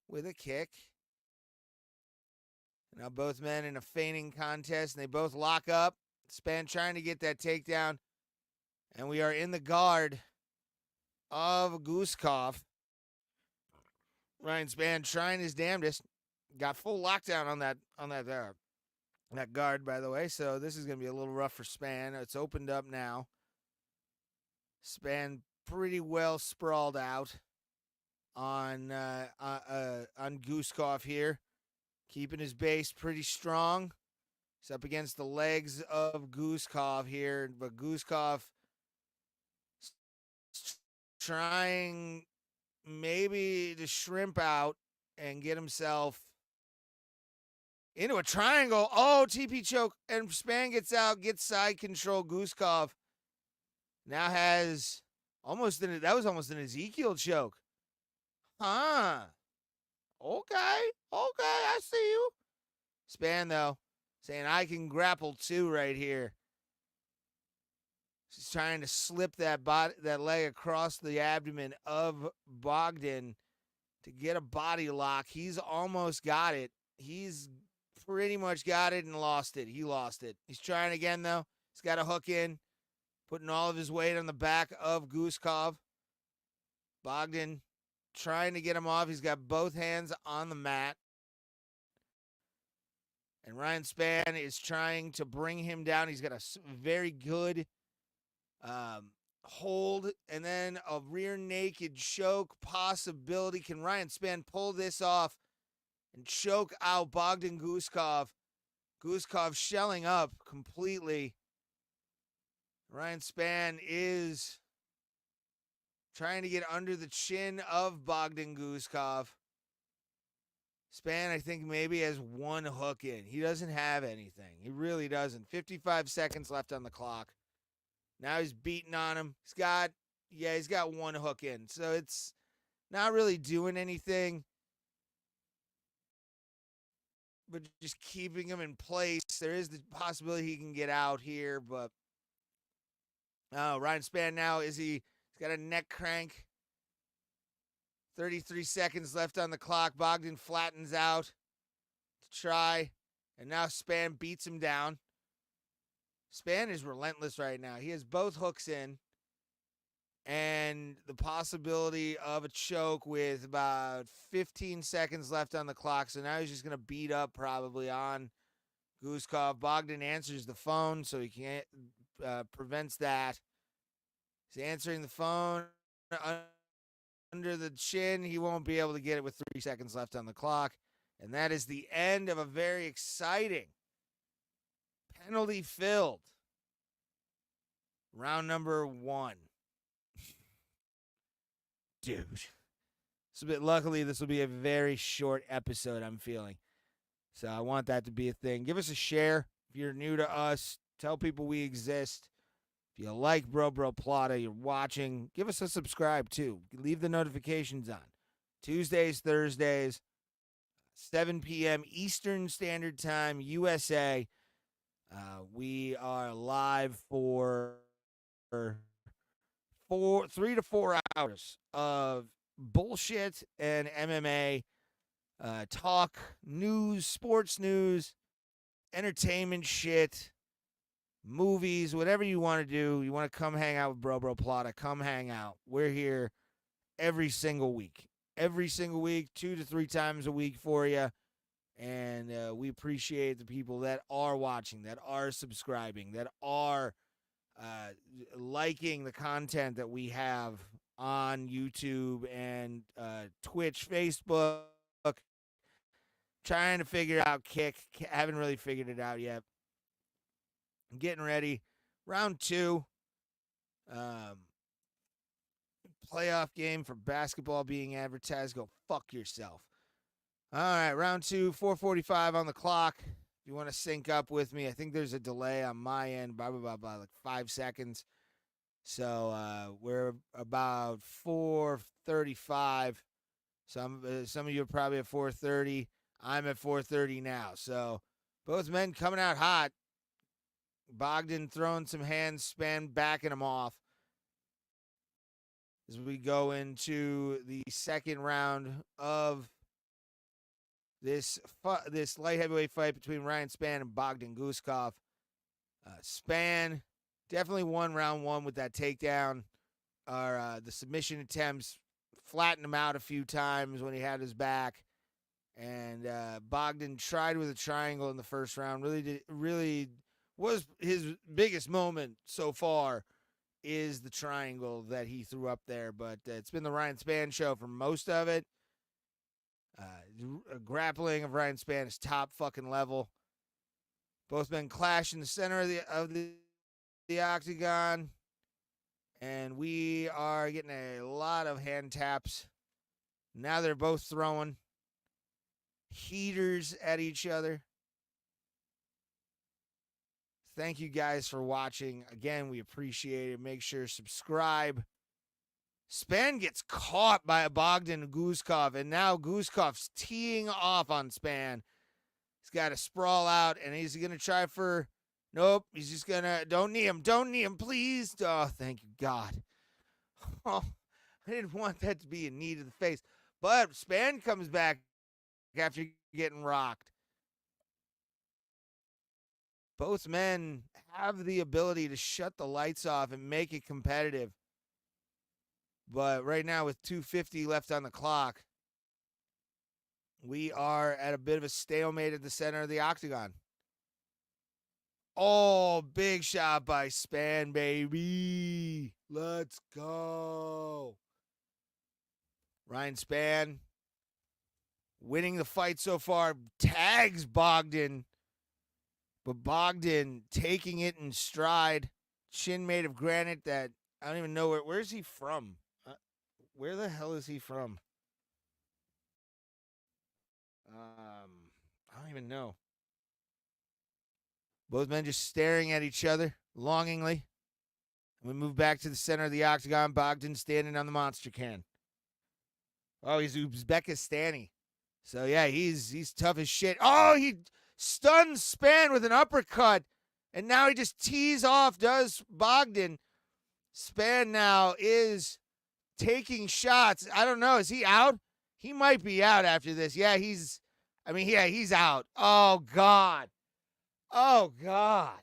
with a kick. Now both men in a feigning contest, and they both lock up. Span trying to get that takedown. And we are in the guard of Guskov. Ryan Span trying his damnedest. Got full lockdown on that guard, by the way. So this is going to be a little rough for Span. It's opened up now. Span pretty well sprawled out on Guskov here. Keeping his base pretty strong. He's up against the legs of Guskov here. But Guskov trying maybe to shrimp out and get himself into a triangle. Oh, TP choke. And Span gets out, gets side control. Guskov now has that was almost an Ezekiel choke. Huh. Okay, I see you. Span, though, saying I can grapple too right here. She's trying to slip that leg across the abdomen of Bogdan to get a body lock. He's almost got it. He's pretty much got it and lost it. He lost it. He's trying again, though. He's got a hook in, putting all of his weight on the back of Guskov. Bogdan trying to get him off. He's got both hands on the mat. And Ryan Span is trying to bring him down. He's got a very good hold. And then a rear naked choke possibility. Can Ryan Span pull this off and choke out Bogdan Guskov? Guskov shelling up completely. Ryan Span is trying to get under the chin of Bogdan Guskov. Span, I think, maybe has one hook in. He doesn't have anything. He really doesn't. 55 seconds left on the clock. Now he's beating on him. He's got one hook in. So it's not really doing anything, but just keeping him in place. There is the possibility he can get out here, but Ryan Span now, he's got a neck crank. 33 seconds left on the clock. Bogdan flattens out to try, and now Span beats him down. Span is relentless right now. He has both hooks in, and the possibility of a choke with about 15 seconds left on the clock. So now he's just going to beat up probably on Guskov. Bogdan answers the phone, so he can't prevents that. He's answering the phone under the chin. He won't be able to get it with 3 seconds left on the clock. And that is the end of a very exciting, penalty-filled round number 1. Dude. Luckily, this will be a very short episode, I'm feeling. So I want that to be a thing. Give us a share if you're new to us. Tell people we exist. If you like Bro Plata, you're watching, give us a subscribe too. Leave the notifications on. Tuesdays, Thursdays, 7 p.m. Eastern Standard Time, USA. We are live for 3 to 4 hours of bullshit and MMA talk, news, sports news, entertainment shit, movies, whatever you want to do. You want to come hang out with Bro Plata, come hang out. We're here every single week. 2 to 3 times a week for you. And we appreciate the people that are watching, that are subscribing, that are liking the content that we have on YouTube and Twitch, Facebook. Trying to figure out Kick. Haven't really figured it out yet. I'm getting ready. Round 2. Playoff game for basketball being advertised. Go fuck yourself. All right, round 2, 4:45 on the clock. If you want to sync up with me, I think there's a delay on my end, by like 5 seconds. So we're about 4:35. Some of you are probably at 4:30. I'm at 4:30 now. So both men coming out hot. Bogdan throwing some hands, Span backing him off. As we go into the second round of this light heavyweight fight between Ryan Span and Bogdan Guskov. Span definitely won round 1 with that takedown. The submission attempts flattened him out a few times when he had his back. And Bogdan tried with a triangle in the first round. Really was his biggest moment so far is the triangle that he threw up there. But it's been the Ryan Span show for most of it. Grappling of Ryan Span is top fucking level. Both men clash in the center of the octagon. And we are getting a lot of hand taps. Now they're both throwing heaters at each other. Thank you guys for watching. Again, we appreciate it. Make sure to subscribe. Span gets caught by a Bogdan Guskov, and now Guskov's teeing off on Span. He's got to sprawl out, and he's going to try for... Nope, he's just going to... Don't knee him, please. Oh, thank you, God. Oh, I didn't want that to be a knee to the face. But Span comes back after getting rocked. Both men have the ability to shut the lights off and make it competitive. But right now, with 2:50 left on the clock, we are at a bit of a stalemate at the center of the octagon. Oh, big shot by Span, baby. Let's go. Ryan Span winning the fight so far, tags Bogdan. But Bogdan taking it in stride. Chin made of granite that I don't even know where's he from? Where the hell is he from? I don't even know. Both men just staring at each other longingly. We move back to the center of the octagon. Bogdan standing on the monster can. Oh, he's Uzbekistani. So, yeah, he's tough as shit. Oh, he stuns Span with an uppercut. And now he just tees off, does Bogdan. Span now is taking shots. I don't know. Is he out? He might be out after this. Yeah, he's out. Oh, God. Oh, God.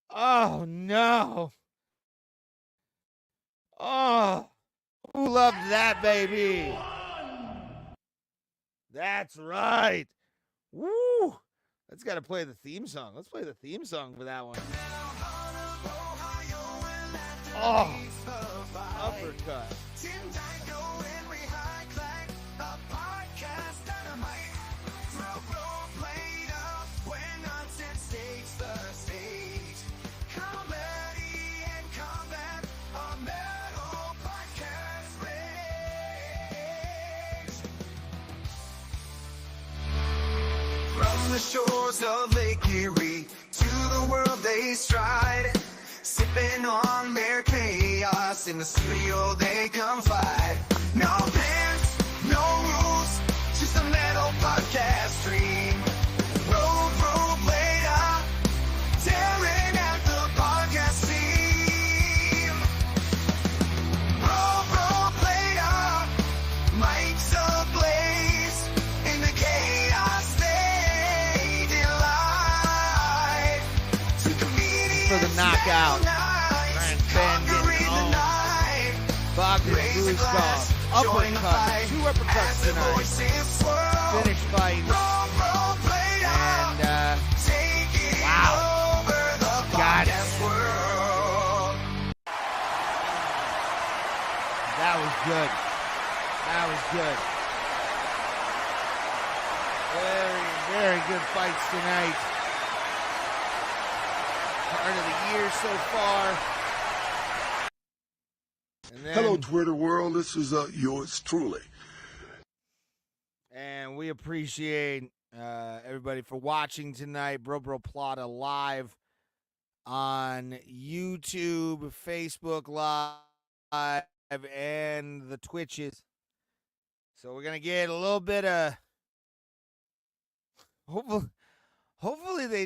Oh, no. Oh, who loved that, baby? That's right. Woo. Let's got to play the theme song. Let's play the theme song for that one. Oh, uppercut. the shores of Lake Erie, to the world they stride, sipping on their chaos, in the studio they confide. No pants, no rules, just a metal podcast stream. Road later, tearing at the podcast scene. Road later, mics ablaze, in the chaos they delight. To comedians For the knockout. Ryan Fenn getting home. Bogdan Guzkov. Uppercut. 2 uppercuts tonight. Finish fight. And, wow. Got it. That was good. That was good. Very, very good fights tonight. Part of the year so far. And then, Hello, Twitter world. This is yours truly. And we appreciate everybody for watching tonight. Bro Plata live on YouTube, Facebook Live, and the Twitches. So we're gonna get a little bit of hopefully they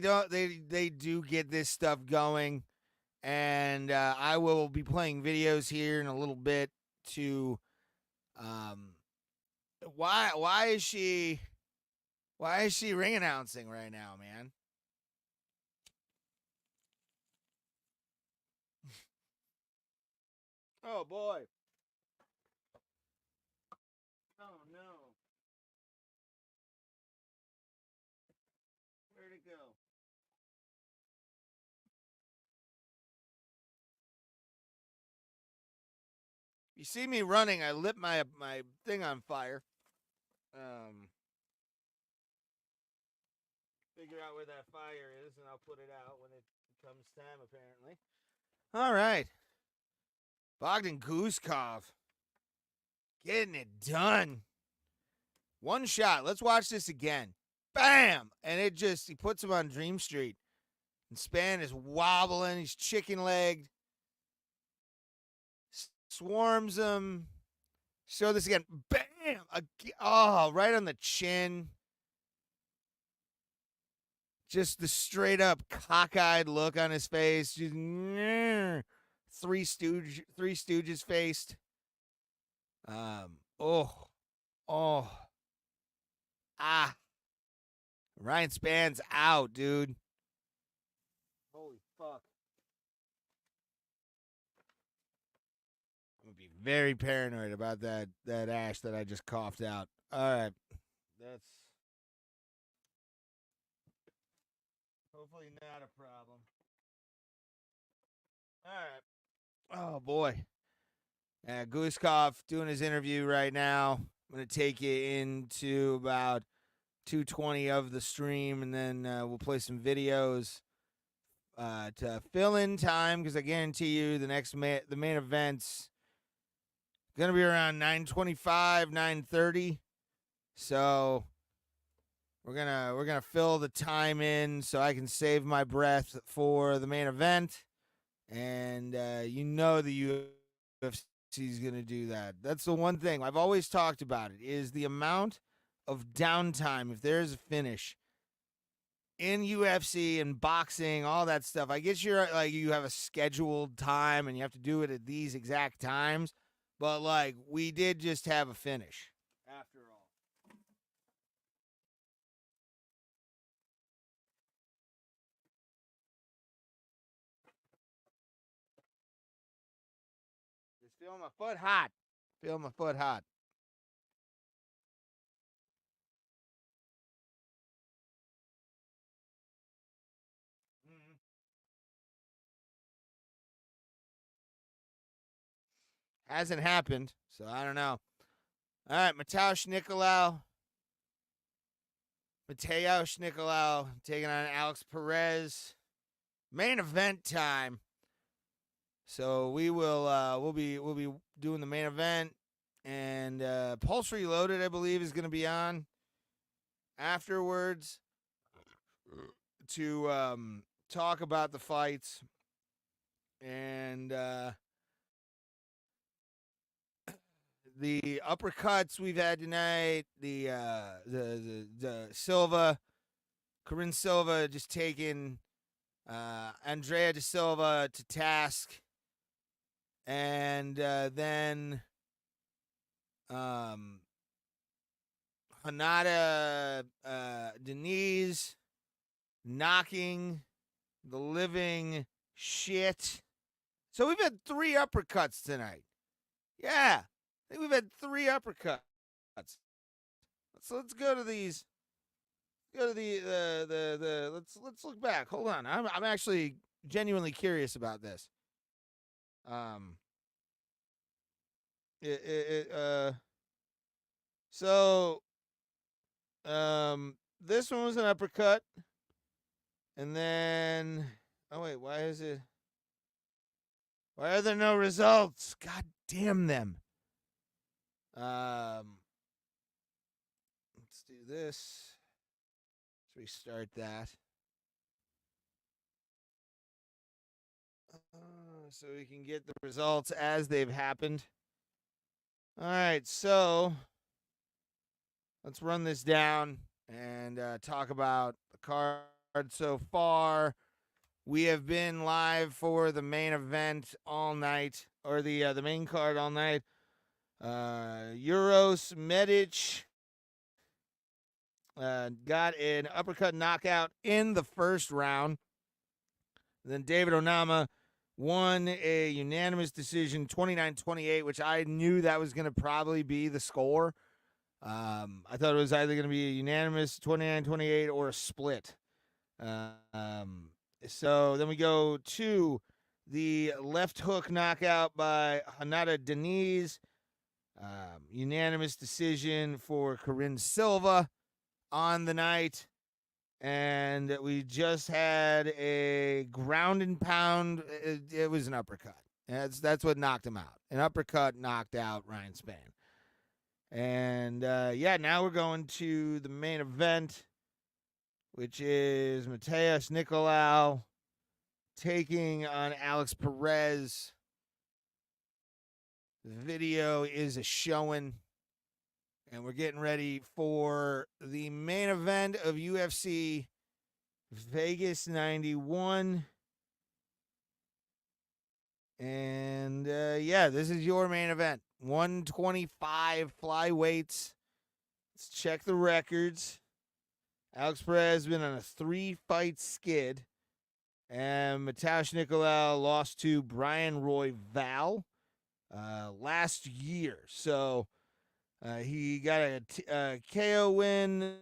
do get this stuff going. And I will be playing videos here in a little bit to why is she ring announcing right now, man? Oh boy. Oh no. Where'd it go? You see me running, I lit my thing on fire. Figure out where that fire is, and I'll put it out when it comes time, apparently. All right. Bogdan Guzkov. Getting it done. One shot. Let's watch this again. Bam! And he puts him on Dream Street. And Span is wobbling. He's chicken-legged. Swarms him. Show this again. Bam! Oh, right on the chin. Just the straight up cockeyed look on his face. Just, Three Stooges faced. Ryan Span's out, dude. Holy fuck. I'm gonna be very paranoid about that ash that I just coughed out. All right. That's hopefully not a problem. All right. Oh, boy. Guzkov doing his interview right now. I'm going to take you into about 2:20 of the stream, and then we'll play some videos to fill in time, because I guarantee you the main event's going to be around 9:25, 9:30. So we're gonna fill the time in so I can save my breath for the main event. And you know the UFC is going to do that. That's the one thing I've always talked about. It is the amount of downtime if there's a finish in UFC and boxing, all that stuff. I guess you have a scheduled time and you have to do it at these exact times. But we did just have a finish after all. Feeling my foot hot. Feeling my foot hot. Hasn't happened, so I don't know. All right, Matheus Nicolau taking on Alex Perez. Main event time. So we'll be doing the main event, and Pulse Reloaded, I believe, is going to be on afterwards. talk about the fights and the uppercuts we've had tonight. The Silva, Corinne Silva just taking Andrea de Silva to task, and then Hanada Denise knocking the living shit. So we've had 3 uppercuts tonight. Yeah, I think we've had 3 uppercuts. So let's go to these. Go to the let's look back. Hold on, I'm actually genuinely curious about this. This one was an uppercut, and then why are there no results? God damn them. Let's do this. Let's restart that. So we can get the results as they've happened. All right, so let's run this down and talk about the card so far. We have been live for the main event all night, or the main card all night. Uros Medic got an uppercut knockout in the first round. Then David Onama won a unanimous decision, 29-28, which I knew that was going to probably be the score. I thought it was either going to be a unanimous 29-28 or a split. So then we go to the left hook knockout by Hanada Denise. Unanimous decision for Corinne Silva on the night. And we just had a ground and pound. It was an uppercut. That's what knocked him out. An uppercut knocked out Ryan Spann. And, now we're going to the main event, which is Matheus Nicolau taking on Alex Perez. The video is a showing. And we're getting ready for the main event of UFC Vegas 91. And, this is your main event. 125 flyweights. Let's check the records. Alex Perez has been on a 3-fight skid. And Matheus Nicolau lost to Brian Royval last year. So he got a KO win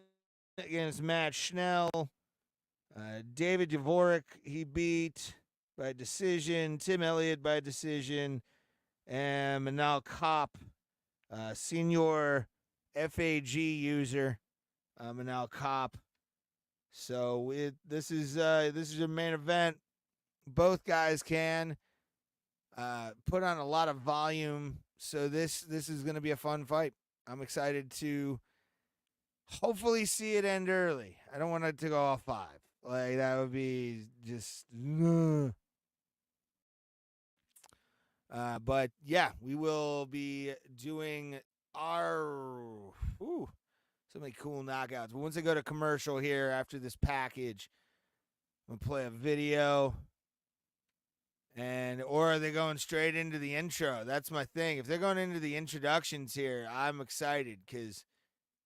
against Matt Schnell. David Dvorak he beat by decision. Tim Elliott by decision. And Manal Kopp, senior FAG user, Manal Kopp. So this is your main event. Both guys can put on a lot of volume. So this is going to be a fun fight. I'm excited to hopefully see it end early. I don't want it to go all 5. Like, that would be just... but yeah, we will be doing our so many cool knockouts. But once I go to commercial here after this package, I'm gonna play a video. Or are they going straight into the intro? That's my thing. If they're going into the introductions here, I'm excited because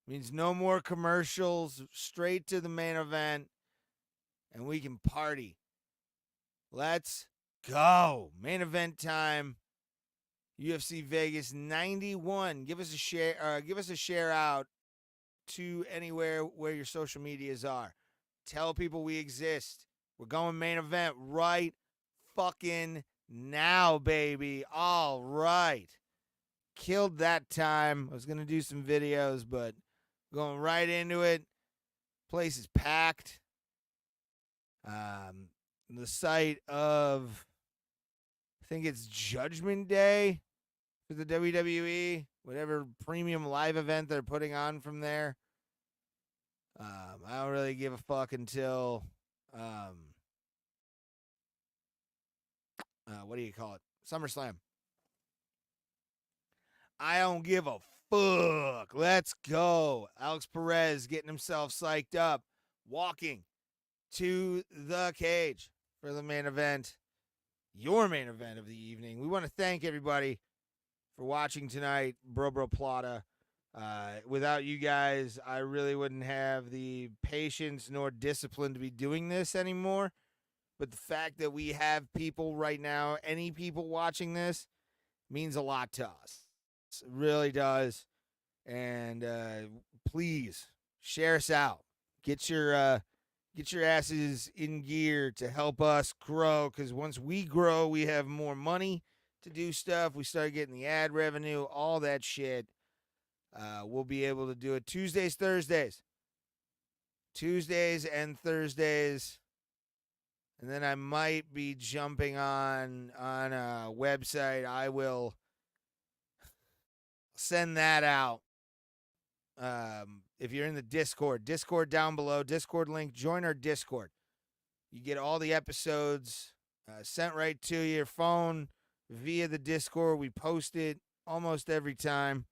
it means no more commercials, straight to the main event, and we can party. Let's go. Main event time. UFC Vegas 91. Give us a share. Give us a share out to anywhere where your social medias are. Tell people we exist. We're going main event right fucking now, baby. All right. Killed that time. I was going to do some videos, but going right into it. Place is packed. The site of, I think it's Judgment Day for the WWE, whatever premium live event they're putting on from there. I don't really give a fuck until what do you call it? SummerSlam. I don't give a fuck. Let's go. Alex Perez getting himself psyched up, walking to the cage for the main event, your main event of the evening. We want to thank everybody for watching tonight, Bro Plata. Without you guys, I really wouldn't have the patience nor discipline to be doing this anymore. But the fact that we have people right now, any people watching this, means a lot to us. It really does. And please share us out. Get your asses in gear to help us grow. Because once we grow, we have more money to do stuff. We start getting the ad revenue, all that shit. We'll be able to do it Tuesdays and Thursdays. And then I might be jumping on a website. I will send that out. If you're in the Discord down below, Discord link, join our Discord. You get all the episodes sent right to your phone via the Discord. We post it almost every time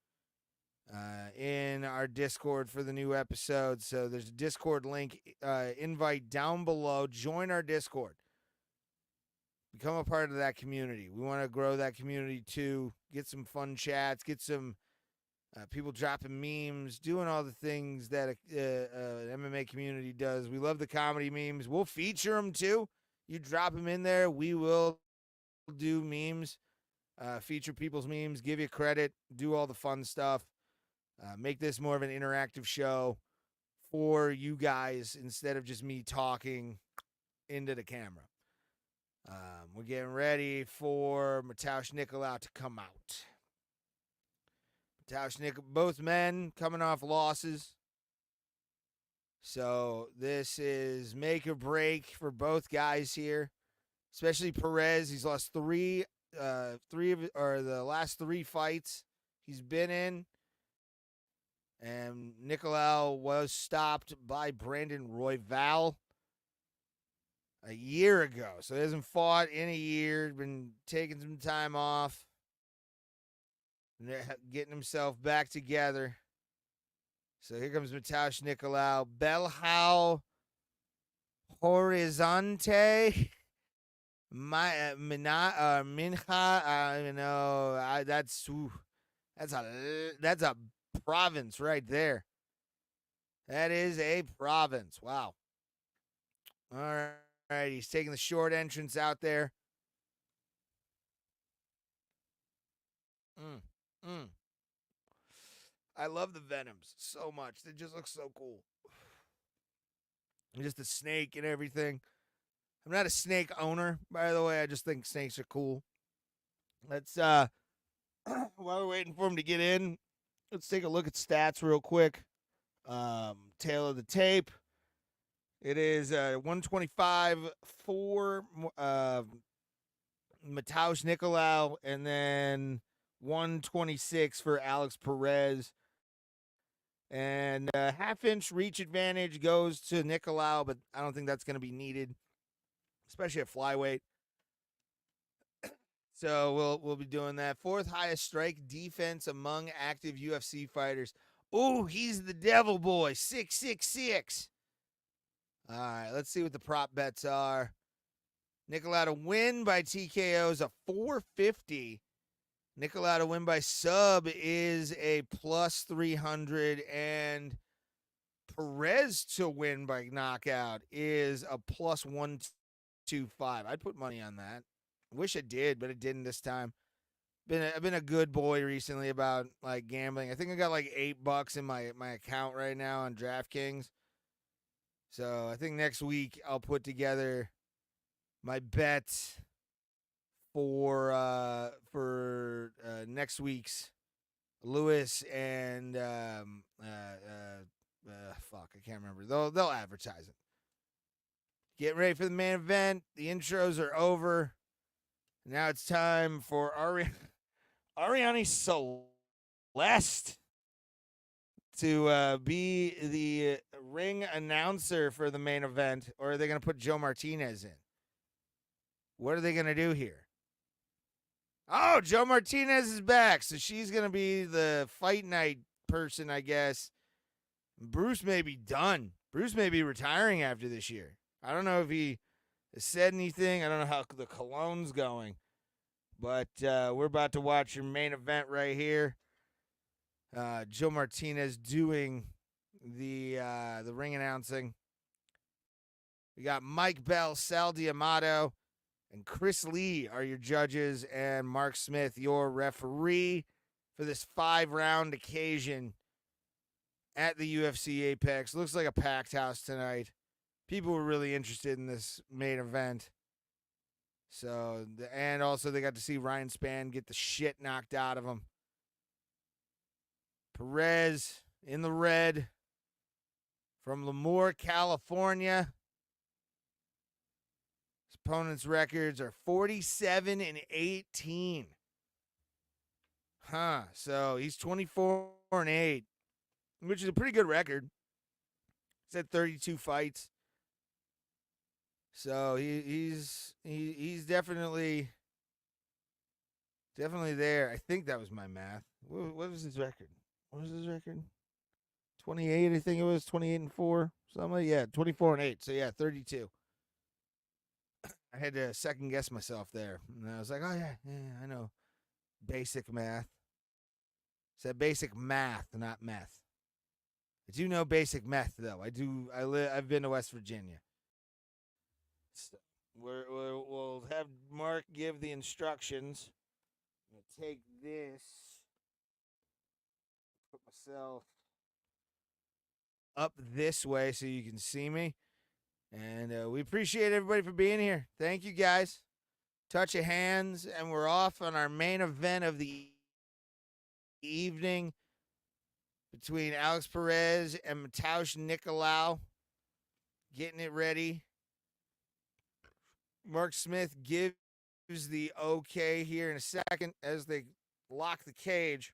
in our Discord for the new episodes. So there's a Discord link, invite down below. Join our Discord. Become a part of that community. We want to grow that community too. Get some fun chats. Get some people dropping memes, doing all the things that an MMA community does. We love the comedy memes. We'll feature them too. You drop them in there, we will do memes, feature people's memes, give you credit, do all the fun stuff. Make this more of an interactive show for you guys instead of just me talking into the camera. We're getting ready for Matheus Nicolau to come out. Both men coming off losses. So this is make or break for both guys here, especially Perez. He's lost the last three fights he's been in. And Nicolau was stopped by Brandon Royval a year ago. So he hasn't fought in a year, been taking some time off, getting himself back together. So here comes Matheus Nicolau. Belhau Horizonte. Minha. I know. That's a province right there. That is a province. Wow. All right. He's taking the short entrance out there. I love the Venoms so much. They just look so cool. Just the snake and everything. I'm not a snake owner, by the way. I just think snakes are cool. Let's, while we're waiting for him to get in, let's take a look at stats real quick. Tail of the tape. It is 125 for Matheus Nicolau, and then 126 for Alex Perez. And half-inch reach advantage goes to Nicolau, but I don't think that's going to be needed, especially at flyweight. So we'll be doing that. Fourth highest strike defense among active UFC fighters. Ooh, he's the devil boy, 666. All right, let's see what the prop bets are. Nicolau to win by TKO is a 450. Nicolau to win by sub is a plus 300. And Perez to win by knockout is a plus 125. I'd put money on that. Wish I did, but it didn't this time. I've been a good boy recently about like gambling. I think I got like $8 in my account right now on DraftKings. So I think next week I'll put together my bets for next week's Lewis and fuck, I can't remember. They'll advertise it. Getting ready for the main event. The intros are over. Now it's time for Ariane Celeste to be the ring announcer for the main event, or are they going to put Joe Martinez in? What are they going to do here? Oh, Joe Martinez is back, so she's going to be the fight night person, I guess. Bruce may be done. Bruce may be retiring after this year. I don't know if he has said anything. I don't know how the cologne's going. But we're about to watch your main event right here. Joe Martinez doing the ring announcing. We got Mike Bell, Sal D'Amato, and Chris Lee are your judges, and Mark Smith, your referee for this 5-round occasion at the UFC Apex. Looks like a packed house tonight. People were really interested in this main event. So, and also they got to see Ryan Spann get the shit knocked out of him. Perez in the red from Lemoore, California. His opponent's records are 47-18. So he's 24-8, which is a pretty good record. He's had 32 fights. So he's definitely there. I think that was my math. What was his record? What was his record? 28, I think it was 28-4. Something like 24-8. So yeah, 32. I had to second guess myself there, and I was like, oh yeah, I know basic math. Said basic math, not meth. I do know basic meth though. I've been to West Virginia. So we'll have Mark give the instructions. I'm going to take this, put myself up this way so you can see me. And we appreciate everybody for being here. Thank you, guys. Touch of hands, and we're off on our main event of the evening between Alex Perez and Matheus Nicolau. Getting it ready. Mark Smith gives the okay here in a second as they lock the cage.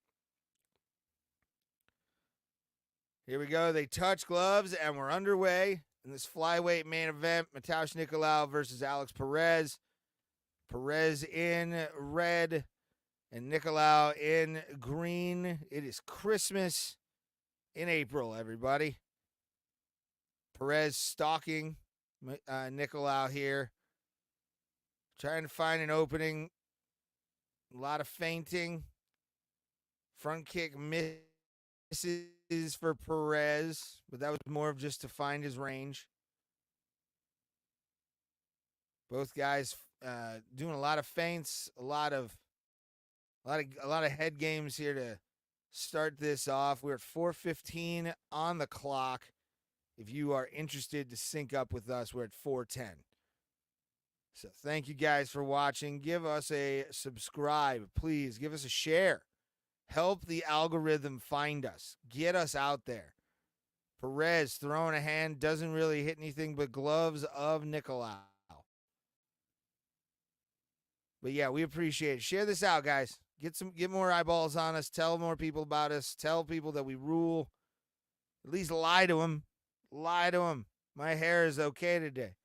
Here we go. They touch gloves, and we're underway in this flyweight main event. Matheus Nicolau versus Alex Perez. Perez in red and Nicolau in green. It is Christmas in April, everybody. Perez stalking Nicolau here. Trying to find an opening. A lot of feinting. Front kick misses for Perez, but that was more of just to find his range. Both guys doing a lot of feints, a lot of head games here to start this off. We're at 4:15 on the clock. If you are interested to sync up with us, we're at 4:10. So thank you guys for watching. Give us a subscribe. Please give us a share. Help the algorithm find us. Get us out there. Perez throwing a hand. Doesn't really hit anything but gloves of Nicolau. But yeah, we appreciate it. Share this out, guys. Get more eyeballs on us. Tell more people about us. Tell people that we rule. At least lie to them. Lie to them. My hair is okay today.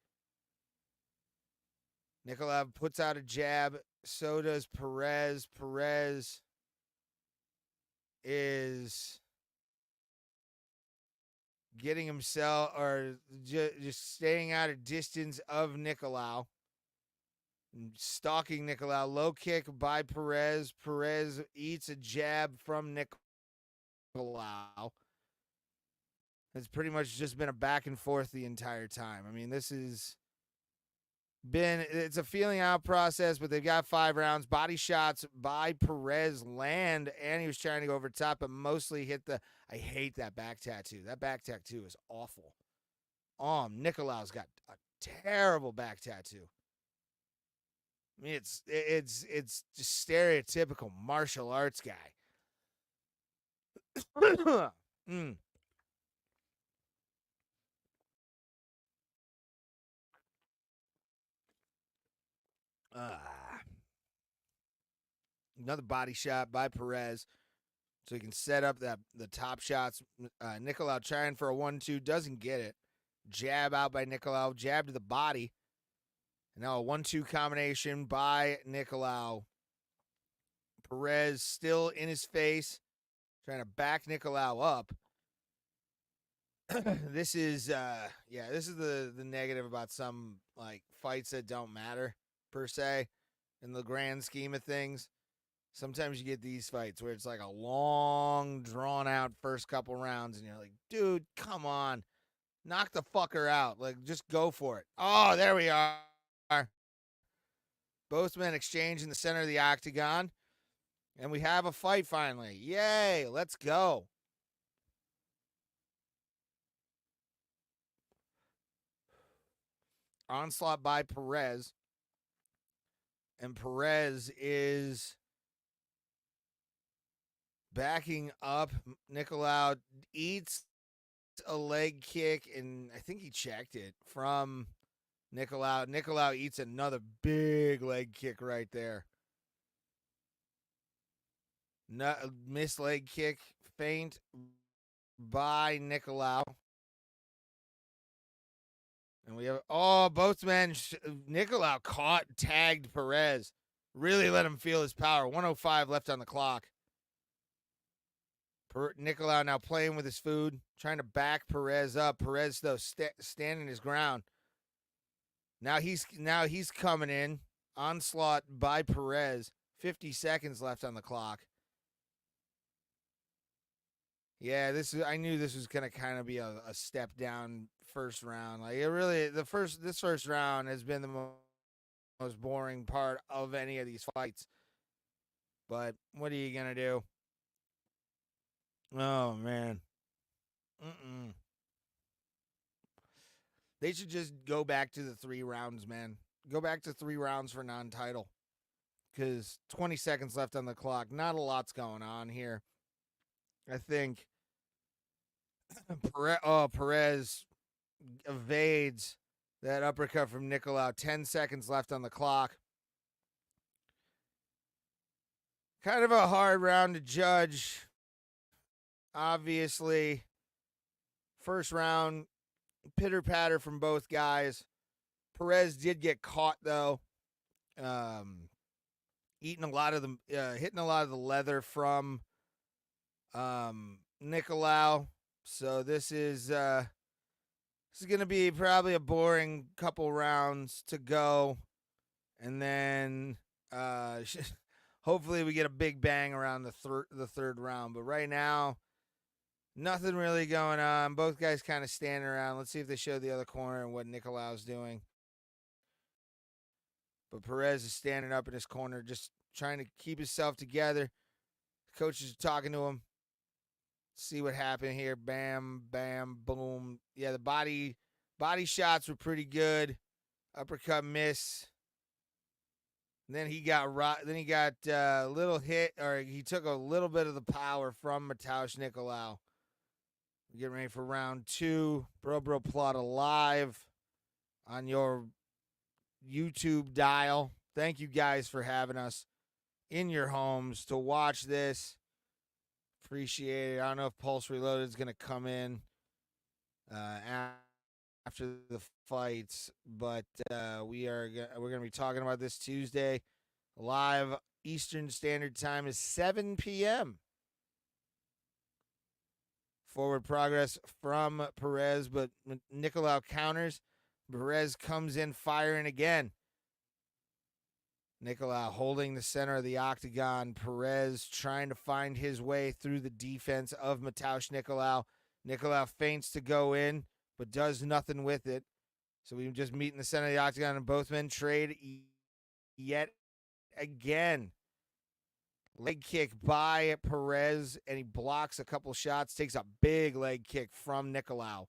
Nicolau puts out a jab. So does Perez. Perez is getting himself, or just staying out of distance of Nicolau. Stalking Nicolau. Low kick by Perez. Perez eats a jab from Nicolau. It's pretty much just been a back and forth the entire time. I mean, it's a feeling out process, but they've got 5 rounds. Body shots by Perez land, and he was trying to go over top, but mostly hit I hate that back tattoo. That back tattoo is awful. Nicolau's got a terrible back tattoo. I mean, it's just stereotypical martial arts guy. Another body shot by Perez. so he can set up the top shots. Nicolau trying for a 1-2, doesn't get it. Jab out by Nicolau, jab to the body. Now a 1-2 combination by Nicolau. Perez still in his face, trying to back Nicolau up. This is the negative about some like fights that don't matter per se in the grand scheme of things. Sometimes you get these fights where it's like a long, drawn out first couple rounds, and you're like, dude, come on. Knock the fucker out. Like, just go for it. Oh, there we are. Both men exchange in the center of the octagon. And we have a fight finally. Yay, let's go. Onslaught by Perez. And Perez is backing up. Nicolau eats a leg kick, and I think he checked it from Nicolau. Nicolau eats another big leg kick right there. Missed leg kick, feint by Nicolau. And we have, both men, Nicolau tagged Perez. Really let him feel his power. 1:05 left on the clock. Nicolau now playing with his food, trying to back Perez up. Perez, though, standing his ground. Now he's coming in. Onslaught by Perez. 50 seconds left on the clock. Yeah, I knew this was gonna kind of be a step down first round. Like this first round has been the most boring part of any of these fights. But what are you gonna do? Oh man. They should just go back to the 3 rounds, man. Go back to 3 rounds for non-title. Because 20 seconds left on the clock. Not a lot's going on here. I think Perez evades that uppercut from Nicolau. 10 seconds left on the clock. Kind of a hard round to judge. Obviously, first round, pitter-patter from both guys. Perez did get caught, though. Hitting a lot of the leather from Nicolau. So this is going to be probably a boring couple rounds to go. And then hopefully we get a big bang around the third round. But right now, nothing really going on. Both guys kind of standing around. Let's see if they show the other corner and what Nicolau's doing. But Perez is standing up in his corner, just trying to keep himself together. Coaches are talking to him. See what happened here. Bam, bam, boom. Yeah, the body shots were pretty good. Uppercut miss. And then he got a little hit, or he took a little bit of the power from Matheus Nicolau. Getting ready for round 2. Bro Plot live on your YouTube dial. Thank you guys for having us in your homes to watch this. Appreciate it. I don't know if Pulse Reloaded is going to come in after the fights, but we're going to be talking about this Tuesday. Live Eastern Standard Time is 7 p.m. Forward progress from Perez, but Nicolau counters. Perez comes in firing again. Nicolau holding the center of the octagon. Perez trying to find his way through the defense of Matheus Nicolau. Nicolau feints to go in, but does nothing with it. So we just meet in the center of the octagon, and both men trade yet again. Leg kick by Perez, and he blocks a couple shots, takes a big leg kick from Nicolau.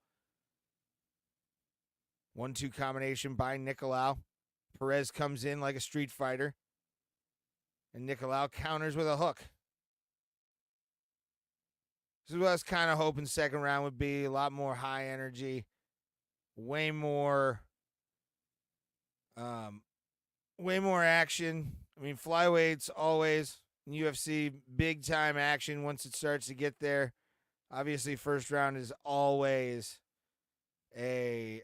1-2 combination by Nicolau. Perez comes in like a street fighter, and Nicolau counters with a hook. This is what I was kind of hoping second round would be. A lot more high energy, way more action. I mean, flyweights always UFC big time action once it starts to get there. Obviously, first round is always a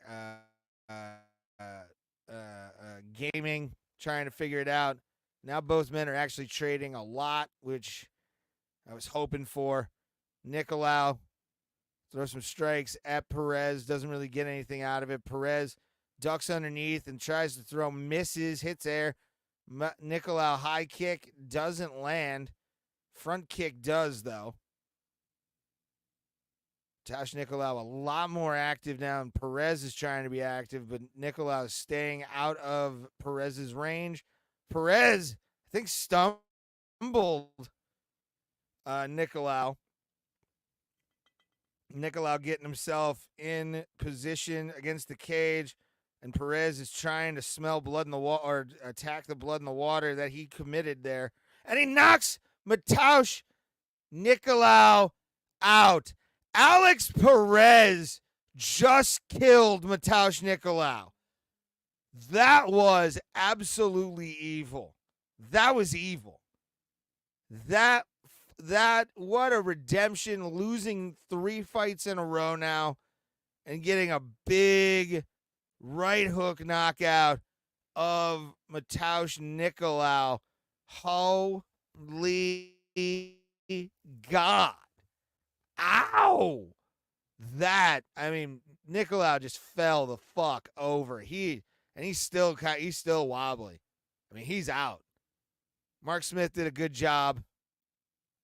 gaming, trying to figure it out. Now both men are actually trading a lot, which I was hoping for. Nicolau throws some strikes at Perez, doesn't really get anything out of it. Perez ducks underneath and tries to throw, misses, hits air. Nicolau high kick doesn't land. Front kick does, though. Nicolau a lot more active now, and Perez is trying to be active, but Nicolau is staying out of Perez's range. Perez, I think, stumbled Nicolau. Nicolau getting himself in position against the cage, and Perez is trying to smell blood in the water, or attack the blood in the water that he committed there. And he knocks Matheus Nicolau out. Alex Perez just killed Matheus Nicolau. That was absolutely evil. That was evil. That what a redemption, losing 3 fights in a row now and getting a big right hook knockout of Matheus Nicolau. Holy God. Ow! Nicolau just fell the fuck over. He's still wobbly. I mean, he's out. Mark Smith did a good job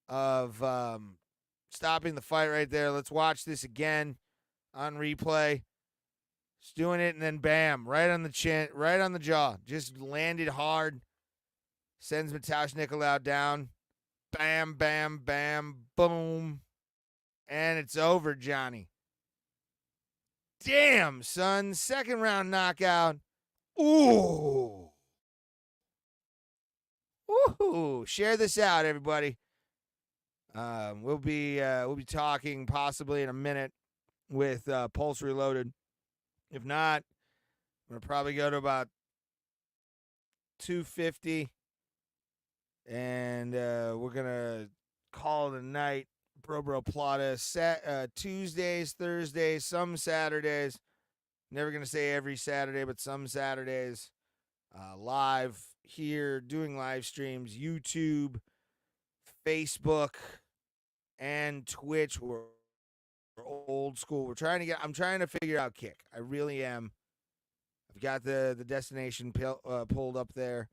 of stopping the fight right there. Let's watch this again on replay. Just doing it, and then bam, right on the chin, right on the jaw. Just landed hard. Sends Matheus Nicolau down. Bam, bam, bam, boom. And it's over, Johnny. Damn, son. Second round knockout. Ooh. Ooh. Share this out, everybody. We'll be talking possibly in a minute with Pulse Reloaded. If not, I'm gonna probably go to about 250, and we're gonna call it a night. Bro Plata, Tuesdays, Thursdays, some Saturdays. Never going to say every Saturday, but some Saturdays. Live here, doing live streams, YouTube, Facebook, and Twitch. We're old school. I'm trying to figure out Kick. I really am. I've got the destination pulled up there.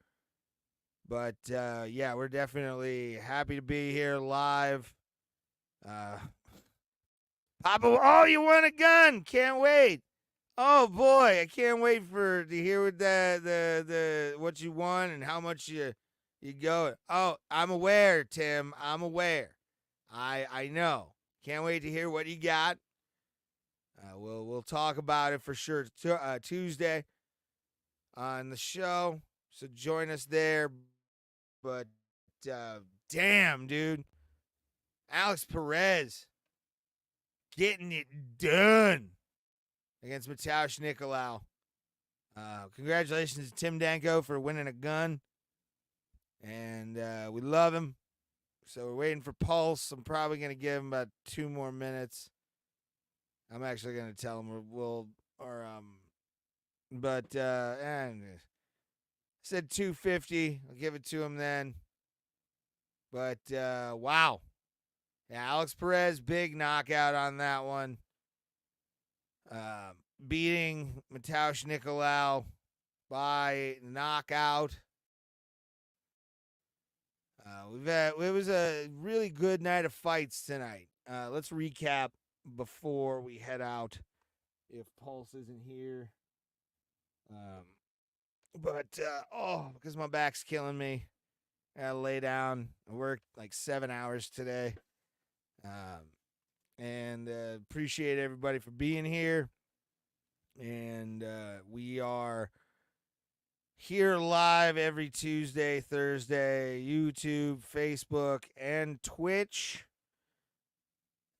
But, yeah, we're definitely happy to be here live. Papa, oh, you won a gun! Can't wait. Oh boy, I can't wait to hear what the what you won and how much you go. Oh, I'm aware, Tim. I'm aware. I know. Can't wait to hear what you got. We'll talk about it for sure Tuesday on the show. So join us there. But damn, dude. Alex Perez getting it done against Matheus Nicolau. Congratulations to Tim Danko for winning a gun. And we love him. So we're waiting for Pulse. I'm probably going to give him about 2 more minutes. I'm actually going to tell him said 250. I'll give it to him then. But, wow. Yeah, Alex Perez, big knockout on that one. Beating Matheus Nicolau by knockout. It was a really good night of fights tonight. Let's recap before we head out, if Pulse isn't here. Because my back's killing me. I gotta lay down. I worked like 7 hours today. And appreciate everybody for being here. And we are here live every Tuesday, Thursday, YouTube, Facebook, and Twitch.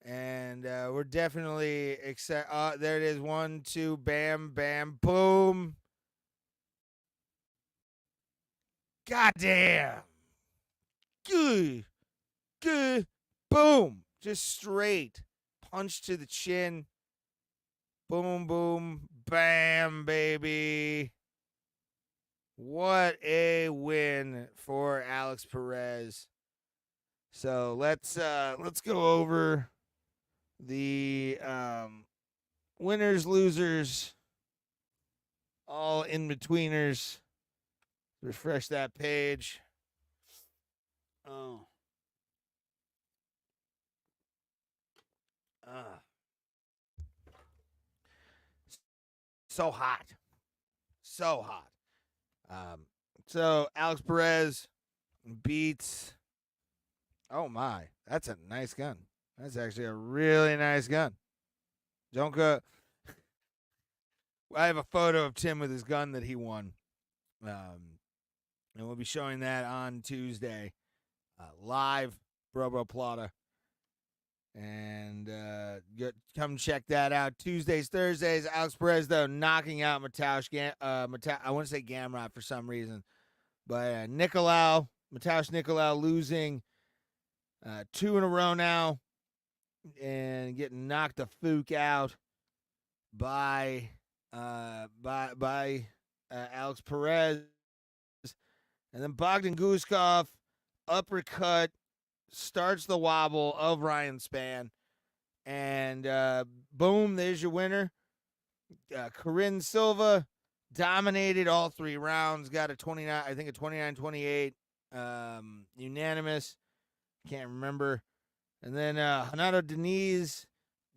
And we're definitely excited. There it is. 1, 2, bam, bam, boom. Goddamn. Good. Good. Boom. Just straight. Punch to the chin. Boom, boom, bam, baby. What a win for Alex Perez. So let's go over the winners, losers, all in betweeners. Refresh that page. Oh. So hot. So hot. So Alex Perez beats. Oh my, that's a nice gun. That's actually a really nice gun. Don't go. I have a photo of Tim with his gun that he won. And we'll be showing that on Tuesday. Live, Bro Plata. And come check that out. Tuesdays, Thursdays, Alex Perez, though, knocking out Matheus. I want to say Gamrot for some reason. But Nicolau, Matheus Nicolau losing 2 in a row now and getting knocked the fuck out by Alex Perez. And then Bogdan Guskov, uppercut, starts the wobble of Ryan Spann. And boom, there's your winner. Corinne Silva dominated all 3 rounds, got a 29-28, unanimous. Can't remember. And then Renato Diniz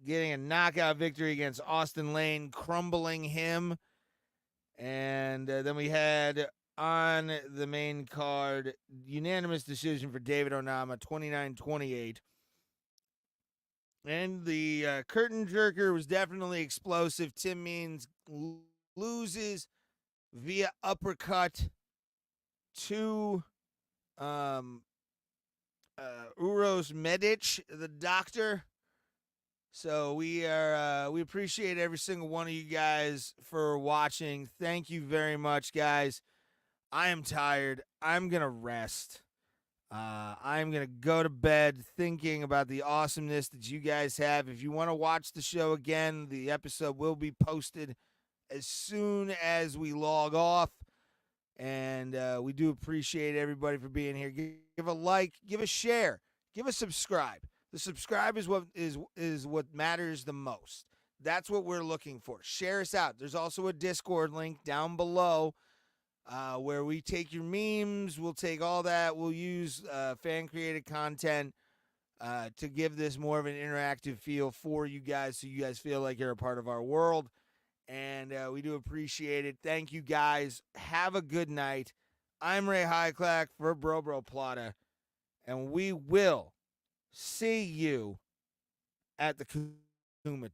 getting a knockout victory against Austin Lane, crumbling him. And then we had on the main card, unanimous decision for David Onama, 29-28. And the curtain jerker was definitely explosive. Tim Means loses via uppercut to Uros Medic, the doctor. So we appreciate every single one of you guys for watching. Thank you very much, guys. I am tired. I'm going to rest. I'm going to go to bed thinking about the awesomeness that you guys have. If you want to watch the show again, the episode will be posted as soon as we log off. And we do appreciate everybody for being here. Give a like, give a share, give a subscribe. The subscribe is what matters the most. That's what we're looking for. Share us out. There's also a Discord link down below where we take your memes. We'll take all that. We'll use fan-created content to give this more of an interactive feel for you guys so you guys feel like you're a part of our world. And we do appreciate it. Thank you, guys. Have a good night. I'm Ray Hyclack for Bro Plata, and we will see you at the Kumite.